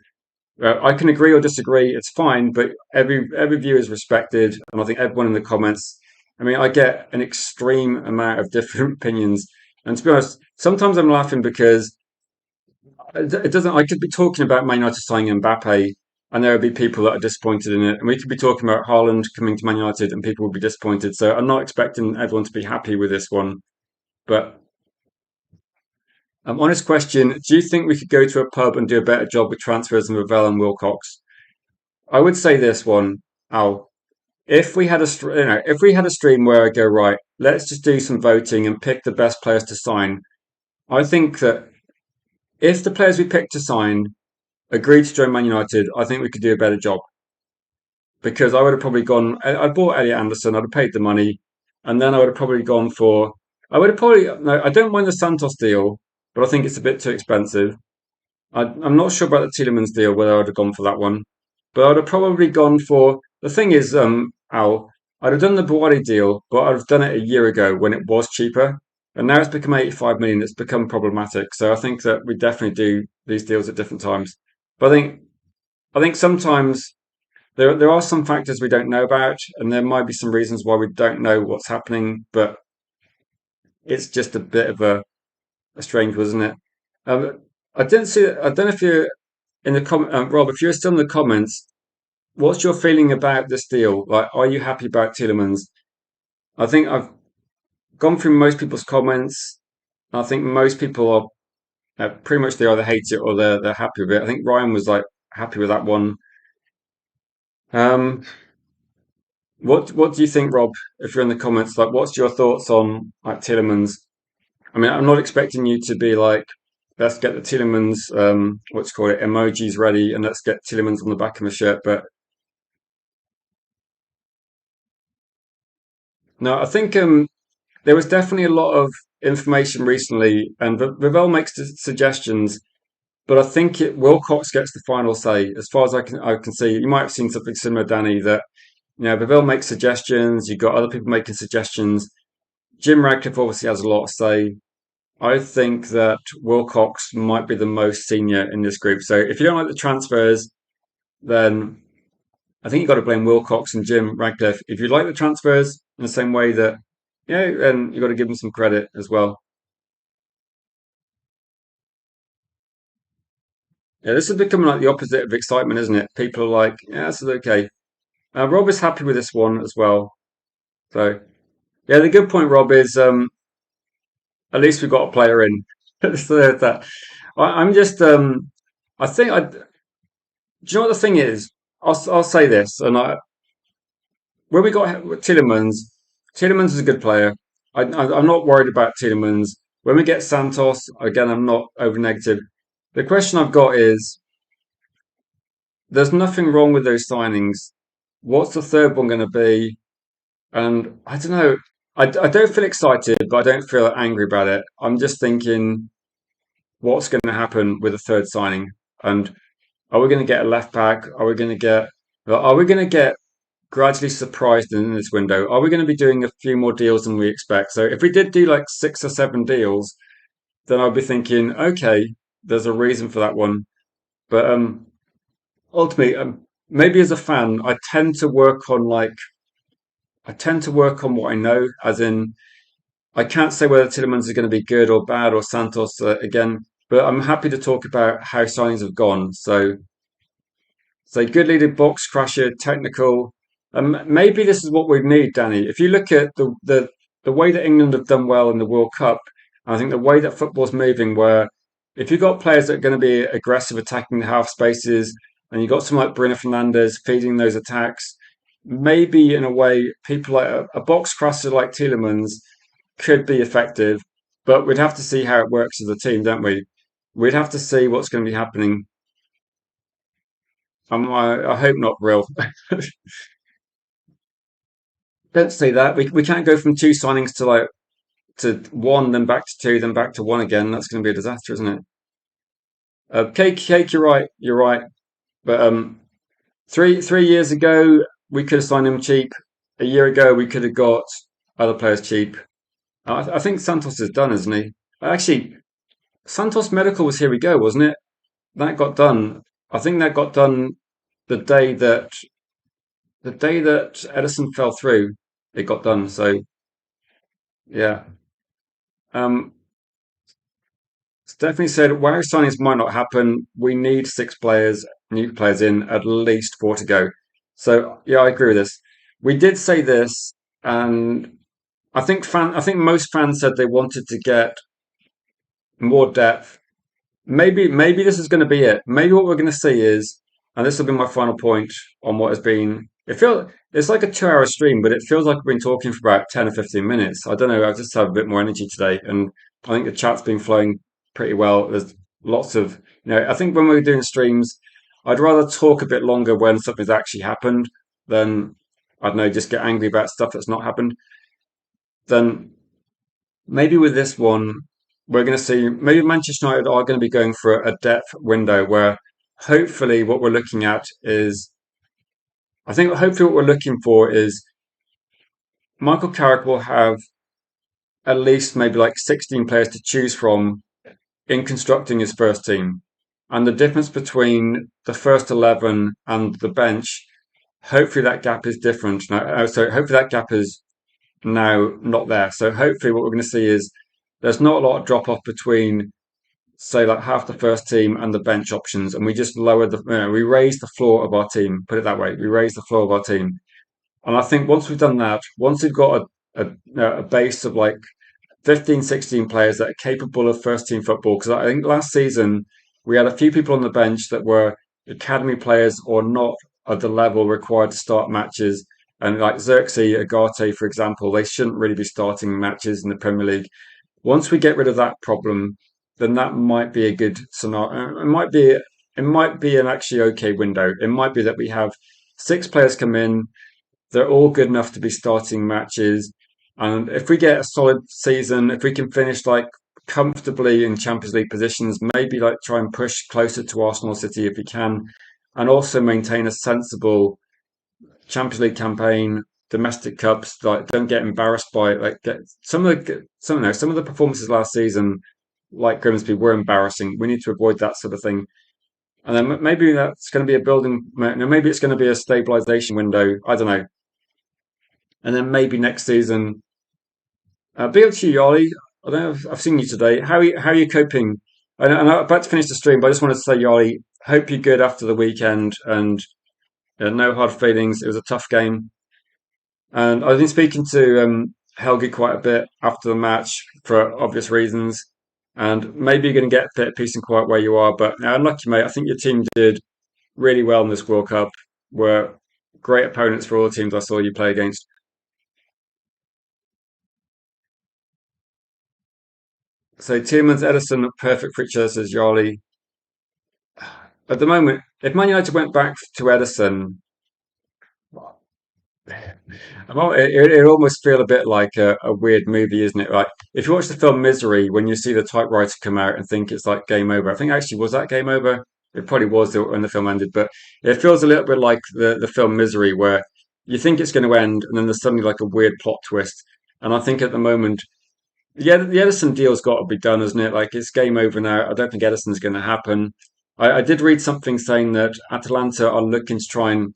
I can agree or disagree. It's fine, but every view is respected, and I think everyone in the comments. I mean, I get an extreme amount of different opinions, and to be honest, sometimes I'm laughing because it doesn't. I could be talking about Man United signing Mbappe, and there would be people that are disappointed in it, and we could be talking about Haaland coming to Man United, and people would be disappointed. So I'm not expecting everyone to be happy with this one, but honest question: do you think we could go to a pub and do a better job with transfers than Ravel and Wilcox? I would say this one, Al. If we had if we had a stream where I go right, let's just do some voting and pick the best players to sign. I think that if the players we picked to sign agreed to join Man United, I think we could do a better job because I would have probably gone. I bought Elliot Anderson. I'd have paid the money, and then I would have probably gone for. I would have probably. No, I don't mind the Santos deal, but I think it's a bit too expensive. I'm not sure about the Tielemans deal, whether I'd have gone for that one. But I'd have probably gone for the thing is, Al, I'd have done the Buwadi deal, but I'd have done it a year ago when it was cheaper. And now it's become 85 million. It's become problematic. So I think that we definitely do these deals at different times. But I think sometimes there are some factors we don't know about, and there might be some reasons why we don't know what's happening, but it's just a bit of a strange one, isn't it? I didn't see. I don't know if you're in the comment, Rob. If you're still in the comments, what's your feeling about this deal? Like, are you happy about Tielemans? I think I've gone through most people's comments. I think most people are pretty much they either hate it or they're happy with it. I think Ryan was like happy with that one. Um, what do you think, Rob? If you're in the comments, like, what's your thoughts on like Tielemans? I mean, I'm not expecting you to be like let's get the Tielemans, what's called it, emojis ready, and let's get Tielemans on the back of my shirt. But no, I think there was definitely a lot of information recently, and Vivell makes suggestions, but I think Wilcox gets the final say. As far as I can see, you might have seen something similar, Danny. That Vivell makes suggestions. You've got other people making suggestions. Jim Radcliffe obviously has a lot of say. I think that Wilcox might be the most senior in this group. So if you don't like the transfers, then I think you've got to blame Wilcox and Jim Radcliffe. If you like the transfers in the same way that, then you've got to give them some credit as well. Yeah, this is becoming like the opposite of excitement, isn't it? People are like, yeah, this is okay. Rob is happy with this one as well. So, yeah, the good point, Rob, is at least we got a player in. So that I'm just, I think do you know what the thing is? I'll say this, and when we got Tielemans, Tielemans is a good player. I'm not worried about Tielemans. When we get Santos, again, I'm not over negative. The question I've got is, there's nothing wrong with those signings. What's the third one going to be? And I don't know. I don't feel excited, but I don't feel angry about it. I'm just thinking, what's going to happen with the third signing? And are we going to get a left back? Are we going to get gradually surprised in this window? Are we going to be doing a few more deals than we expect? So if we did do like 6 or 7 deals, then I'd be thinking, okay, there's a reason for that one. But ultimately, maybe as a fan, I tend to work on what I know, as in I can't say whether Tillemans is going to be good or bad or Santos again, but I'm happy to talk about how signings have gone. So good leader, box crusher, technical. Maybe this is what we need, Danny. If you look at the way that England have done well in the World Cup, I think the way that football's moving, where if you've got players that are going to be aggressive attacking the half spaces, and you've got someone like Bruno Fernandes feeding those attacks, maybe in a way, people like a box crusher like Tielemans could be effective, but we'd have to see how it works as a team, don't we? We'd have to see what's going to be happening. I hope not real. Don't say that. We can't go from two signings to one, then back to two, then back to one again. That's going to be a disaster, isn't it? Cake, you're right. You're right. But 3 years ago we could have signed him cheap. A year ago we could have got other players cheap. I think Santos is done, isn't he? Actually, Santos Medical was here we go, wasn't it? That got done. I think that got done the day that Edison fell through. It got done. So yeah. Um, Stephanie said, "Wow, signings might not happen. We need 6 players, new players in, at least 4 to go." So yeah, I agree with this. We did say this, and I think most fans said they wanted to get more depth. Maybe this is going to be it. Maybe what we're going to see is, and this will be my final point on what has been. It's like a 2 hour stream, but it feels like we've been talking for about 10 or 15 minutes. I don't know. I just have a bit more energy today, and I think the chat's been flowing pretty well. There's lots of I think when we're doing streams, I'd rather talk a bit longer when something's actually happened than I don't know, just get angry about stuff that's not happened. Then maybe with this one, we're going to see maybe Manchester United are going to be going for a depth window where hopefully what we're looking at is, I think hopefully what we're looking for is Michael Carrick will have at least maybe like 16 players to choose from in constructing his first team. And the difference between the first 11 and the bench, hopefully that gap is different. So hopefully that gap is now not there. So hopefully what we're going to see is there's not a lot of drop off between, say, like half the first team and the bench options, and we just lower we raise the floor of our team. Put it that way, we raise the floor of our team. And I think once we've done that, once we've got a base of like 15, 16 players that are capable of first team football, because I think last season we had a few people on the bench that were academy players or not at the level required to start matches. And like Xerxes, Agate, for example, they shouldn't really be starting matches in the Premier League. Once we get rid of that problem, then that might be a good scenario. It might be an actually okay window. It might be that we have six players come in, they're all good enough to be starting matches. And if we get a solid season, if we can finish like comfortably in Champions League positions, maybe like try and push closer to Arsenal City if we can, and also maintain a sensible Champions League campaign, domestic cups, like don't get embarrassed by it. Like get some of the performances last season, like Grimsby, were embarrassing. We need to avoid that sort of thing. And then maybe that's going to be a building. Maybe it's going to be a stabilization window. I don't know. And then maybe next season. Big up to you, Yali. I don't know if I've seen you today. How are you coping? And I'm about to finish the stream, but I just wanted to say, Yali, hope you're good after the weekend and no hard feelings. It was a tough game. And I've been speaking to Helgi quite a bit after the match for obvious reasons. And maybe you're going to get a bit of peace and quiet where you are. But unlucky, mate. I think your team did really well in this World Cup. Were great opponents for all the teams I saw you play against. So Tielemans, Edison, perfect for each other, says Yarley. At the moment, if Man United went back to Edison, it almost feel a bit like a weird movie, isn't it? Like if you watch the film Misery, when you see the typewriter come out and think it's like game over. I think actually was that game over? It probably was when the film ended, but it feels a little bit like the film Misery, where you think it's going to end, and then there's suddenly like a weird plot twist. And I think at the moment, yeah, the Edison deal's got to be done, isn't it? Like it's game over now. I don't think Edison's going to happen. I did read something saying that Atalanta are looking to try and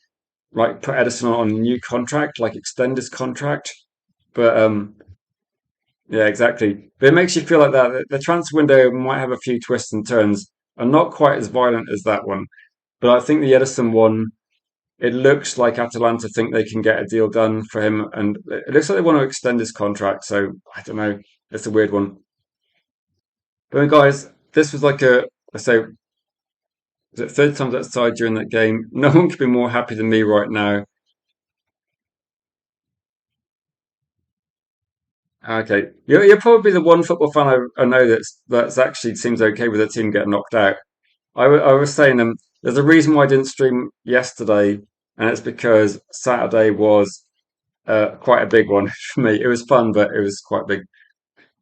like put Edison on a new contract, like extend his contract. But yeah, exactly. But it makes you feel like that the transfer window might have a few twists and turns, and not quite as violent as that one. But I think the Edison one, it looks like Atalanta think they can get a deal done for him, and it looks like they want to extend his contract. So I don't know. It's a weird one. But guys, this was like I say, was it third times outside during that game? No one could be more happy than me right now. Okay, you're probably the one football fan I know that's actually seems okay with a team getting knocked out. I was saying there's a reason why I didn't stream yesterday, and it's because Saturday was quite a big one for me. It was fun, but it was quite big.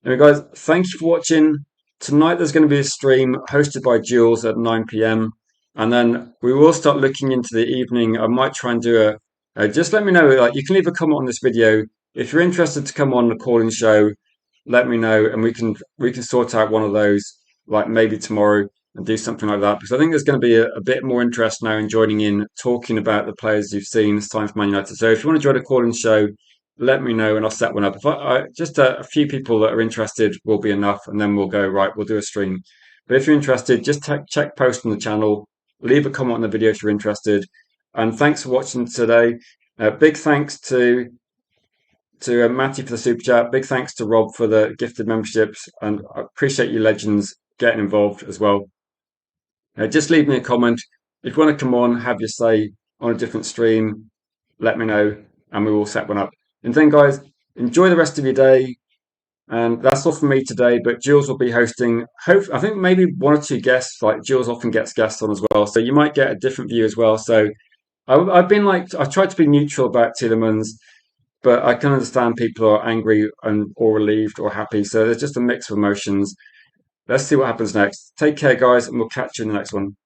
Anyway, guys, thank you for watching. Tonight there's going to be a stream hosted by Jules at 9 p.m. And then we will start looking into the evening. I might try and do just let me know. Like you can leave a comment on this video if you're interested to come on the calling show. Let me know, and we can sort out one of those like maybe tomorrow and do something like that because I think there's going to be a bit more interest now in joining in talking about the players you've seen. It's time for Man United. So if you want to join a calling show, let me know and I'll set one up. If just a few people that are interested will be enough, and then we'll go right. We'll do a stream. But if you're interested, just check post on the channel, leave a comment on the video if you're interested, and thanks for watching today. Big thanks to Matty for the super chat. Big thanks to Rob for the gifted memberships, and I appreciate you legends getting involved as well. Just leave me a comment if you want to come on, have your say on a different stream. Let me know, and we will set one up. And then, guys, enjoy the rest of your day. And that's all from me today. But Jules will be hosting. I think maybe one or two guests. Like Jules often gets guests on as well, so you might get a different view as well. So I've been like I tried to be neutral about Tielemans, but I can understand people are angry and or relieved or happy. So there's just a mix of emotions. Let's see what happens next. Take care, guys, and we'll catch you in the next one.